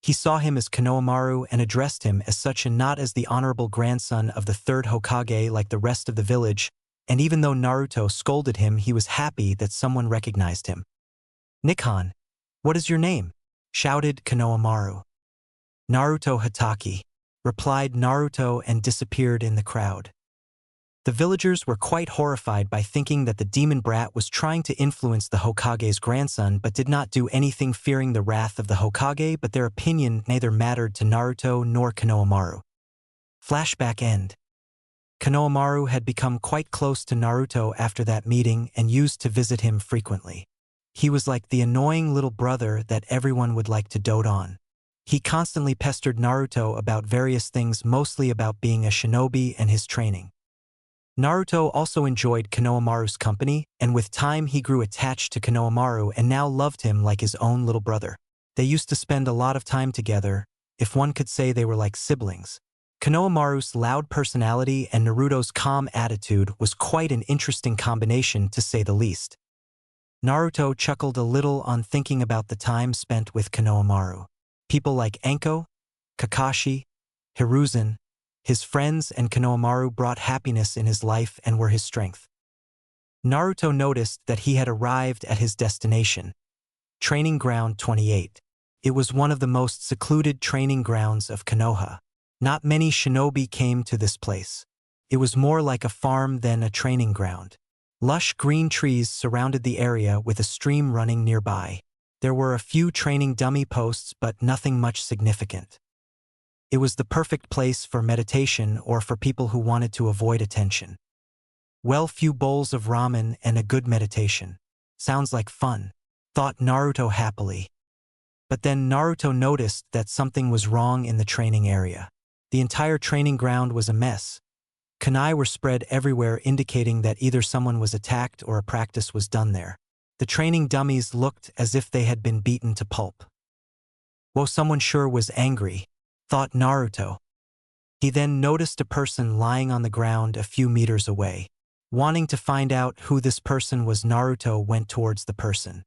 He saw him as Konohamaru and addressed him as such, and not as the honorable grandson of the third Hokage like the rest of the village, and even though Naruto scolded him, he was happy that someone recognized him. Nikon, what is your name? Shouted Konohamaru. Naruto Hatake, replied Naruto, and disappeared in the crowd. The villagers were quite horrified by thinking that the demon brat was trying to influence the Hokage's grandson, but did not do anything, fearing the wrath of the Hokage, but their opinion neither mattered to Naruto nor Konohamaru. Flashback end. Konohamaru had become quite close to Naruto after that meeting and used to visit him frequently. He was like the annoying little brother that everyone would like to dote on. He constantly pestered Naruto about various things, mostly about being a shinobi and his training. Naruto also enjoyed Konohamaru's company, and with time he grew attached to Konohamaru and now loved him like his own little brother. They used to spend a lot of time together, if one could say they were like siblings. Konohamaru's loud personality and Naruto's calm attitude was quite an interesting combination, to say the least. Naruto chuckled a little on thinking about the time spent with Konohamaru. People like Anko, Kakashi, Hiruzen, his friends, and Konohamaru brought happiness in his life and were his strength. Naruto noticed that he had arrived at his destination, Training Ground 28. It was one of the most secluded training grounds of Konoha. Not many shinobi came to this place. It was more like a farm than a training ground. Lush green trees surrounded the area with a stream running nearby. There were a few training dummy posts, but nothing much significant. It was the perfect place for meditation or for people who wanted to avoid attention. Well, few bowls of ramen and a good meditation. Sounds like fun, thought Naruto happily. But then Naruto noticed that something was wrong in the training area. The entire training ground was a mess. Kunai were spread everywhere, indicating that either someone was attacked or a practice was done there. The training dummies looked as if they had been beaten to pulp. Whoa, someone sure was angry, thought Naruto. He then noticed a person lying on the ground a few meters away. Wanting to find out who this person was, Naruto went towards the person.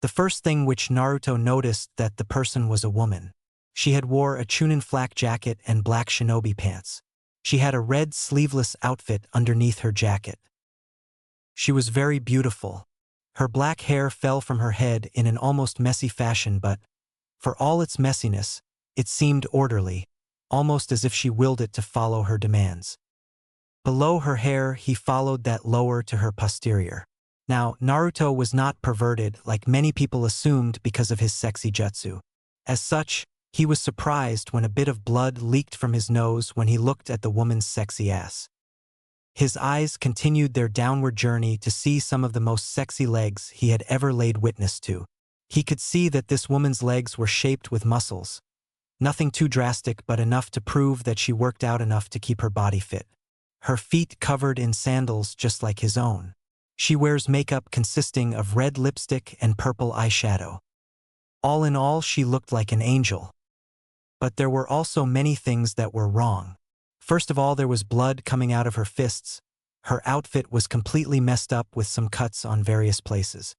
The first thing which Naruto noticed that the person was a woman. She had wore a Chunin flak jacket and black shinobi pants. She had a red sleeveless outfit underneath her jacket. She was very beautiful. Her black hair fell from her head in an almost messy fashion, but, for all its messiness, it seemed orderly, almost as if she willed it to follow her demands. Below her hair, he followed that lower to her posterior. Now, Naruto was not perverted like many people assumed because of his sexy jutsu. As such, he was surprised when a bit of blood leaked from his nose when he looked at the woman's sexy ass. His eyes continued their downward journey to see some of the most sexy legs he had ever laid witness to. He could see that this woman's legs were shaped with muscles. Nothing too drastic, but enough to prove that she worked out enough to keep her body fit. Her feet covered in sandals just like his own. She wears makeup consisting of red lipstick and purple eyeshadow. All in all, she looked like an angel. But there were also many things that were wrong. First of all, there was blood coming out of her fists. Her outfit was completely messed up with some cuts on various places.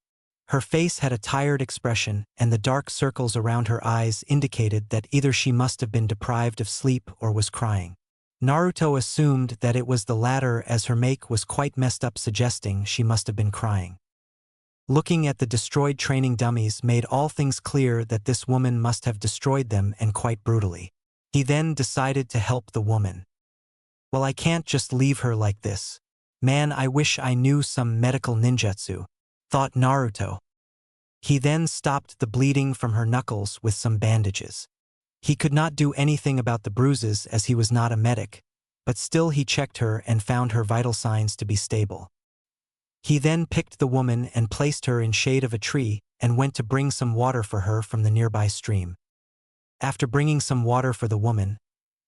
Her face had a tired expression, and the dark circles around her eyes indicated that either she must have been deprived of sleep or was crying. Naruto assumed that it was the latter, as her make was quite messed up, suggesting she must have been crying. Looking at the destroyed training dummies made all things clear that this woman must have destroyed them, and quite brutally. He then decided to help the woman. Well, I can't just leave her like this. Man, I wish I knew some medical ninjutsu, thought Naruto. He then stopped the bleeding from her knuckles with some bandages. He could not do anything about the bruises as he was not a medic, but still he checked her and found her vital signs to be stable. He then picked the woman and placed her in shade of a tree and went to bring some water for her from the nearby stream. After bringing some water for the woman,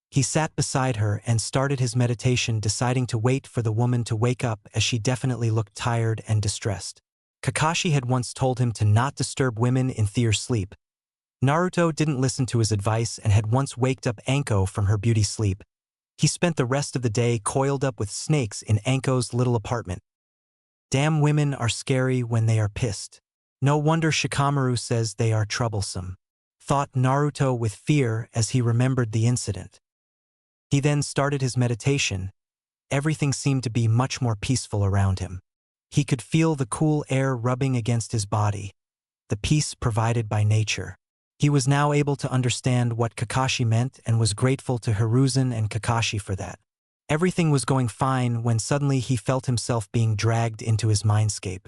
he sat beside her and started his meditation, deciding to wait for the woman to wake up, as she definitely looked tired and distressed. Kakashi had once told him to not disturb women in their sleep. Naruto didn't listen to his advice and had once waked up Anko from her beauty sleep. He spent the rest of the day coiled up with snakes in Anko's little apartment. Damn, women are scary when they are pissed. No wonder Shikamaru says they are troublesome, thought Naruto with fear as he remembered the incident. He then started his meditation. Everything seemed to be much more peaceful around him. He could feel the cool air rubbing against his body, the peace provided by nature. He was now able to understand what Kakashi meant and was grateful to Hiruzen and Kakashi for that. Everything was going fine when suddenly he felt himself being dragged into his mindscape.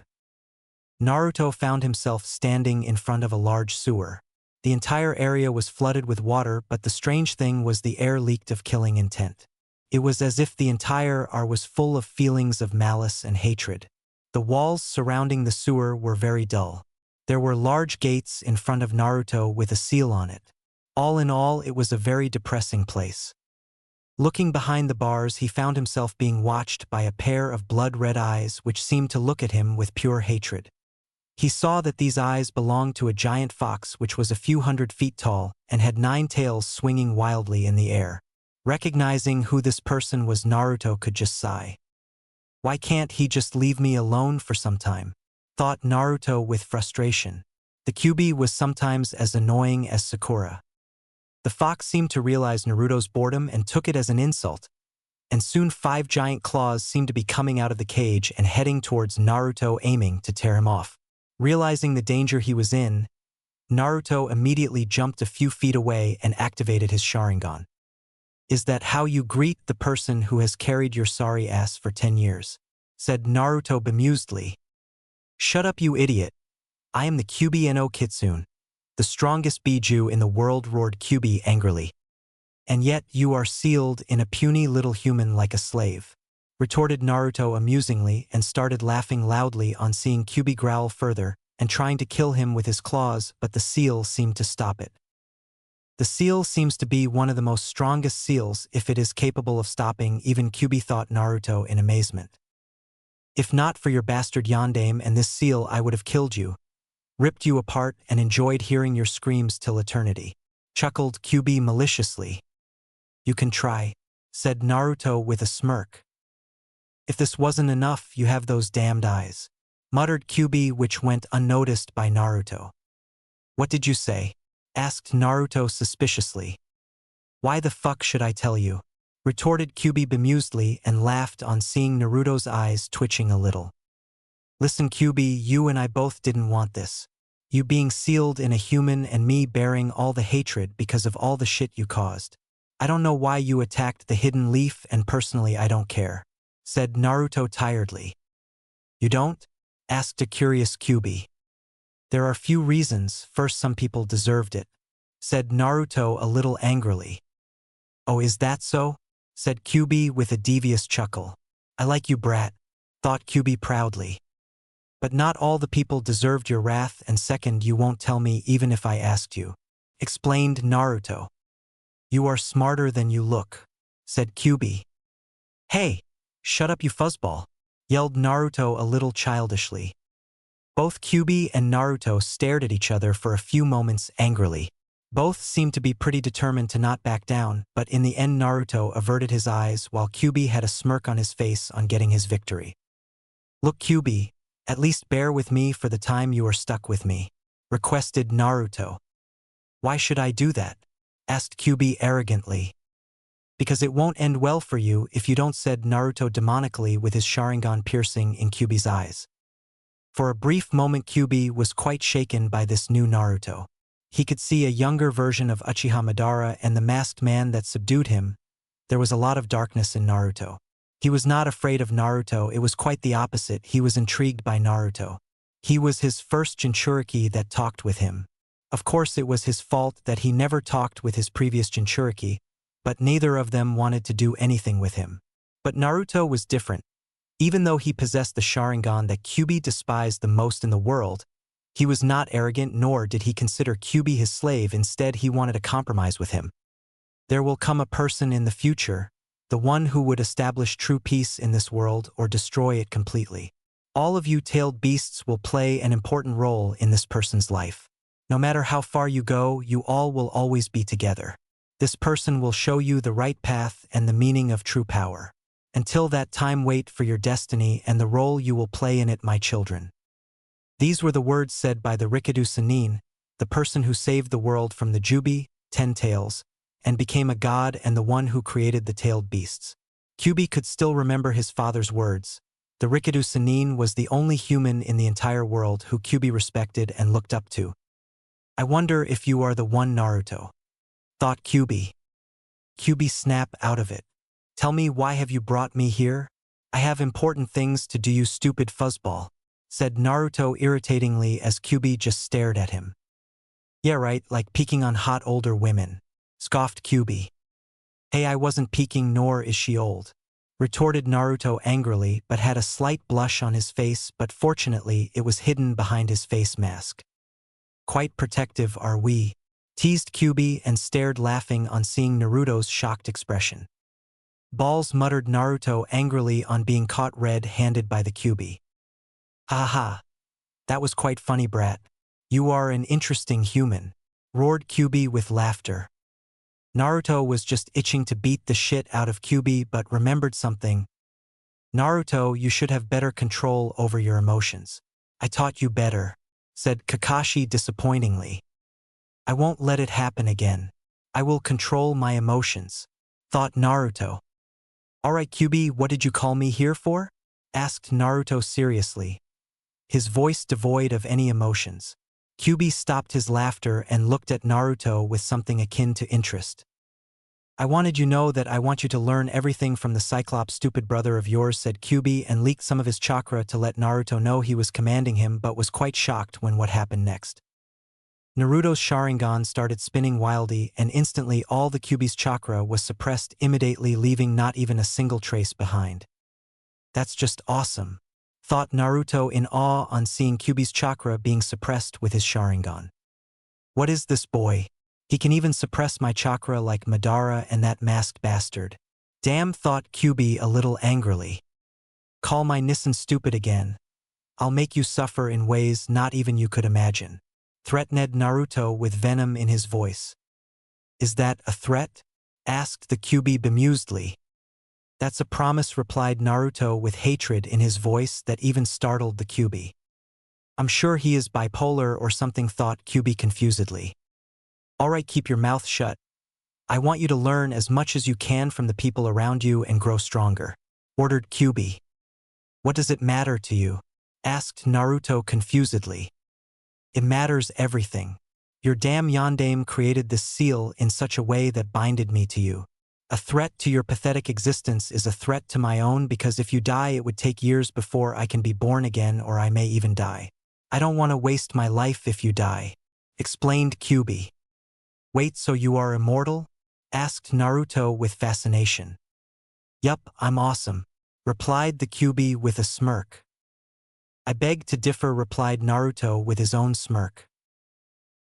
Naruto found himself standing in front of a large sewer. The entire area was flooded with water, but the strange thing was the air leaked of killing intent. It was as if the entire air was full of feelings of malice and hatred. The walls surrounding the sewer were very dull. There were large gates in front of Naruto with a seal on it. All in all, it was a very depressing place. Looking behind the bars, he found himself being watched by a pair of blood-red eyes which seemed to look at him with pure hatred. He saw that these eyes belonged to a giant fox which was a few 100 feet tall and had 9 tails swinging wildly in the air. Recognizing who this person was, Naruto could just sigh. Why can't he just leave me alone for some time? Thought Naruto with frustration. The Kyuubi was sometimes as annoying as Sakura. The fox seemed to realize Naruto's boredom and took it as an insult, and soon 5 giant claws seemed to be coming out of the cage and heading towards Naruto, aiming to tear him off. Realizing the danger he was in, Naruto immediately jumped a few feet away and activated his Sharingan. Is that how you greet the person who has carried your sorry ass for 10 years? Said Naruto bemusedly. Shut up, you idiot. I am the Kyuubi no Kitsune, the strongest Biju in the world, roared Kyuubi angrily. And yet you are sealed in a puny little human like a slave, retorted Naruto amusingly, and started laughing loudly on seeing Kyuubi growl further and trying to kill him with his claws, but the seal seemed to stop it. The seal seems to be one of the most strongest seals if it is capable of stopping even Kyuubi, thought Naruto in amazement. If not for your bastard Yondaime and this seal, I would have killed you, ripped you apart, and enjoyed hearing your screams till eternity, chuckled Kyuubi maliciously. You can try, said Naruto with a smirk. If this wasn't enough, you have those damned eyes, muttered Kyuubi, which went unnoticed by Naruto. What did you say? Asked Naruto suspiciously. Why the fuck should I tell you? Retorted Kyuubi bemusedly and laughed on seeing Naruto's eyes twitching a little. Listen, Kyuubi, you and I both didn't want this. You being sealed in a human and me bearing all the hatred because of all the shit you caused. I don't know why you attacked the hidden leaf, and personally I don't care, said Naruto tiredly. You don't? Asked a curious Kyuubi. There are few reasons. First, some people deserved it, said Naruto a little angrily. Oh, is that so? Said Kyuubi with a devious chuckle. I like you, brat, thought Kyuubi proudly. But not all the people deserved your wrath, and second, you won't tell me even if I asked you, explained Naruto. You are smarter than you look, said Kyuubi. Hey, shut up, you fuzzball, yelled Naruto a little childishly. Both Kyuubi and Naruto stared at each other for a few moments angrily. Both seemed to be pretty determined to not back down, but in the end Naruto averted his eyes while Kyuubi had a smirk on his face on getting his victory. Look, Kyuubi, At least bear with me for the time you are stuck with me, requested Naruto. Why should I do that? Asked Kyuubi arrogantly. Because it won't end well for you if you don't, said Naruto demonically with his Sharingan piercing in Kyuubi's eyes. For a brief moment Kyuubi was quite shaken by this new Naruto. He could see a younger version of Uchiha Madara and the masked man that subdued him. There was a lot of darkness in Naruto. He was not afraid of Naruto, it was quite the opposite, he was intrigued by Naruto. He was his first Jinchuriki that talked with him. Of course it was his fault that he never talked with his previous Jinchuriki, but neither of them wanted to do anything with him. But Naruto was different. Even though he possessed the Sharingan that Kyuubi despised the most in the world, he was not arrogant nor did he consider Kyuubi his slave, instead he wanted a compromise with him. There will come a person in the future, the one who would establish true peace in this world or destroy it completely. All of you tailed beasts will play an important role in this person's life. No matter how far you go, you all will always be together. This person will show you the right path and the meaning of true power. Until that time, wait for your destiny and the role you will play in it, my children. These were the words said by the Rikudo Sennin, the person who saved the world from the Jubi, 10 tails, and became a god and the one who created the tailed beasts. Kyuubi could still remember his father's words. The Rikudo Sennin was the only human in the entire world who Kyuubi respected and looked up to. I wonder if you are the one, Naruto, thought Kyuubi. Kyuubi snapped out of it. Tell me, why have you brought me here? I have important things to do, you stupid fuzzball, said Naruto irritatingly as Kyuubi just stared at him. Yeah right, like peeking on hot older women, scoffed Kyuubi. Hey, I wasn't peeking, nor is she old, retorted Naruto angrily, but had a slight blush on his face, but fortunately it was hidden behind his face mask. Quite protective are we, teased Kyuubi and stared laughing on seeing Naruto's shocked expression. Balls, muttered Naruto angrily on being caught red-handed by the Kyuubi. Ha ha. That was quite funny, brat. You are an interesting human, roared Kyuubi with laughter. Naruto was just itching to beat the shit out of Kyuubi but remembered something. Naruto, you should have better control over your emotions. I taught you better, said Kakashi disappointingly. I won't let it happen again. I will control my emotions, thought Naruto. Alright Kyuubi, what did you call me here for? Asked Naruto seriously, his voice devoid of any emotions. Kyuubi stopped his laughter and looked at Naruto with something akin to interest. I wanted you to know that I want you to learn everything from the Cyclops, stupid brother of yours, said Kyuubi and leaked some of his chakra to let Naruto know he was commanding him, but was quite shocked when what happened next. Naruto's Sharingan started spinning wildly and instantly all the Kyuubi's chakra was suppressed immediately, leaving not even a single trace behind. That's just awesome, thought Naruto in awe on seeing Kyuubi's chakra being suppressed with his Sharingan. What is this boy? He can even suppress my chakra like Madara and that masked bastard. Damn, thought Kyuubi a little angrily. Call my Nissan stupid again. I'll make you suffer in ways not even you could imagine, threatened Naruto with venom in his voice. Is that a threat? Asked the Kyuubi bemusedly. That's a promise, replied Naruto with hatred in his voice that even startled the Kyuubi. I'm sure he is bipolar or something, thought Kyuubi confusedly. Alright, keep your mouth shut. I want you to learn as much as you can from the people around you and grow stronger, ordered Kyuubi. What does it matter to you? Asked Naruto confusedly. It matters everything. Your damn yondaime created this seal in such a way that binded me to you. A threat to your pathetic existence is a threat to my own, because if you die it would take years before I can be born again, or I may even die. I don't want to waste my life if you die, explained Kyuubi. Wait, so you are immortal? Asked Naruto with fascination. Yup, I'm awesome, replied the Kyuubi with a smirk. I beg to differ, replied Naruto with his own smirk.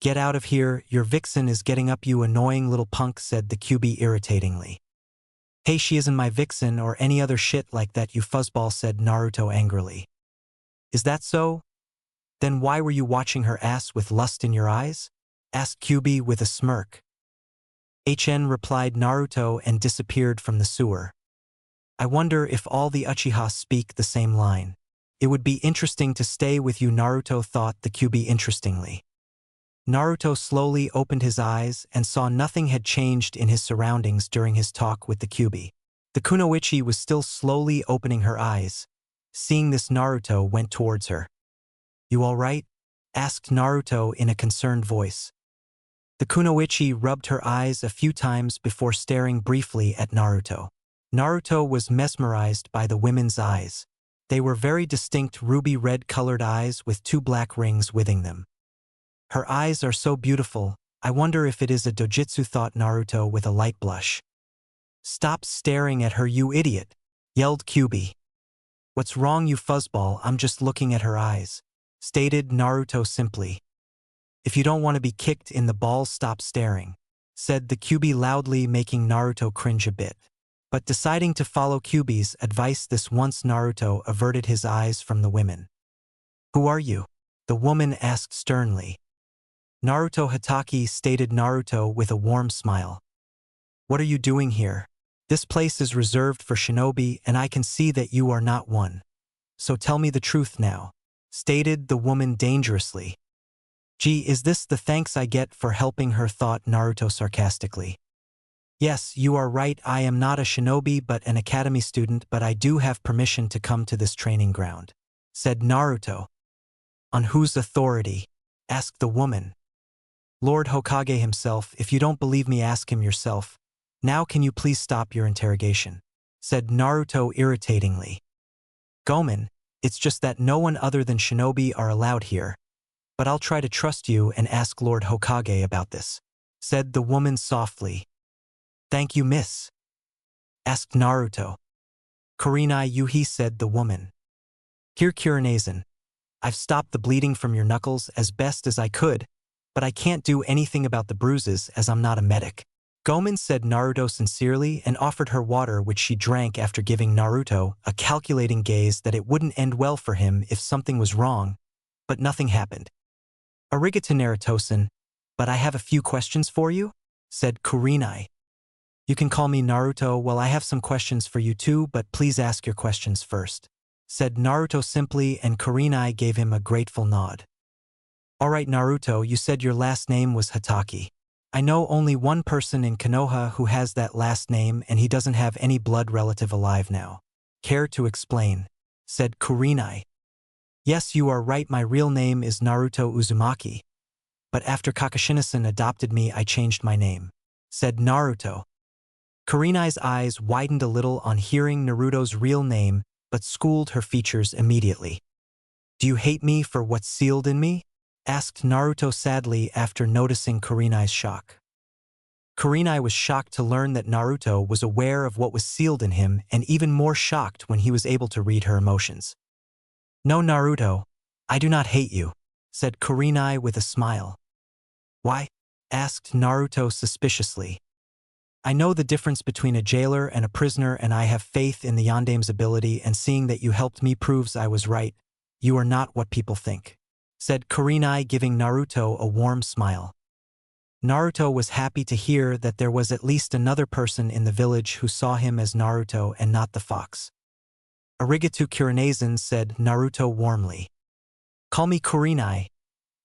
Get out of here, your vixen is getting up, you annoying little punk, said the Kyuubi irritatingly. Hey, she isn't my vixen or any other shit like that, you fuzzball, said Naruto angrily. Is that so? Then why were you watching her ass with lust in your eyes? Asked Kyuubi with a smirk. Replied Naruto and disappeared from the sewer. I wonder if all the Uchiha speak the same line. It would be interesting to stay with you, Naruto thought the Kyuubi interestingly. Naruto slowly opened his eyes and saw nothing had changed in his surroundings during his talk with the Kyuubi. The kunoichi was still slowly opening her eyes. Seeing this, Naruto went towards her. "You all right?" asked Naruto in a concerned voice. The kunoichi rubbed her eyes a few times before staring briefly at Naruto. Naruto was mesmerized by the women's eyes. They were very distinct ruby-red colored eyes with 2 black rings within them. "Her eyes are so beautiful, I wonder if it is a dojutsu," thought Naruto with a light blush. "Stop staring at her, you idiot," yelled Kyuubi. "What's wrong, you fuzzball? I'm just looking at her eyes," stated Naruto simply. "If you don't want to be kicked in the balls, stop staring," said the Kyuubi loudly, making Naruto cringe a bit. But deciding to follow Kyuubi's advice this once, Naruto averted his eyes from the women. "Who are you?" the woman asked sternly. "Naruto Hatake," stated Naruto with a warm smile. "What are you doing here? This place is reserved for shinobi and I can see that you are not one. So tell me the truth now," stated the woman dangerously. "Gee, is this the thanks I get for helping her?" thought Naruto sarcastically. "Yes, you are right, I am not a shinobi but an academy student, but I do have permission to come to this training ground," said Naruto. "On whose authority?" asked the woman. "Lord Hokage himself. If you don't believe me, ask him yourself. Now can you please stop your interrogation?" said Naruto irritatingly. "Gomen, it's just that no one other than shinobi are allowed here. But I'll try to trust you and ask Lord Hokage about this," said the woman softly. "Thank you, miss?" asked Naruto. "Kurenai Yuhi," said the woman. "Here, Kurenazan. I've stopped the bleeding from your knuckles as best as I could, but I can't do anything about the bruises as I'm not a medic." Gomen, said Naruto sincerely and offered her water, which she drank after giving Naruto a calculating gaze that it wouldn't end well for him if something was wrong, but nothing happened. "Arigato, Naruto-san, but I have a few questions for you," said Kurenai. "You can call me Naruto. Well, I have some questions for you too, but please ask your questions first," said Naruto simply, and Kurenai gave him a grateful nod. "All right, Naruto, you said your last name was Hatake. I know only one person in Konoha who has that last name, and he doesn't have any blood relative alive now. Care to explain?" said Kurenai. "Yes, you are right, my real name is Naruto Uzumaki. But after Kakashina-san adopted me, I changed my name," said Naruto. Kurenai's eyes widened a little on hearing Naruto's real name, but schooled her features immediately. "Do you hate me for what's sealed in me?" asked Naruto sadly after noticing Kurenai's shock. Kurenai was shocked to learn that Naruto was aware of what was sealed in him, and even more shocked when he was able to read her emotions. "No, Naruto, I do not hate you," said Kurenai with a smile. "Why?" asked Naruto suspiciously. "I know the difference between a jailer and a prisoner, and I have faith in the Yandame's ability, and seeing that you helped me proves I was right. You are not what people think," said Kurenai, giving Naruto a warm smile. Naruto was happy to hear that there was at least another person in the village who saw him as Naruto and not the fox. "Arigato, Kurenazan," said Naruto warmly. "Call me Kurenai.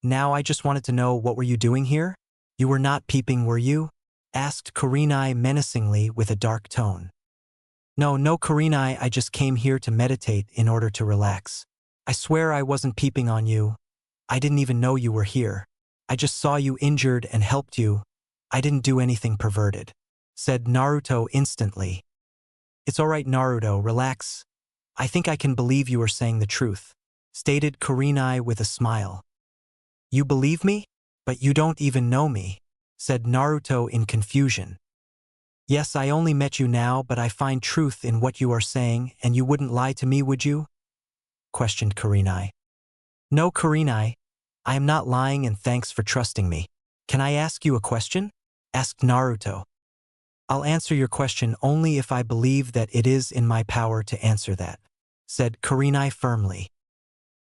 Now I just wanted to know, what were you doing here? You were not peeping, were you?" asked Kurenai menacingly with a dark tone. No, Kurenai, I just came here to meditate in order to relax. I swear I wasn't peeping on you. I didn't even know you were here. I just saw you injured and helped you. I didn't do anything perverted," said Naruto instantly. "It's all right, Naruto, relax. I think I can believe you are saying the truth," stated Kurenai with a smile. "You believe me? But you don't even know me," said Naruto in confusion. "Yes, I only met you now, but I find truth in what you are saying, and you wouldn't lie to me, would you?" questioned Kurenai. "No, Kurenai, I am not lying, and thanks for trusting me. Can I ask you a question?" asked Naruto. "I'll answer your question only if I believe that it is in my power to answer that," said Kurenai firmly.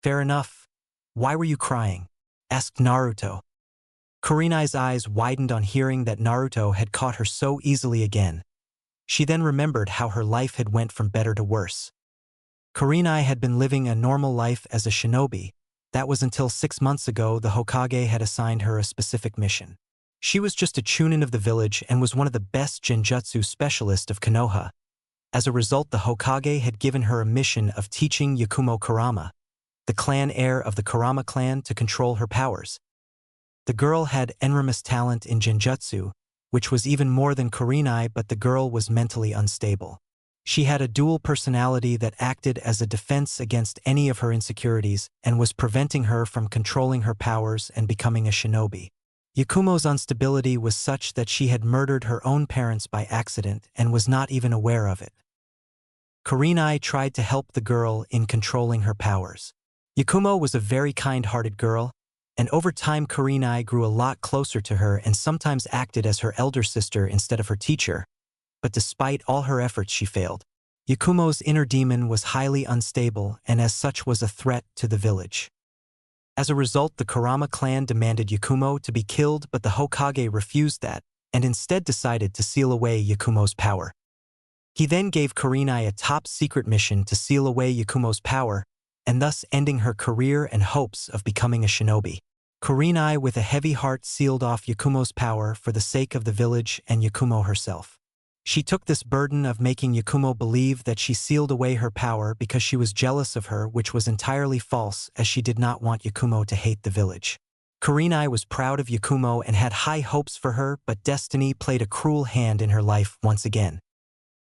"Fair enough. Why were you crying?" asked Naruto. Kurenai's eyes widened on hearing that Naruto had caught her so easily again. She then remembered how her life had went from better to worse. Kurenai had been living a normal life as a shinobi. That was until 6 months ago the Hokage had assigned her a specific mission. She was just a chunin of the village and was one of the best genjutsu specialists of Konoha. As a result, the Hokage had given her a mission of teaching Yakumo Kurama, the clan heir of the Kurama clan, to control her powers. The girl had enormous talent in genjutsu, which was even more than Kurenai, but the girl was mentally unstable. She had a dual personality that acted as a defense against any of her insecurities and was preventing her from controlling her powers and becoming a shinobi. Yakumo's instability was such that she had murdered her own parents by accident and was not even aware of it. Kurenai tried to help the girl in controlling her powers. Yakumo was a very kind-hearted girl, and over time Kurenai grew a lot closer to her and sometimes acted as her elder sister instead of her teacher. But despite all her efforts, she failed. Yakumo's inner demon was highly unstable and as such was a threat to the village. As a result, the Kurama clan demanded Yakumo to be killed, but the Hokage refused that and instead decided to seal away Yakumo's power. He then gave Kurenai a top-secret mission to seal away Yakumo's power and thus ending her career and hopes of becoming a shinobi. Kurenai with a heavy heart sealed off Yakumo's power for the sake of the village and Yakumo herself. She took this burden of making Yakumo believe that she sealed away her power because she was jealous of her, which was entirely false, as she did not want Yakumo to hate the village. Kurenai was proud of Yakumo and had high hopes for her, but destiny played a cruel hand in her life once again.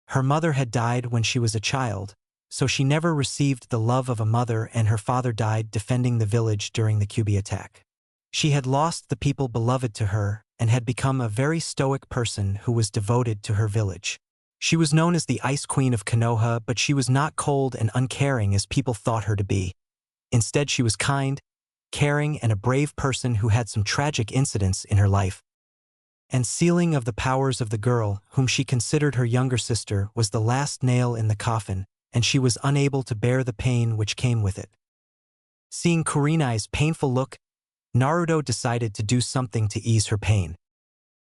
Her mother had died when she was a child, so she never received the love of a mother, and her father died defending the village during the Kyuubi attack. She had lost the people beloved to her and had become a very stoic person who was devoted to her village. She was known as the Ice Queen of Konoha, but she was not cold and uncaring as people thought her to be. Instead, she was kind, caring, and a brave person who had some tragic incidents in her life. And sealing of the powers of the girl, whom she considered her younger sister, was the last nail in the coffin, and she was unable to bear the pain which came with it. Seeing Kurenai's painful look, Naruto decided to do something to ease her pain.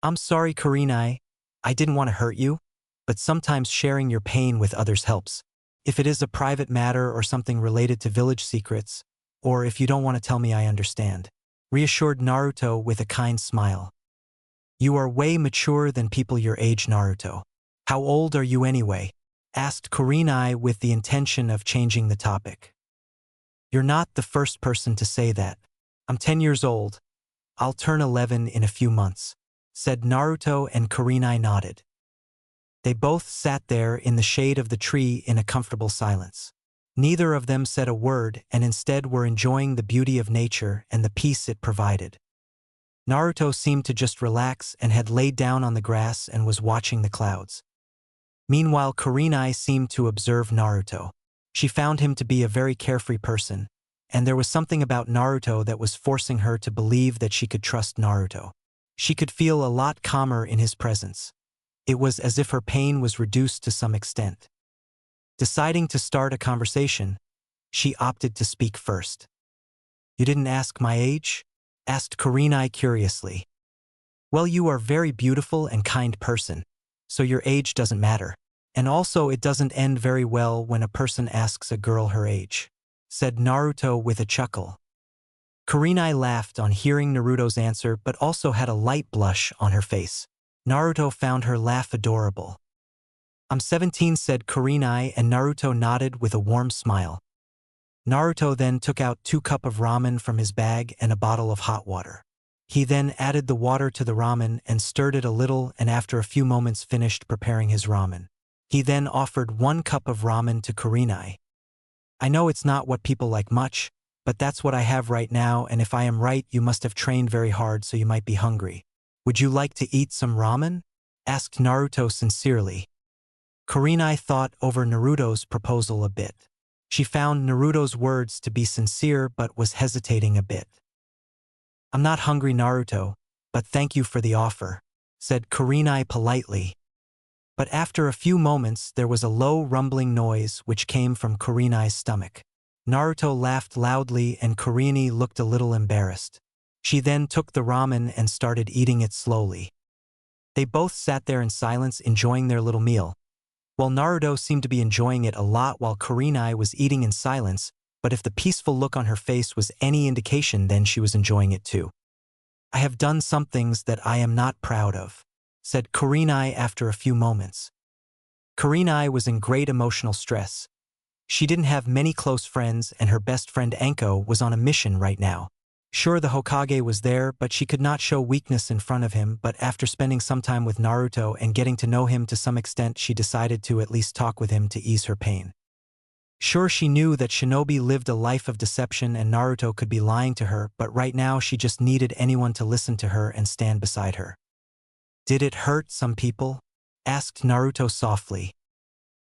"I'm sorry, Kurenai. I didn't want to hurt you, but sometimes sharing your pain with others helps. If it is a private matter or something related to village secrets, or if you don't want to tell me, I understand," reassured Naruto with a kind smile. "You are way mature than people your age, Naruto. How old are you anyway?" asked Kurenai with the intention of changing the topic. "You're not the first person to say that. I'm 10 years old. I'll turn 11 in a few months," said Naruto, and Kurenai nodded. They both sat there in the shade of the tree in a comfortable silence. Neither of them said a word and instead were enjoying the beauty of nature and the peace it provided. Naruto seemed to just relax and had laid down on the grass and was watching the clouds. Meanwhile, Kurenai seemed to observe Naruto. She found him to be a very carefree person, and there was something about Naruto that was forcing her to believe that she could trust Naruto. She could feel a lot calmer in his presence. It was as if her pain was reduced to some extent. Deciding to start a conversation, she opted to speak first. "You didn't ask my age?" asked Kurenai curiously. "Well, you are a very beautiful and kind person, so your age doesn't matter. And also it doesn't end very well when a person asks a girl her age," said Naruto with a chuckle. Kurenai laughed on hearing Naruto's answer, but also had a light blush on her face. Naruto found her laugh adorable. "I'm 17, said Kurenai, and Naruto nodded with a warm smile. Naruto then took out 2 cups of ramen from his bag and a bottle of hot water. He then added the water to the ramen and stirred it a little, and after a few moments finished preparing his ramen. He then offered 1 cup of ramen to Kurenai. "I know it's not what people like much, but that's what I have right now, and if I am right, you must have trained very hard, so you might be hungry. Would you like to eat some ramen?" asked Naruto sincerely. Kurenai thought over Naruto's proposal a bit. She found Naruto's words to be sincere but was hesitating a bit. "I'm not hungry, Naruto, but thank you for the offer," said Kurenai politely. But after a few moments there was a low rumbling noise which came from Kurenai's stomach. Naruto laughed loudly and Kurenai looked a little embarrassed. She then took the ramen and started eating it slowly. They both sat there in silence enjoying their little meal. Well, Naruto seemed to be enjoying it a lot while Kurenai was eating in silence, but if the peaceful look on her face was any indication, then she was enjoying it too. I have done some things that I am not proud of, said Kurenai after a few moments. Kurenai was in great emotional stress. She didn't have many close friends, and her best friend Anko was on a mission right now. Sure, the Hokage was there, but she could not show weakness in front of him. But after spending some time with Naruto and getting to know him to some extent, she decided to at least talk with him to ease her pain. Sure, she knew that Shinobi lived a life of deception and Naruto could be lying to her, but right now she just needed anyone to listen to her and stand beside her. Did it hurt some people? Asked Naruto softly.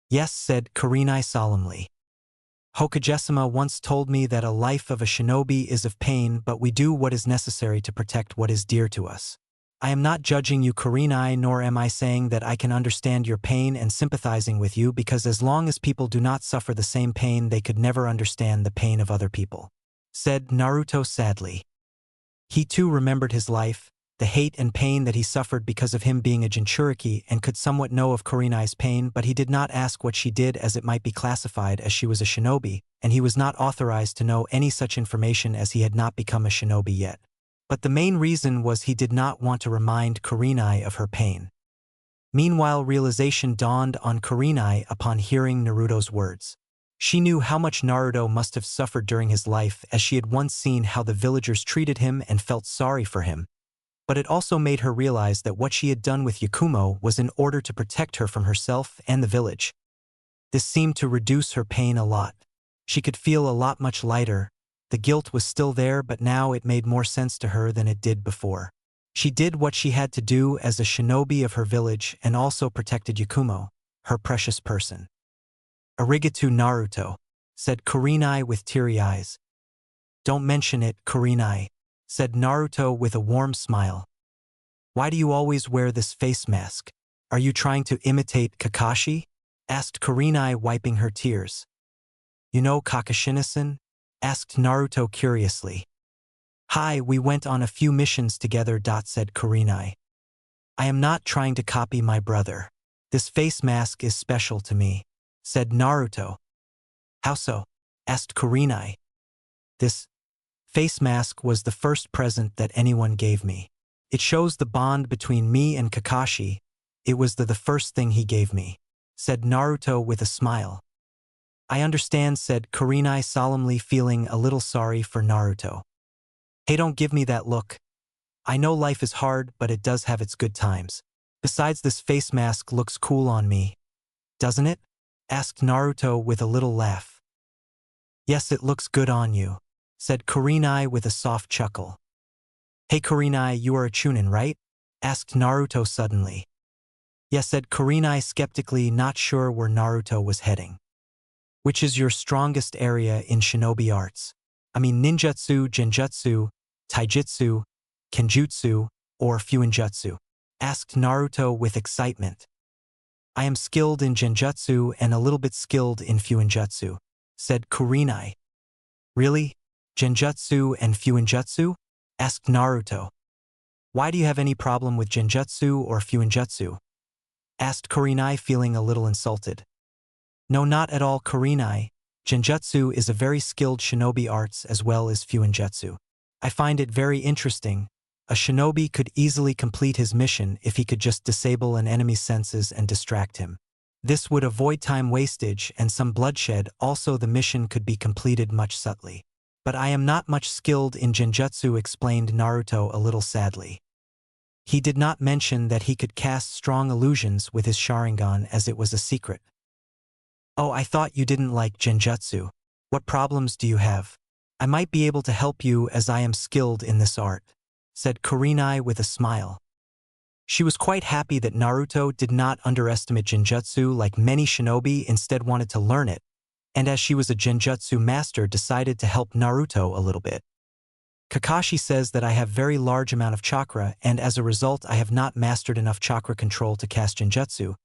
Yes, said Kurenai solemnly. Hokage-sama once told me that a life of a shinobi is of pain, but we do what is necessary to protect what is dear to us. I am not judging you, Kurenai, nor am I saying that I can understand your pain and sympathizing with you, because as long as people do not suffer the same pain, they could never understand the pain of other people, said Naruto sadly. He too remembered his life, the hate and pain that he suffered because of him being a Jinchuriki, and could somewhat know of Kurenai's pain, but he did not ask what she did as it might be classified as she was a shinobi, and he was not authorized to know any such information as he had not become a shinobi yet. But the main reason was he did not want to remind Kurenai of her pain. Meanwhile, realization dawned on Kurenai upon hearing Naruto's words. She knew how much Naruto must have suffered during his life, as she had once seen how the villagers treated him and felt sorry for him. But it also made her realize that what she had done with Yakumo was in order to protect her from herself and the village. This seemed to reduce her pain a lot. She could feel a lot much lighter. The guilt was still there, but now it made more sense to her than it did before. She did what she had to do as a shinobi of her village and also protected Yakumo, her precious person. Arigato, Naruto, said Kurenai with teary eyes. Don't mention it, Kurenai, said Naruto with a warm smile. Why do you always wear this face mask? Are you trying to imitate Kakashi? Asked Kurenai, wiping her tears. You know Kakashi-san? Asked Naruto curiously. Hi, we went on a few missions together, said Kurenai. I am not trying to copy my brother. This face mask is special to me, said Naruto. How so? Asked Kurenai. This face mask was the first present that anyone gave me. It shows the bond between me and Kakashi. It was the first thing he gave me, said Naruto with a smile. I understand, said Kurenai solemnly, feeling a little sorry for Naruto. Hey, don't give me that look. I know life is hard, but it does have its good times. Besides, this face mask looks cool on me. Doesn't it? Asked Naruto with a little laugh. Yes, it looks good on you, said Kurenai with a soft chuckle. Hey Kurenai, you are a Chunin, right? Asked Naruto suddenly. Yes, said Kurenai skeptically, not sure where Naruto was heading. Which is your strongest area in shinobi arts? I mean ninjutsu, genjutsu, taijutsu, kenjutsu, or fuinjutsu? Asked Naruto with excitement. I am skilled in genjutsu and a little bit skilled in fuinjutsu, said Kurenai. Really? Genjutsu and fuinjutsu? Asked Naruto. Why do you have any problem with genjutsu or fuinjutsu? Asked Kurenai, feeling a little insulted. No, not at all, Kurenai. Genjutsu is a very skilled shinobi arts as well as fuinjutsu. I find it very interesting. A shinobi could easily complete his mission if he could just disable an enemy's senses and distract him. This would avoid time wastage and some bloodshed. Also, the mission could be completed much subtly. But I am not much skilled in genjutsu, explained Naruto a little sadly. He did not mention that he could cast strong illusions with his Sharingan, as it was a secret. Oh, I thought you didn't like genjutsu. What problems do you have? I might be able to help you as I am skilled in this art, said Kurenai with a smile. She was quite happy that Naruto did not underestimate genjutsu like many shinobi, instead wanted to learn it, and as she was a genjutsu master, decided to help Naruto a little bit. Kakashi says that I have very large amount of chakra, and as a result I have not mastered enough chakra control to cast genjutsu,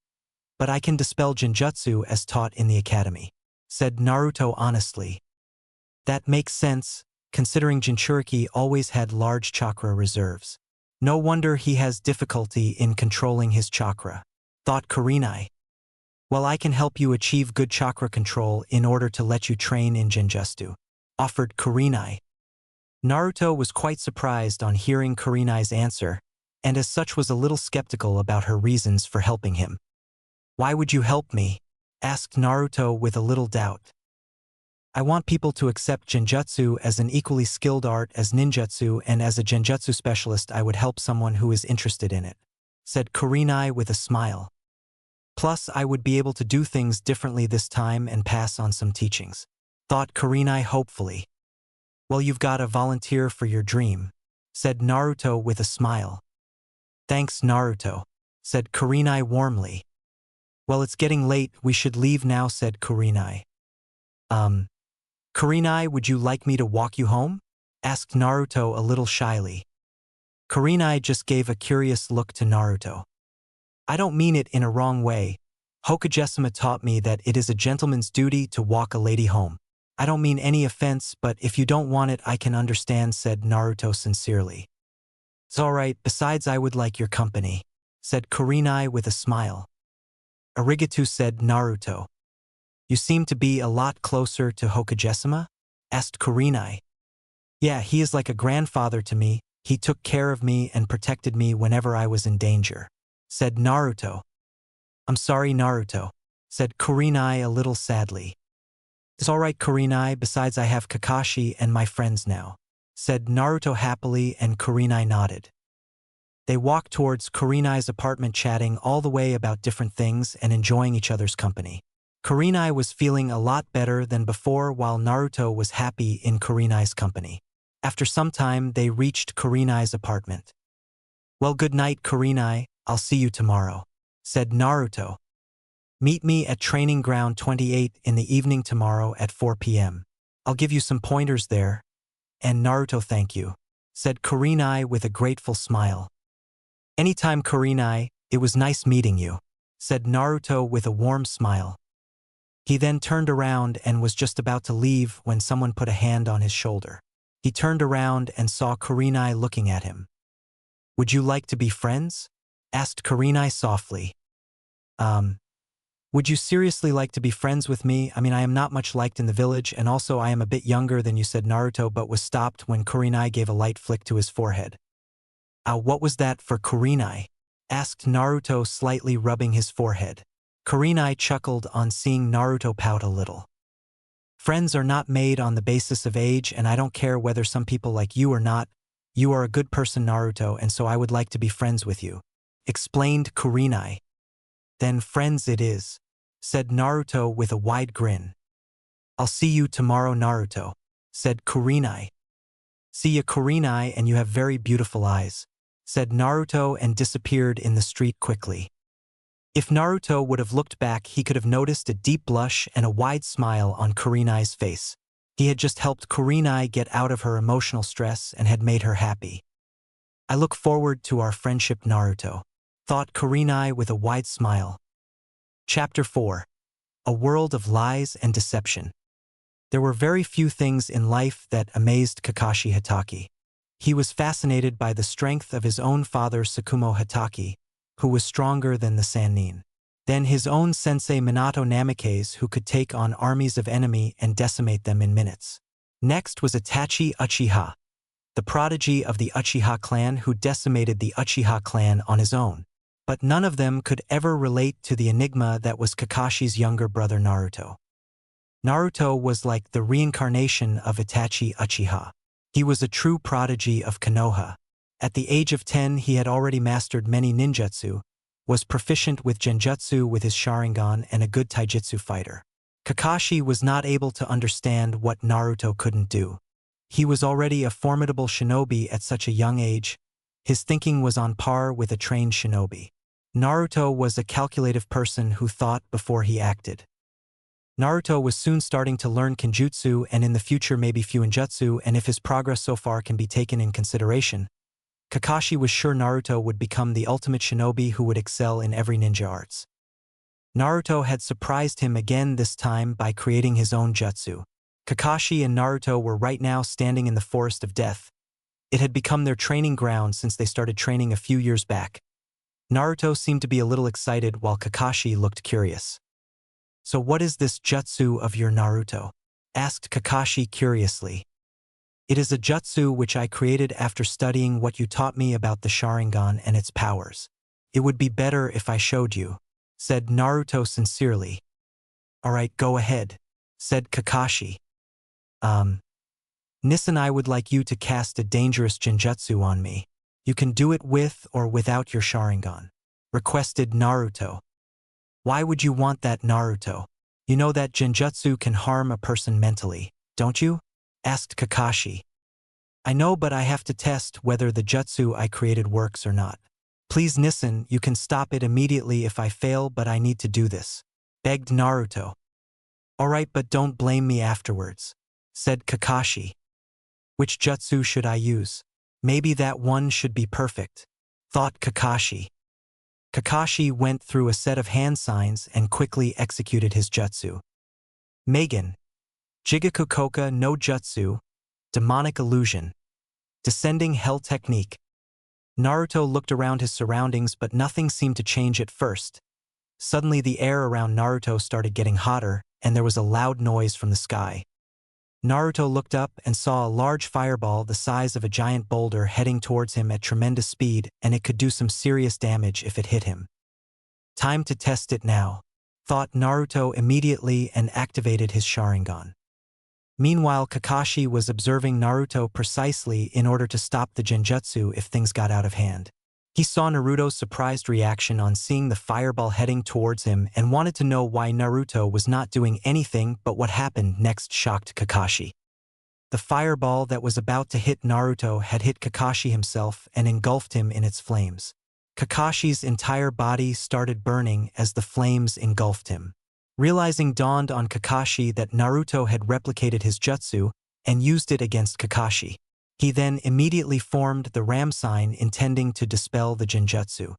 but I can dispel genjutsu as taught in the academy, said Naruto honestly. That makes sense, considering Jinchuriki always had large chakra reserves. No wonder he has difficulty in controlling his chakra, thought Kurenai. Well, I can help you achieve good chakra control in order to let you train in Genjutsu, offered Kurenai. Naruto was quite surprised on hearing Kurenai's answer, and as such was a little skeptical about her reasons for helping him. Why would you help me? Asked Naruto with a little doubt. I want people to accept Genjutsu as an equally skilled art as ninjutsu, and as a Genjutsu specialist I would help someone who is interested in it, said Kurenai with a smile. Plus, I would be able to do things differently this time and pass on some teachings, thought Kurenai hopefully. Well, you've got a volunteer for your dream, said Naruto with a smile. Thanks, Naruto, said Kurenai warmly. Well, it's getting late, we should leave now, said Kurenai. Kurenai, would you like me to walk you home? Asked Naruto a little shyly. Kurenai just gave a curious look to Naruto. I don't mean it in a wrong way. Hokage-sama taught me that it is a gentleman's duty to walk a lady home. I don't mean any offense, but if you don't want it I can understand, said Naruto sincerely. It's alright, besides I would like your company, said Kurenai with a smile. Arigato, said Naruto. You seem to be a lot closer to Hokage-sama? Asked Kurenai. Yeah, he is like a grandfather to me. He took care of me and protected me whenever I was in danger, said Naruto. I'm sorry, Naruto, said Kurenai a little sadly. It's alright, Kurenai, besides I have Kakashi and my friends now, said Naruto happily, and Kurenai nodded. They walked towards Kurenai's apartment, chatting all the way about different things and enjoying each other's company. Kurenai was feeling a lot better than before, while Naruto was happy in Kurenai's company. After some time, they reached Kurenai's apartment. Well, good night, Kurenai, I'll see you tomorrow, said Naruto. Meet me at Training Ground 28 in the evening tomorrow at 4 p.m. I'll give you some pointers there. And Naruto, thank you, said Kurenai with a grateful smile. Anytime, Kurenai, it was nice meeting you, said Naruto with a warm smile. He then turned around and was just about to leave when someone put a hand on his shoulder. He turned around and saw Kurenai looking at him. Would you like to be friends? Asked Kurenai softly. Would you seriously like to be friends with me? I mean, I am not much liked in the village, and also I am a bit younger than you, said Naruto, but was stopped when Kurenai gave a light flick to his forehead. What was that for, Kurenai? Asked Naruto, slightly rubbing his forehead. Kurenai chuckled on seeing Naruto pout a little. Friends are not made on the basis of age, and I don't care whether some people like you or not. You are a good person, Naruto, and so I would like to be friends with you, explained Kurenai. Then friends it is, said Naruto with a wide grin. I'll see you tomorrow, Naruto, said Kurenai. See ya, Kurenai, and you have very beautiful eyes, said Naruto, and disappeared in the street quickly. If Naruto would have looked back, he could have noticed a deep blush and a wide smile on Kurenai's face. He had just helped Kurenai get out of her emotional stress and had made her happy. I look forward to our friendship, Naruto, thought Kurenai with a wide smile. Chapter 4. A World of Lies and Deception. There were very few things in life that amazed Kakashi Hatake. He was fascinated by the strength of his own father, Tsukumo Hatake, who was stronger than the Sannin. Then his own sensei Minato Namikaze, who could take on armies of enemy and decimate them in minutes. Next was Itachi Uchiha, the prodigy of the Uchiha clan, who decimated the Uchiha clan on his own. But none of them could ever relate to the enigma that was Kakashi's younger brother Naruto. Naruto was like the reincarnation of Itachi Uchiha. He was a true prodigy of Konoha. At the age of 10 he had already mastered many ninjutsu, was proficient with genjutsu with his Sharingan, and a good taijutsu fighter. Kakashi was not able to understand what Naruto couldn't do. He was already a formidable shinobi at such a young age. His thinking was on par with a trained shinobi. Naruto was a calculative person who thought before he acted. Naruto was soon starting to learn Kenjutsu and in the future maybe Fuinjutsu, and if his progress so far can be taken in consideration, Kakashi was sure Naruto would become the ultimate shinobi who would excel in every ninja arts. Naruto had surprised him again, this time by creating his own jutsu. Kakashi and Naruto were right now standing in the Forest of Death. It had become their training ground since they started training a few years back. Naruto seemed to be a little excited while Kakashi looked curious. So what is this jutsu of your Naruto? Asked Kakashi curiously. It is a jutsu which I created after studying what you taught me about the Sharingan and its powers. It would be better if I showed you, said Naruto sincerely. Alright, go ahead, said Kakashi. Nis and I would like you to cast a dangerous genjutsu on me. You can do it with or without your Sharingan, requested Naruto. Why would you want that, Naruto? You know that genjutsu can harm a person mentally, don't you? Asked Kakashi. I know, but I have to test whether the jutsu I created works or not. Please, Nissen, you can stop it immediately if I fail, but I need to do this, begged Naruto. Alright, but don't blame me afterwards, said Kakashi. Which jutsu should I use? Maybe that one should be perfect, thought Kakashi. Kakashi went through a set of hand signs and quickly executed his jutsu. Megan. Jigakukoka no Jutsu. Demonic Illusion. Descending Hell Technique. Naruto looked around his surroundings, but nothing seemed to change at first. Suddenly the air around Naruto started getting hotter, and there was a loud noise from the sky. Naruto looked up and saw a large fireball the size of a giant boulder heading towards him at tremendous speed, and it could do some serious damage if it hit him. Time to test it now, thought Naruto immediately and activated his Sharingan. Meanwhile, Kakashi was observing Naruto precisely in order to stop the genjutsu if things got out of hand. He saw Naruto's surprised reaction on seeing the fireball heading towards him and wanted to know why Naruto was not doing anything, but what happened next shocked Kakashi. The fireball that was about to hit Naruto had hit Kakashi himself and engulfed him in its flames. Kakashi's entire body started burning as the flames engulfed him. Realizing dawned on Kakashi that Naruto had replicated his jutsu and used it against Kakashi. He then immediately formed the ram sign intending to dispel the genjutsu.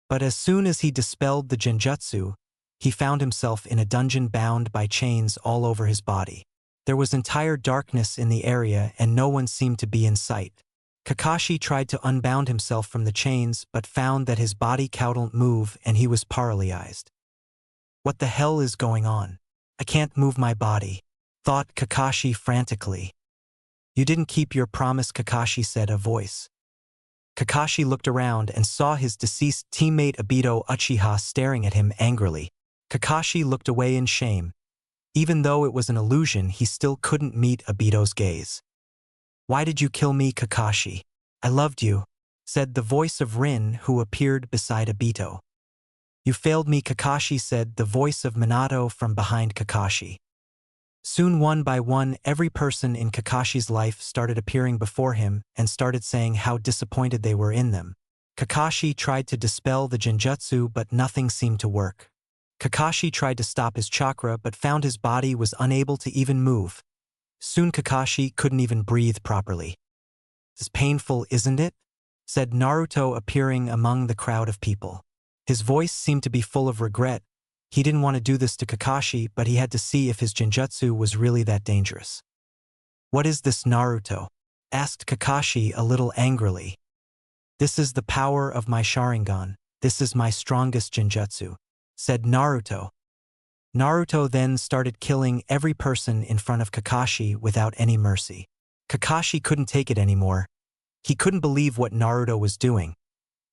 But as soon as he dispelled the genjutsu, he found himself in a dungeon bound by chains all over his body. There was entire darkness in the area and no one seemed to be in sight. Kakashi tried to unbound himself from the chains but found that his body couldn't move and he was paralyzed. What the hell is going on? I can't move my body, thought Kakashi frantically. You didn't keep your promise, Kakashi said, a voice. Kakashi looked around and saw his deceased teammate Obito Uchiha staring at him angrily. Kakashi looked away in shame. Even though it was an illusion, he still couldn't meet Obito's gaze. Why did you kill me, Kakashi? I loved you, said the voice of Rin, who appeared beside Obito. You failed me, Kakashi said, the voice of Minato from behind Kakashi. Soon, one by one, every person in Kakashi's life started appearing before him and started saying how disappointed they were in them. Kakashi tried to dispel the genjutsu, but nothing seemed to work. Kakashi tried to stop his chakra but found his body was unable to even move. Soon Kakashi couldn't even breathe properly. It's painful, isn't it? Said Naruto, appearing among the crowd of people. His voice seemed to be full of regret. He didn't want to do this to Kakashi, but he had to see if his genjutsu was really that dangerous. What is this, Naruto? Asked Kakashi a little angrily. This is the power of my Sharingan. This is my strongest genjutsu, said Naruto. Naruto then started killing every person in front of Kakashi without any mercy. Kakashi couldn't take it anymore. He couldn't believe what Naruto was doing.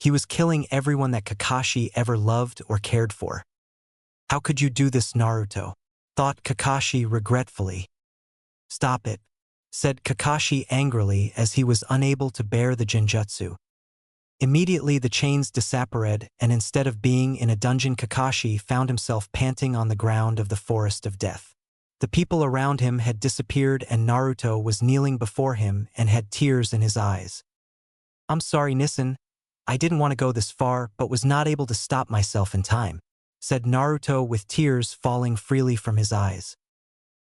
He was killing everyone that Kakashi ever loved or cared for. How could you do this, Naruto? Thought Kakashi regretfully. Stop it, said Kakashi angrily as he was unable to bear the genjutsu. Immediately the chains disappeared, and instead of being in a dungeon, Kakashi found himself panting on the ground of the forest of death. The people around him had disappeared and Naruto was kneeling before him and had tears in his eyes. I'm sorry, Nissen. I didn't want to go this far but was not able to stop myself in time, said Naruto with tears falling freely from his eyes.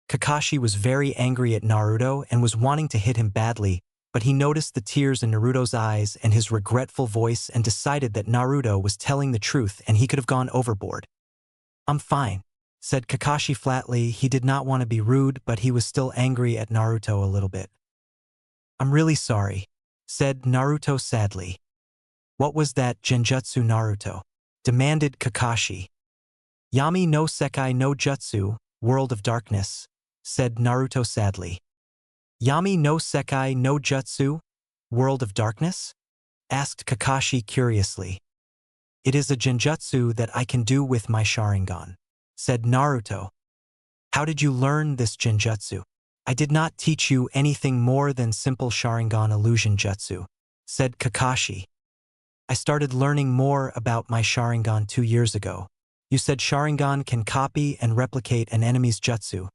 Kakashi was very angry at Naruto and was wanting to hit him badly, but he noticed the tears in Naruto's eyes and his regretful voice and decided that Naruto was telling the truth and he could have gone overboard. I'm fine, said Kakashi flatly. He did not want to be rude, but he was still angry at Naruto a little bit. I'm really sorry, said Naruto sadly. What was that genjutsu, Naruto? Demanded Kakashi. Yami no Sekai no Jutsu, World of Darkness, said Naruto sadly. Yami no Sekai no Jutsu, World of Darkness? Asked Kakashi curiously. It is a genjutsu that I can do with my Sharingan, said Naruto. How did you learn this genjutsu? I did not teach you anything more than simple Sharingan illusion jutsu, said Kakashi. I started learning more about my Sharingan 2 years ago. You said Sharingan can copy and replicate an enemy's jutsu,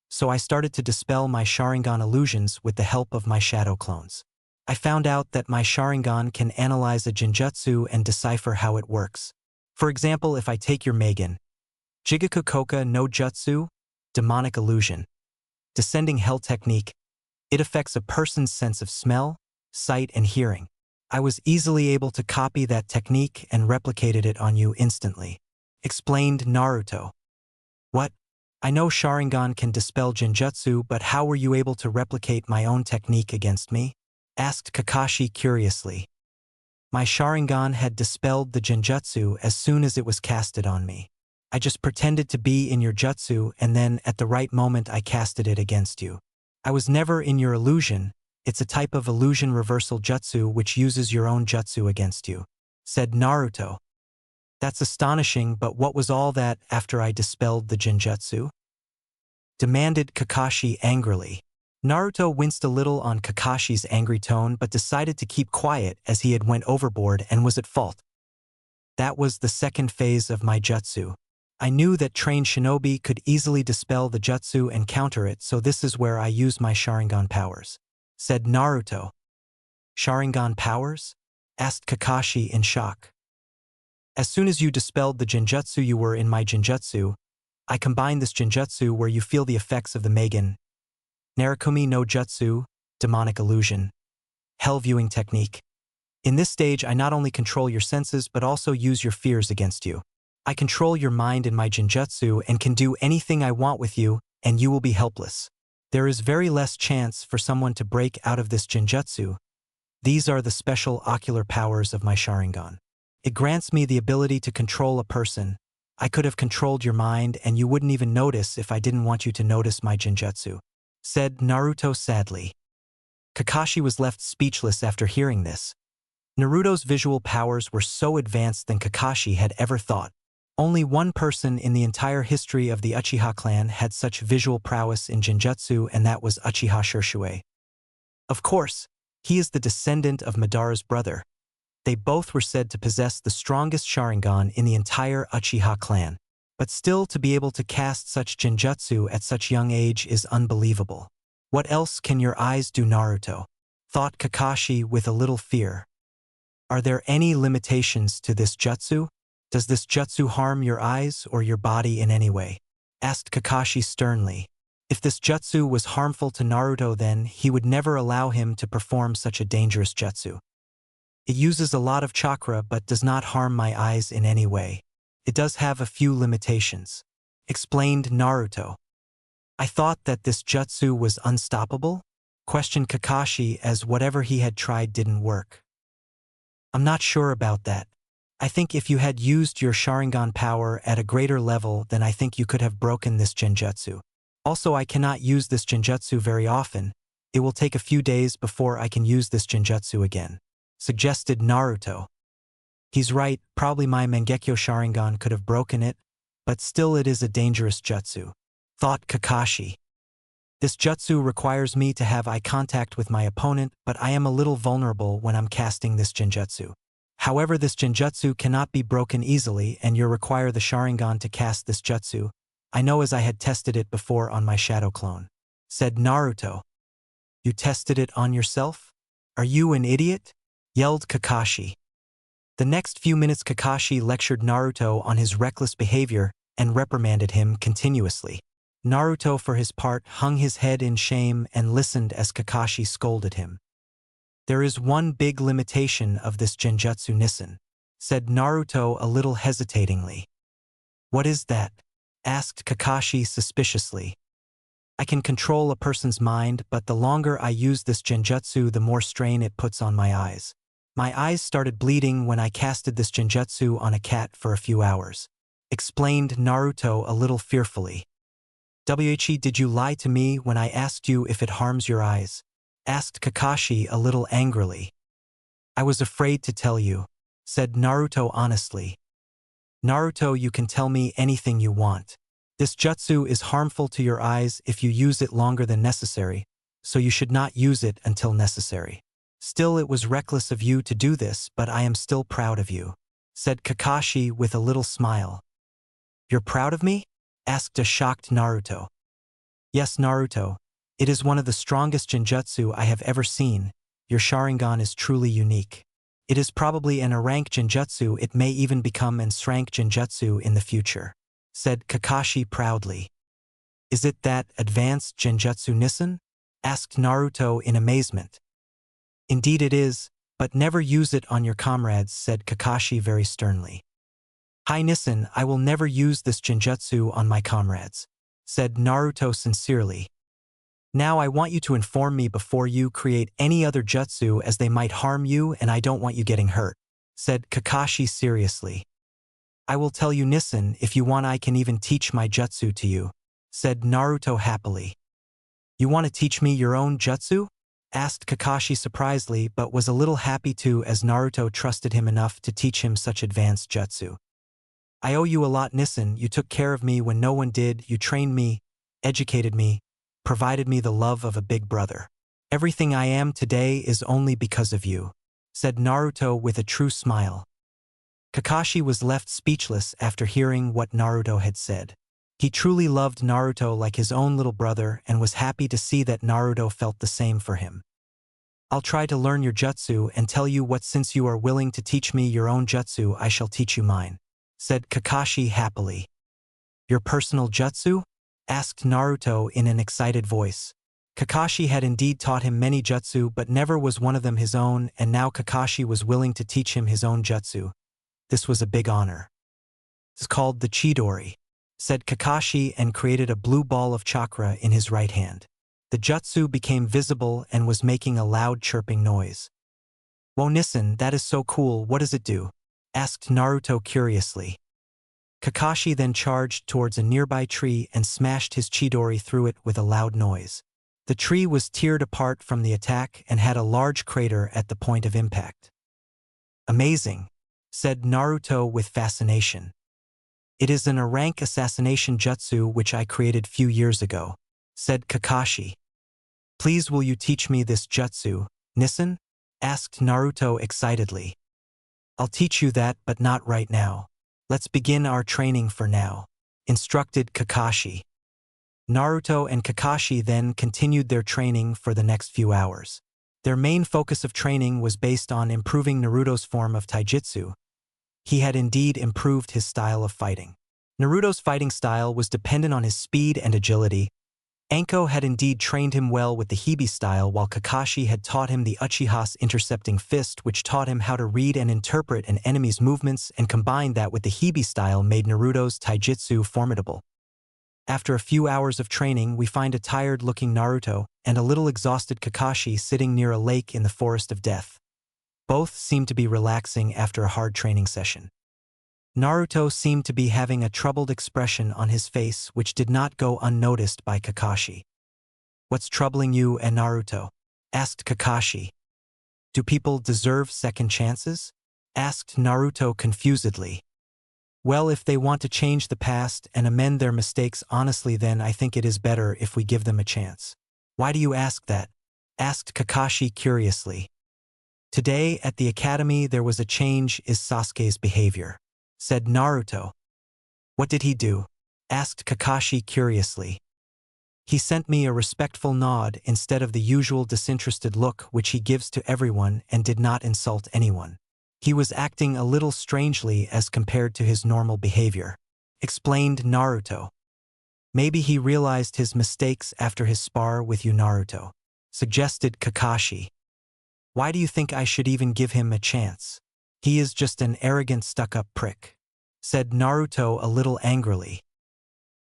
so I started to dispel my Sharingan illusions with the help of my shadow clones. I found out that my Sharingan can analyze a genjutsu and decipher how it works. For example, if I take your Megan, Jigaku Koka no Jutsu, demonic illusion, descending hell technique, it affects a person's sense of smell, sight, and hearing. I was easily able to copy that technique and replicated it on you instantly, explained Naruto. What? I know Sharingan can dispel genjutsu, but how were you able to replicate my own technique against me? Asked Kakashi curiously. My Sharingan had dispelled the genjutsu as soon as it was casted on me. I just pretended to be in your jutsu, and then at the right moment I casted it against you. I was never in your illusion. It's a type of illusion reversal jutsu which uses your own jutsu against you, said Naruto. That's astonishing, but what was all that after I dispelled the genjutsu? Demanded Kakashi angrily. Naruto winced a little on Kakashi's angry tone but decided to keep quiet as he had went overboard and was at fault. That was the second phase of my jutsu. I knew that trained shinobi could easily dispel the jutsu and counter it, so this is where I use my Sharingan powers, said Naruto. Sharingan powers? Asked Kakashi in shock. As soon as you dispelled the genjutsu you were in my genjutsu, I combined this genjutsu where you feel the effects of the Megan, Narakumi no Jutsu, demonic illusion, hell viewing technique. In this stage I not only control your senses but also use your fears against you. I control your mind in my genjutsu and can do anything I want with you, and you will be helpless. There is very less chance for someone to break out of this genjutsu. These are the special ocular powers of my Sharingan. It grants me the ability to control a person. I could have controlled your mind and you wouldn't even notice if I didn't want you to notice my genjutsu, said Naruto sadly. Kakashi was left speechless after hearing this. Naruto's visual powers were so advanced than Kakashi had ever thought. Only one person in the entire history of the Uchiha clan had such visual prowess in genjutsu, and that was Uchiha Shirsue. Of course, he is the descendant of Madara's brother. They both were said to possess the strongest Sharingan in the entire Uchiha clan. But still, to be able to cast such genjutsu at such young age is unbelievable. What else can your eyes do, Naruto? Thought Kakashi with a little fear. Are there any limitations to this jutsu? Does this jutsu harm your eyes or your body in any way? Asked Kakashi sternly. If this jutsu was harmful to Naruto, then he would never allow him to perform such a dangerous jutsu. It uses a lot of chakra but does not harm my eyes in any way. It does have a few limitations, explained Naruto. I thought that this jutsu was unstoppable? Questioned Kakashi as whatever he had tried didn't work. I'm not sure about that. I think if you had used your Sharingan power at a greater level, then I think you could have broken this genjutsu. Also, I cannot use this genjutsu very often. It will take a few days before I can use this genjutsu again, suggested Naruto. He's right, probably my Mangekyo Sharingan could have broken it, but still it is a dangerous jutsu, thought Kakashi. This jutsu requires me to have eye contact with my opponent, but I am a little vulnerable when I'm casting this genjutsu. However, this genjutsu cannot be broken easily, and you require the Sharingan to cast this jutsu. I know, as I had tested it before on my shadow clone, said Naruto. You tested it on yourself? Are you an idiot? Yelled Kakashi. The next few minutes Kakashi lectured Naruto on his reckless behavior and reprimanded him continuously. Naruto, for his part, hung his head in shame and listened as Kakashi scolded him. There is one big limitation of this genjutsu Nissen, said Naruto a little hesitatingly. What is that? Asked Kakashi suspiciously. I can control a person's mind, but the longer I use this genjutsu, the more strain it puts on my eyes. My eyes started bleeding when I casted this genjutsu on a cat for a few hours. explained Naruto a little fearfully. Did you lie to me when I asked you if it harms your eyes? Asked Kakashi a little angrily. I was afraid to tell you, said Naruto honestly. Naruto, you can tell me anything you want. This jutsu is harmful to your eyes if you use it longer than necessary, so you should not use it until necessary. Still, it was reckless of you to do this, but I am still proud of you, said Kakashi with a little smile. You're proud of me? Asked a shocked Naruto. Yes, Naruto. It is one of the strongest genjutsu I have ever seen. Your Sharingan is truly unique. It is probably an rank genjutsu. It may even become an rank genjutsu in the future, said Kakashi proudly. Is it that advanced genjutsu Nissen? Asked Naruto in amazement. Indeed it is, but never use it on your comrades, said Kakashi very sternly. Hi Nissen, I will never use this genjutsu on my comrades, said Naruto sincerely. Now I want you to inform me before you create any other jutsu, as they might harm you and I don't want you getting hurt, said Kakashi seriously. I will tell you Nissen, if you want I can even teach my jutsu to you, said Naruto happily. You want to teach me your own jutsu? Asked Kakashi surprisedly, but was a little happy too, as Naruto trusted him enough to teach him such advanced jutsu. I owe you a lot Nissen, you took care of me when no one did, you trained me, educated me, provided me the love of a big brother. Everything I am today is only because of you, said Naruto with a true smile. Kakashi was left speechless after hearing what Naruto had said. He truly loved Naruto like his own little brother and was happy to see that Naruto felt the same for him. I'll try to learn your jutsu and tell you what, since you are willing to teach me your own jutsu, I shall teach you mine, said Kakashi happily. Your personal jutsu? Asked Naruto in an excited voice. Kakashi had indeed taught him many jutsu, but never was one of them his own, and now Kakashi was willing to teach him his own jutsu. This was a big honor. It's called the Chidori, said Kakashi, and created a blue ball of chakra in his right hand. The jutsu became visible and was making a loud chirping noise. Whoa Nissen, that is so cool, what does it do? Asked Naruto curiously. Kakashi then charged towards a nearby tree and smashed his Chidori through it with a loud noise. The tree was teared apart from the attack and had a large crater at the point of impact. Amazing, said Naruto with fascination. It is an rank assassination jutsu which I created few years ago, said Kakashi. Please will you teach me this jutsu, Nissen? Asked Naruto excitedly. I'll teach you that, but not right now. Let's begin our training for now, instructed Kakashi. Naruto and Kakashi then continued their training for the next few hours. Their main focus of training was based on improving Naruto's form of taijutsu. He had indeed improved his style of fighting. Naruto's fighting style was dependent on his speed and agility. Anko had indeed trained him well with the Hibi style, while Kakashi had taught him the Uchiha's intercepting fist, which taught him how to read and interpret an enemy's movements, and combined that with the Hibi style made Naruto's taijutsu formidable. After a few hours of training, we find a tired-looking Naruto and a little exhausted Kakashi sitting near a lake in the Forest of Death. Both seemed to be relaxing after a hard training session. Naruto seemed to be having a troubled expression on his face, which did not go unnoticed by Kakashi. What's troubling you, Naruto? Asked Kakashi. Do people deserve second chances? Asked Naruto confusedly. Well, if they want to change the past and amend their mistakes honestly, then I think it is better if we give them a chance. Why do you ask that? Asked Kakashi curiously. Today at the academy there was a change in Sasuke's behavior, said Naruto. What did he do? Asked Kakashi curiously. He sent me a respectful nod instead of the usual disinterested look which he gives to everyone, and did not insult anyone. He was acting a little strangely as compared to his normal behavior, explained Naruto. Maybe he realized his mistakes after his spar with you, Naruto, suggested Kakashi. Why do you think I should even give him a chance? He is just an arrogant stuck-up prick, said Naruto a little angrily.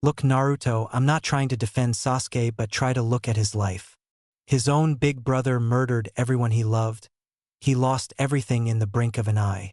Look Naruto, I'm not trying to defend Sasuke, but try to look at his life. His own big brother murdered everyone he loved. He lost everything in the blink of an eye.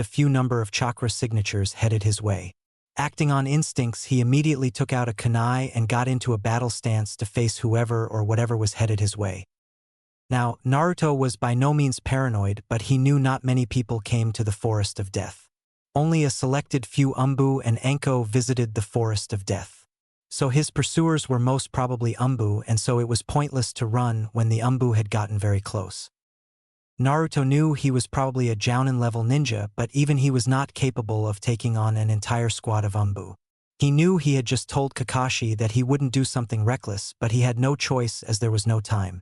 a few number of chakra signatures headed his way. Acting on instincts, he immediately took out a kunai and got into a battle stance to face whoever or whatever was headed his way. Now, Naruto was by no means paranoid, but he knew not many people came to the Forest of Death. Only a selected few Umbu and Enko visited the Forest of Death. So his pursuers were most probably Umbu, and so it was pointless to run when the Umbu had gotten very close. Naruto knew he was probably a Jounin-level ninja, but even he was not capable of taking on an entire squad of Umbu. He knew he had just told Kakashi that he wouldn't do something reckless, but he had no choice as there was no time.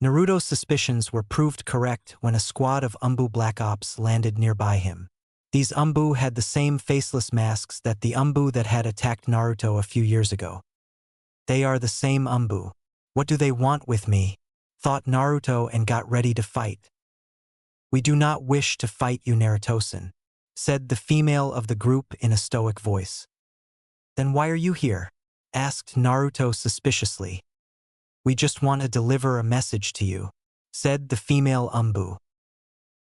Naruto's suspicions were proved correct when a squad of Umbu Black Ops landed nearby him. These Umbu had the same faceless masks that the Umbu that had attacked Naruto a few years ago. They are the same Umbu. What do they want with me? Thought Naruto and got ready to fight. We do not wish to fight you, Naruto-san, said the female of the group in a stoic voice. Then why are you here? Asked Naruto suspiciously. We just want to deliver a message to you, said the female Umbu.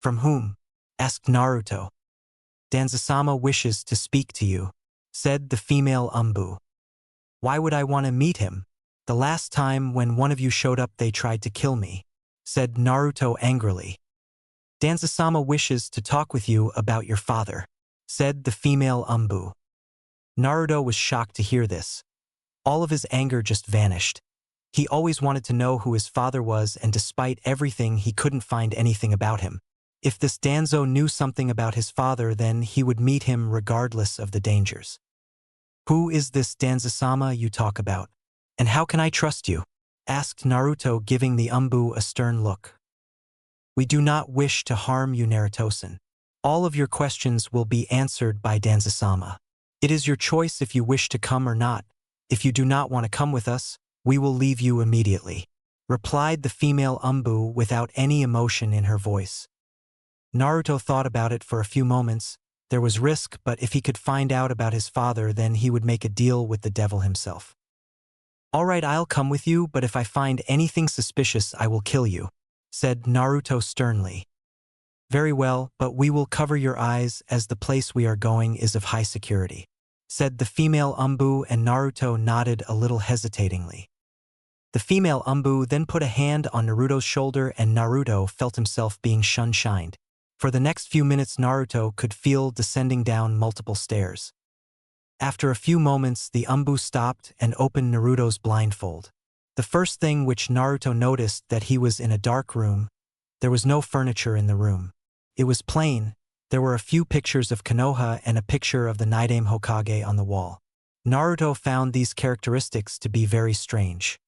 From whom? Asked Naruto. Danzasama wishes to speak to you, said the female Umbu. Why would I want to meet him? The last time when one of you showed up they tried to kill me, said Naruto angrily. Danzasama wishes to talk with you about your father, said the female Umbu. Naruto was shocked to hear this. All of his anger just vanished. He always wanted to know who his father was, and despite everything he couldn't find anything about him. If this Danzo knew something about his father, then he would meet him regardless of the dangers. Who is this Danzasama you talk about? And how can I trust you? Asked Naruto, giving the Umbu a stern look. We do not wish to harm you, Naruto-san. All of your questions will be answered by Danzasama. It is your choice if you wish to come or not. If you do not want to come with us, we will leave you immediately, replied the female Umbu without any emotion in her voice. Naruto thought about it for a few moments. There was risk, but if he could find out about his father, then he would make a deal with the devil himself. All right, I'll come with you, but if I find anything suspicious, I will kill you, said Naruto sternly. Very well, but we will cover your eyes as the place we are going is of high security, said the female Umbu, and Naruto nodded a little hesitatingly. The female Umbu then put a hand on Naruto's shoulder, and Naruto felt himself being shunshined. For the next few minutes, Naruto could feel descending down multiple stairs. After a few moments, the Umbu stopped and opened Naruto's blindfold. The first thing which Naruto noticed that he was in a dark room. There was no furniture in the room. It was plain. There were a few pictures of Konoha and a picture of the Naidame Hokage on the wall. Naruto found these characteristics to be very strange.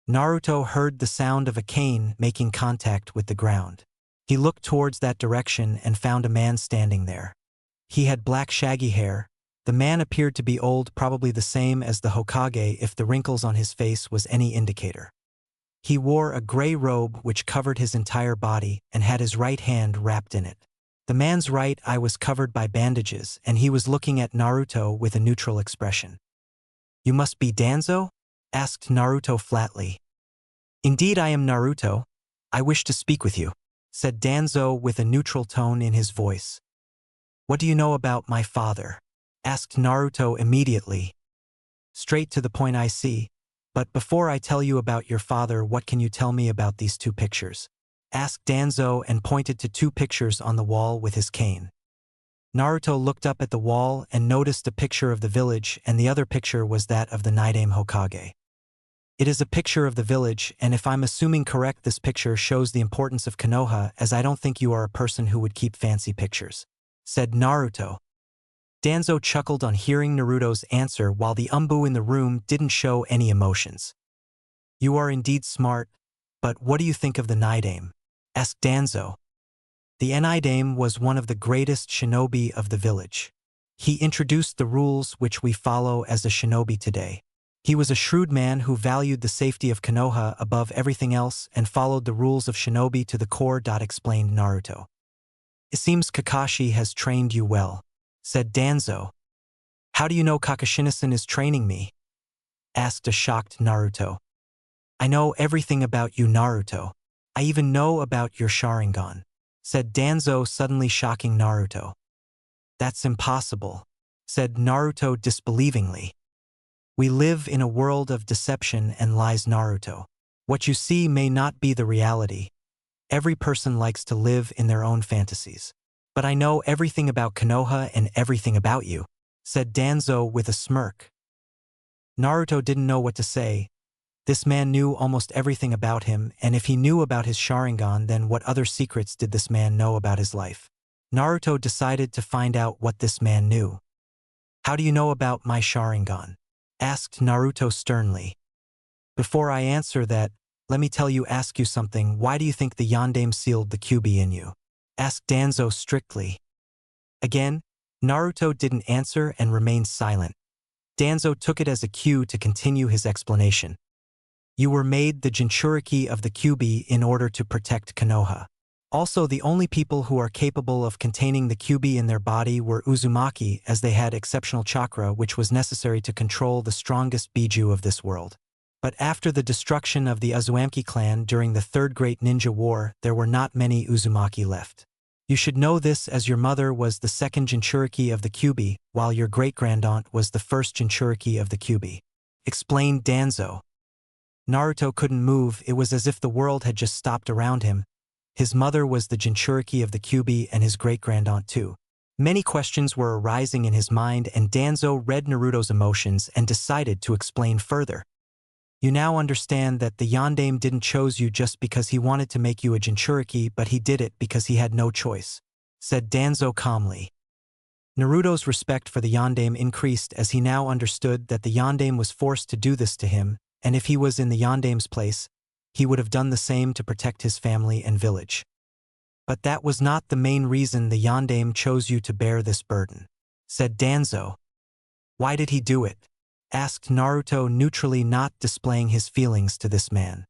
Naruto heard the sound of a cane making contact with the ground. He looked towards that direction and found a man standing there. He had black shaggy hair. The man appeared to be old, probably the same as the Hokage if the wrinkles on his face was any indicator. He wore a gray robe which covered his entire body and had his right hand wrapped in it. The man's right eye was covered by bandages, and he was looking at Naruto with a neutral expression. You must be Danzo? Asked Naruto flatly. Indeed, I am Naruto. I wish to speak with you, said Danzo with a neutral tone in his voice. What do you know about my father? Asked Naruto immediately. Straight to the point, I see. But before I tell you about your father, what can you tell me about these two pictures? Asked Danzo and pointed to two pictures on the wall with his cane. Naruto looked up at the wall and noticed a picture of the village, and the other picture was that of the Naidame Hokage. It is a picture of the village, and if I'm assuming correct, this picture shows the importance of Konoha, as I don't think you are a person who would keep fancy pictures, said Naruto. Danzo chuckled on hearing Naruto's answer, while the Umbu in the room didn't show any emotions. You are indeed smart, but what do you think of the Naidame? Asked Danzo. The Naidame was one of the greatest shinobi of the village. He introduced the rules which we follow as a shinobi today. He was a shrewd man who valued the safety of Konoha above everything else and followed the rules of shinobi to the core. Explained Naruto. It seems Kakashi has trained you well, said Danzo. How do you know Kakashi-san is training me? Asked a shocked Naruto. I know everything about you, Naruto. I even know about your Sharingan, said Danzo, suddenly shocking Naruto. That's impossible, said Naruto disbelievingly. We live in a world of deception and lies, Naruto. What you see may not be the reality. Every person likes to live in their own fantasies. But I know everything about Konoha and everything about you, said Danzo with a smirk. Naruto didn't know what to say. This man knew almost everything about him, and if he knew about his Sharingan, then what other secrets did this man know about his life? Naruto decided to find out what this man knew. How do you know about my Sharingan? Asked Naruto sternly. Before I answer that, let me ask you something. Why do you think the Yondaime sealed the Kyuubi in you? Asked Danzo strictly. Again, Naruto didn't answer and remained silent. Danzo took it as a cue to continue his explanation. You were made the Jinchuriki of the Kyuubi in order to protect Konoha. Also, the only people who are capable of containing the Kyuubi in their body were Uzumaki, as they had exceptional chakra which was necessary to control the strongest Biju of this world. But after the destruction of the Uzumaki clan during the Third Great Ninja War, there were not many Uzumaki left. You should know this, as your mother was the second Jinchuriki of the Kyuubi, while your great-grandaunt was the first Jinchuriki of the Kyuubi, explained Danzo. Naruto couldn't move. It was as if the world had just stopped around him. His mother was the Jinchuriki of the Kyuubi and his great-grandaunt too. Many questions were arising in his mind, and Danzo read Naruto's emotions and decided to explain further. You now understand that the Yondaime didn't choose you just because he wanted to make you a Jinchuriki, but he did it because he had no choice, said Danzo calmly. Naruto's respect for the Yondaime increased as he now understood that the Yondaime was forced to do this to him, and if he was in the Yondaime's place, he would have done the same to protect his family and village. But that was not the main reason the Yondaime chose you to bear this burden, said Danzo. Why did he do it? Asked Naruto, neutrally, not displaying his feelings to this man.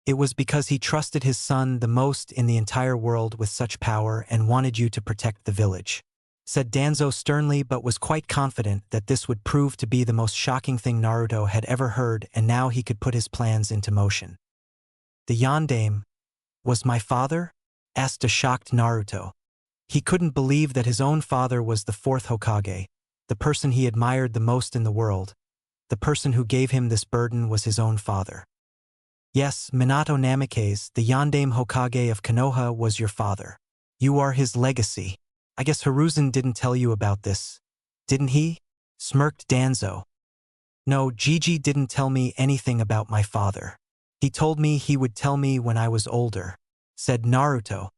It was because he trusted his son the most in the entire world with such power and wanted you to protect the village, said Danzo sternly, but was quite confident that this would prove to be the most shocking thing Naruto had ever heard, and now he could put his plans into motion. The Yondaime was my father? Asked a shocked Naruto. He couldn't believe that his own father was the fourth Hokage, the person he admired the most in the world. The person who gave him this burden was his own father. Yes, Minato Namikaze, the Yondaime Hokage of Konoha, was your father. You are his legacy. I guess Hiruzen didn't tell you about this, didn't he? Smirked Danzo. No, Gigi didn't tell me anything about my father. He told me he would tell me when I was older, said Naruto.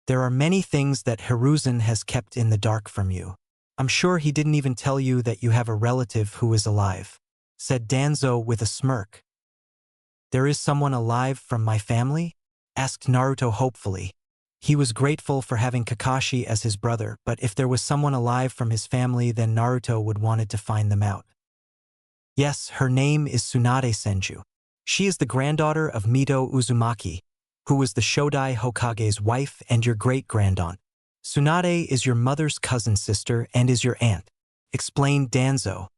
There are many things that Hiruzen has kept in the dark from you. I'm sure he didn't even tell you that you have a relative who is alive, said Danzo with a smirk. There is someone alive from my family? Asked Naruto hopefully. He was grateful for having Kakashi as his brother, but if there was someone alive from his family, then Naruto would wanted to find them out. Yes, her name is Tsunade Senju. She is the granddaughter of Mito Uzumaki, who was the Shodai Hokage's wife and your great-grandaunt. Tsunade is your mother's cousin sister and is your aunt, explained Danzo.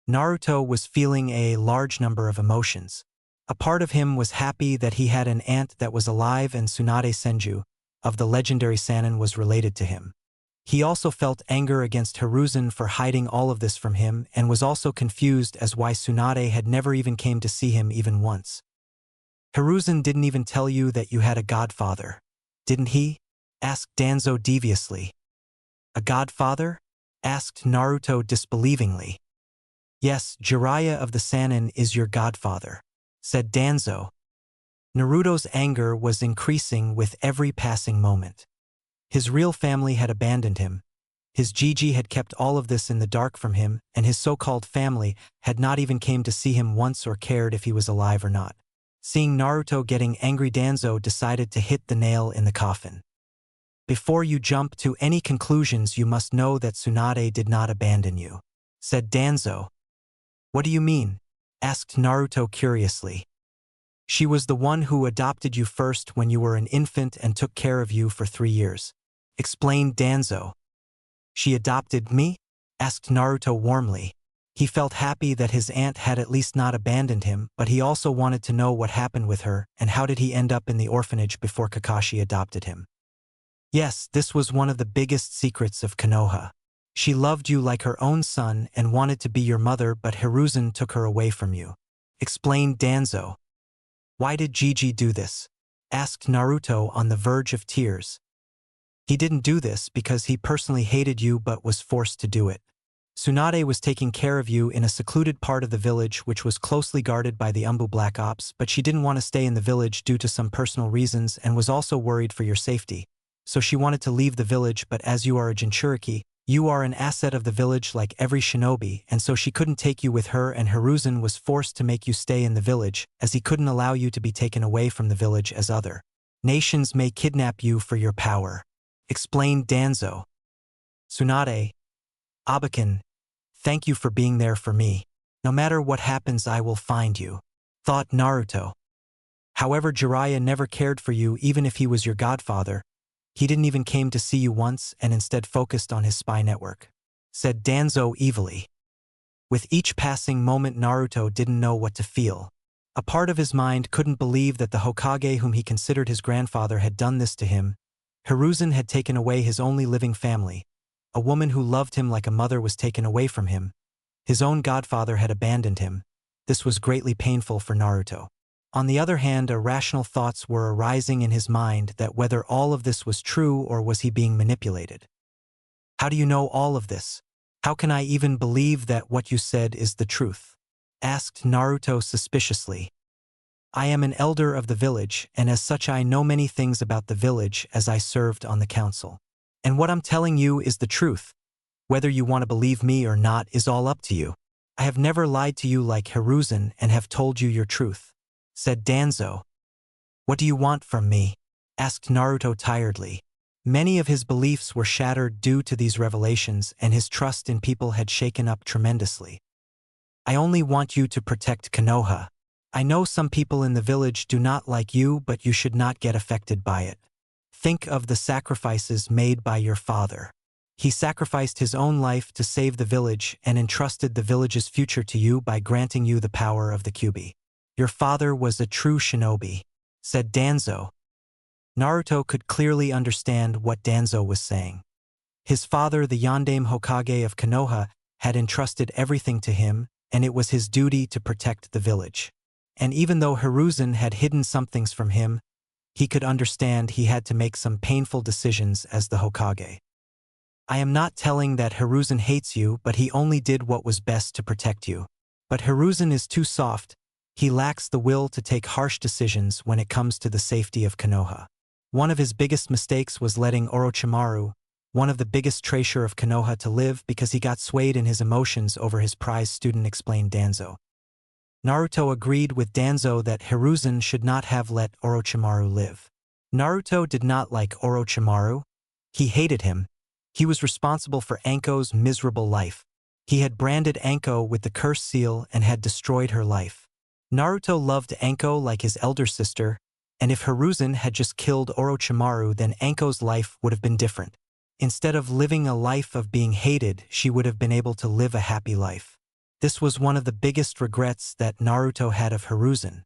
Naruto was feeling a large number of emotions. A part of him was happy that he had an aunt that was alive, and Tsunade Senju, of the legendary Sannin, was related to him. He also felt anger against Hiruzen for hiding all of this from him, and was also confused as why Tsunade had never even came to see him even once. Hiruzen didn't even tell you that you had a godfather, didn't he? Asked Danzo deviously. A godfather? Asked Naruto disbelievingly. Yes, Jiraiya of the Sannin is your godfather, said Danzo. Naruto's anger was increasing with every passing moment. His real family had abandoned him. His Gigi had kept all of this in the dark from him, and his so-called family had not even came to see him once or cared if he was alive or not. Seeing Naruto getting angry, Danzo decided to hit the nail in the coffin. Before you jump to any conclusions, you must know that Tsunade did not abandon you, said Danzo. What do you mean? Asked Naruto curiously. She was the one who adopted you first when you were an infant and took care of you for 3 years, explained Danzo. She adopted me? Asked Naruto warmly. He felt happy that his aunt had at least not abandoned him, but he also wanted to know what happened with her and how did he end up in the orphanage before Kakashi adopted him. Yes, this was one of the biggest secrets of Konoha. She loved you like her own son and wanted to be your mother, but Hiruzen took her away from you, explained Danzo. Why did Gigi do this? Asked Naruto on the verge of tears. He didn't do this because he personally hated you but was forced to do it. Tsunade was taking care of you in a secluded part of the village which was closely guarded by the Umbu Black Ops, but she didn't want to stay in the village due to some personal reasons and was also worried for your safety. So she wanted to leave the village, but as you are a Jinchuriki, you are an asset of the village like every shinobi, and so she couldn't take you with her, and Hiruzen was forced to make you stay in the village, as he couldn't allow you to be taken away from the village as other nations may kidnap you for your power, explained Danzo. Tsunade, Abakan, thank you for being there for me. No matter what happens, I will find you, thought Naruto. However, Jiraiya never cared for you even if he was your godfather. He didn't even came to see you once and instead focused on his spy network, said Danzo evilly. With each passing moment, Naruto didn't know what to feel. A part of his mind couldn't believe that the Hokage whom he considered his grandfather had done this to him. Hiruzen had taken away his only living family. A woman who loved him like a mother was taken away from him. His own godfather had abandoned him. This was greatly painful for Naruto. On the other hand, irrational thoughts were arising in his mind that whether all of this was true or was he being manipulated. How do you know all of this? How can I even believe that what you said is the truth? Asked Naruto suspiciously. I am an elder of the village, and as such I know many things about the village as I served on the council. And what I'm telling you is the truth, Whether you want to believe me or not is all up to you. I have never lied to you like Hiruzen and have told you your truth," said Danzo. "What do you want from me?" asked Naruto tiredly. Many of his beliefs were shattered due to these revelations, and his trust in people had shaken up tremendously. "I only want you to protect Konoha. I know some people in the village do not like you, but you should not get affected by it. Think of the sacrifices made by your father. He sacrificed his own life to save the village and entrusted the village's future to you by granting you the power of the Kyuubi. Your father was a true shinobi," said Danzo. Naruto could clearly understand what Danzo was saying. His father, the Yondaime Hokage of Konoha, had entrusted everything to him, and it was his duty to protect the village. And even though Hiruzen had hidden some things from him, he could understand he had to make some painful decisions as the Hokage. "I am not telling that Hiruzen hates you, but he only did what was best to protect you. But Hiruzen is too soft. He lacks the will to take harsh decisions when it comes to the safety of Konoha. One of his biggest mistakes was letting Orochimaru, one of the biggest treasure of Konoha, to live because he got swayed in his emotions over his prize student," explained Danzo. Naruto agreed with Danzo that Hiruzen should not have let Orochimaru live. Naruto did not like Orochimaru. He hated him. He was responsible for Anko's miserable life. He had branded Anko with the curse seal and had destroyed her life. Naruto loved Anko like his elder sister, and if Hiruzen had just killed Orochimaru, then Anko's life would have been different. Instead of living a life of being hated, she would have been able to live a happy life. This was one of the biggest regrets that Naruto had of Hiruzen.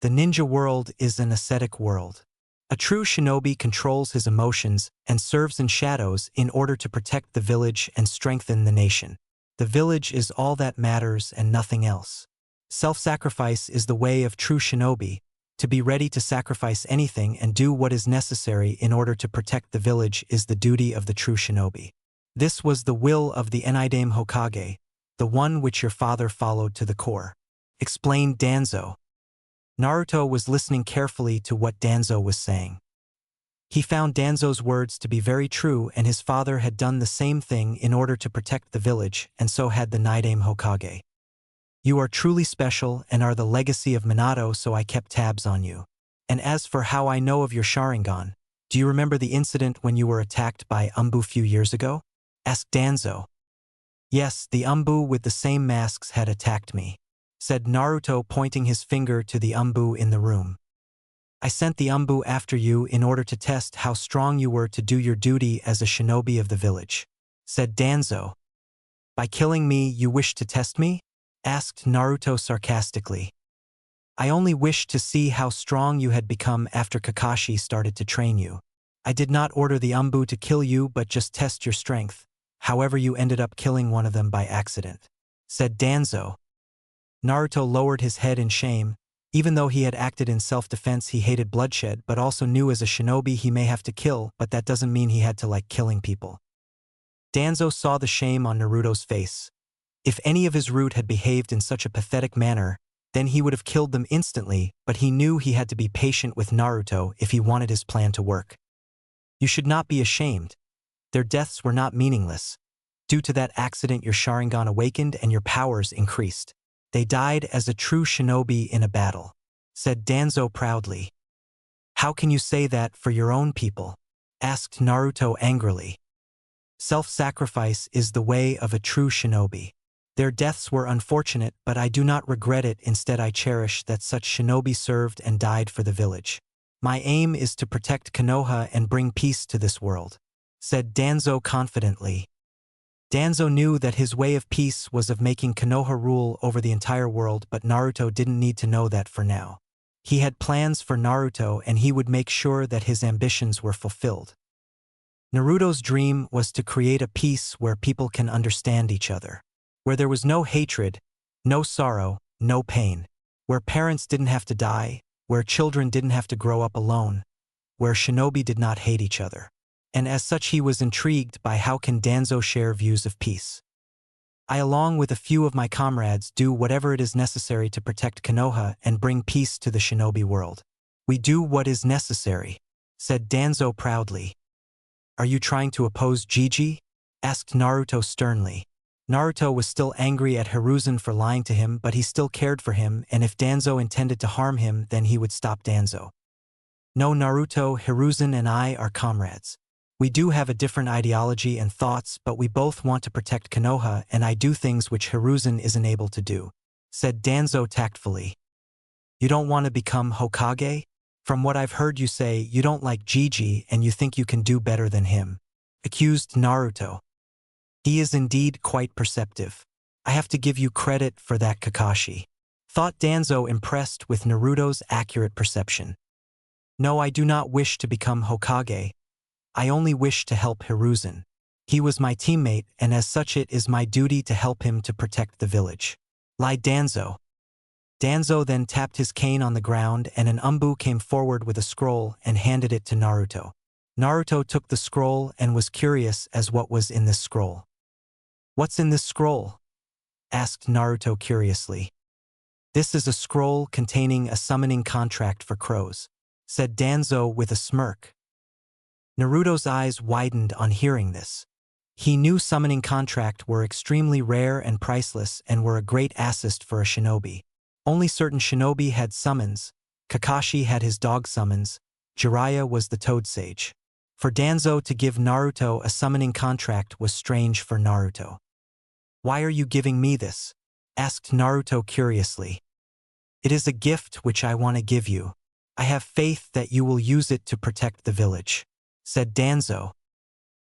The ninja world is an ascetic world. A true shinobi controls his emotions and serves in shadows in order to protect the village and strengthen the nation. The village is all that matters and nothing else. Self-sacrifice is the way of true shinobi, to be ready to sacrifice anything and do what is necessary in order to protect the village is the duty of the true shinobi. This was the will of the Einidaime Hokage, the one which your father followed to the core," explained Danzo. Naruto was listening carefully to what Danzo was saying. He found Danzo's words to be very true, and his father had done the same thing in order to protect the village, and so had the Einidaime Hokage. "You are truly special and are the legacy of Minato, so I kept tabs on you. And as for how I know of your Sharingan, do you remember the incident when you were attacked by Umbu few years ago?" asked Danzo. "Yes, the Umbu with the same masks had attacked me," said Naruto, pointing his finger to the Umbu in the room. "I sent the Umbu after you in order to test how strong you were to do your duty as a shinobi of the village," said Danzo. "By killing me, you wish to test me?" asked Naruto sarcastically. "I only wished to see how strong you had become after Kakashi started to train you. I did not order the Umbu to kill you, but just test your strength. However, you ended up killing one of them by accident," said Danzo. Naruto lowered his head in shame. Even though he had acted in self-defense, he hated bloodshed, but also knew as a shinobi he may have to kill, but that doesn't mean he had to like killing people. Danzo saw the shame on Naruto's face. If any of his root had behaved in such a pathetic manner, then he would have killed them instantly, but he knew he had to be patient with Naruto if he wanted his plan to work. "You should not be ashamed. Their deaths were not meaningless. Due to that accident, your Sharingan awakened and your powers increased. They died as a true shinobi in a battle," said Danzo proudly. "How can you say that for your own people?" asked Naruto angrily. "Self-sacrifice is the way of a true shinobi. Their deaths were unfortunate, but I do not regret it. Instead, I cherish that such shinobi served and died for the village. My aim is to protect Konoha and bring peace to this world," said Danzo confidently. Danzo knew that his way of peace was of making Konoha rule over the entire world, but Naruto didn't need to know that for now. He had plans for Naruto, and he would make sure that his ambitions were fulfilled. Naruto's dream was to create a peace where people can understand each other, where there was no hatred, no sorrow, no pain, where parents didn't have to die, where children didn't have to grow up alone, where shinobi did not hate each other. And as such, he was intrigued by how can Danzo share views of peace. "I, along with a few of my comrades, do whatever it is necessary to protect Konoha and bring peace to the shinobi world. We do what is necessary," said Danzo proudly. "Are you trying to oppose Gigi?" asked Naruto sternly. Naruto was still angry at Hiruzen for lying to him, but he still cared for him, and if Danzo intended to harm him, then he would stop Danzo. No, Naruto, Hiruzen and I are comrades. We do have a different ideology and thoughts, but we both want to protect Konoha, and I do things which Hiruzen isn't able to do, said Danzo tactfully. You don't want to become Hokage? From what I've heard you say, you don't like Gigi and you think you can do better than him, accused Naruto. He is indeed quite perceptive. I have to give you credit for that, Kakashi, thought Danzo, impressed with Naruto's accurate perception. No, I do not wish to become Hokage. I only wish to help Hiruzen. He was my teammate, and as such it is my duty to help him to protect the village, lied Danzo. Danzo then tapped his cane on the ground and an Umbu came forward with a scroll and handed it to Naruto. Naruto took the scroll and was curious as what was in this scroll. What's in this scroll? Asked Naruto curiously. This is a scroll containing a summoning contract for crows, said Danzo with a smirk. Naruto's eyes widened on hearing this. He knew summoning contract were extremely rare and priceless and were a great assist for a shinobi. Only certain shinobi had summons. Kakashi had his dog summons. Jiraiya was the toad sage. For Danzo to give Naruto a summoning contract was strange for Naruto. Why are you giving me this? Asked Naruto curiously. It is a gift which I want to give you. I have faith that you will use it to protect the village, said Danzo.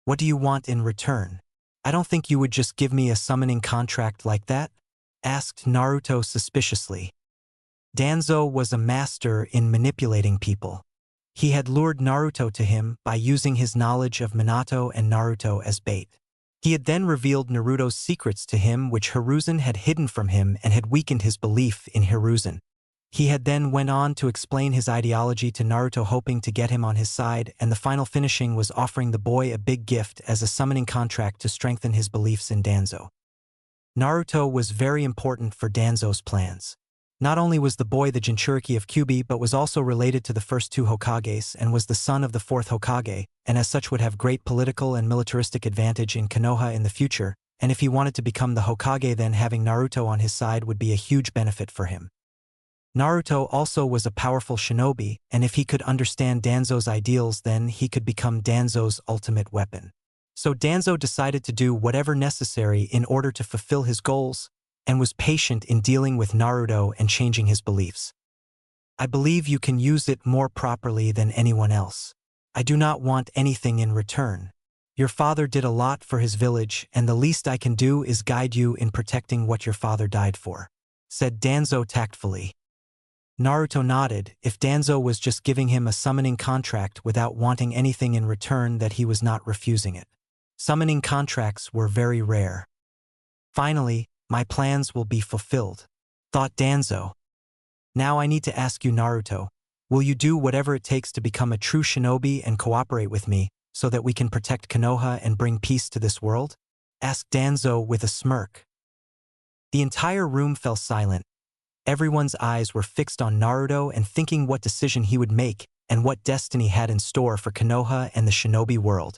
What do you want in return? I don't think you would just give me a summoning contract like that, asked Naruto suspiciously. Danzo was a master in manipulating people. He had lured Naruto to him by using his knowledge of Minato and Naruto as bait. He had then revealed Naruto's secrets to him which Hiruzen had hidden from him and had weakened his belief in Hiruzen. He had then went on to explain his ideology to Naruto, hoping to get him on his side, and the final finishing was offering the boy a big gift as a summoning contract to strengthen his beliefs in Danzo. Naruto was very important for Danzo's plans. Not only was the boy the Jinchuriki of Kyuubi, but was also related to the first two Hokages and was the son of the fourth Hokage, and as such would have great political and militaristic advantage in Konoha in the future, and if he wanted to become the Hokage, then having Naruto on his side would be a huge benefit for him. Naruto also was a powerful shinobi, and if he could understand Danzo's ideals, then he could become Danzo's ultimate weapon. So Danzo decided to do whatever necessary in order to fulfill his goals, and was patient in dealing with Naruto and changing his beliefs. I believe you can use it more properly than anyone else. I do not want anything in return. Your father did a lot for his village, and the least I can do is guide you in protecting what your father died for, said Danzo tactfully. Naruto nodded. If Danzo was just giving him a summoning contract without wanting anything in return, that he was not refusing it. Summoning contracts were very rare. Finally, my plans will be fulfilled, thought Danzo. Now I need to ask you, Naruto, will you do whatever it takes to become a true shinobi and cooperate with me so that we can protect Konoha and bring peace to this world? Asked Danzo with a smirk. The entire room fell silent. Everyone's eyes were fixed on Naruto and thinking what decision he would make and what destiny had in store for Konoha and the shinobi world.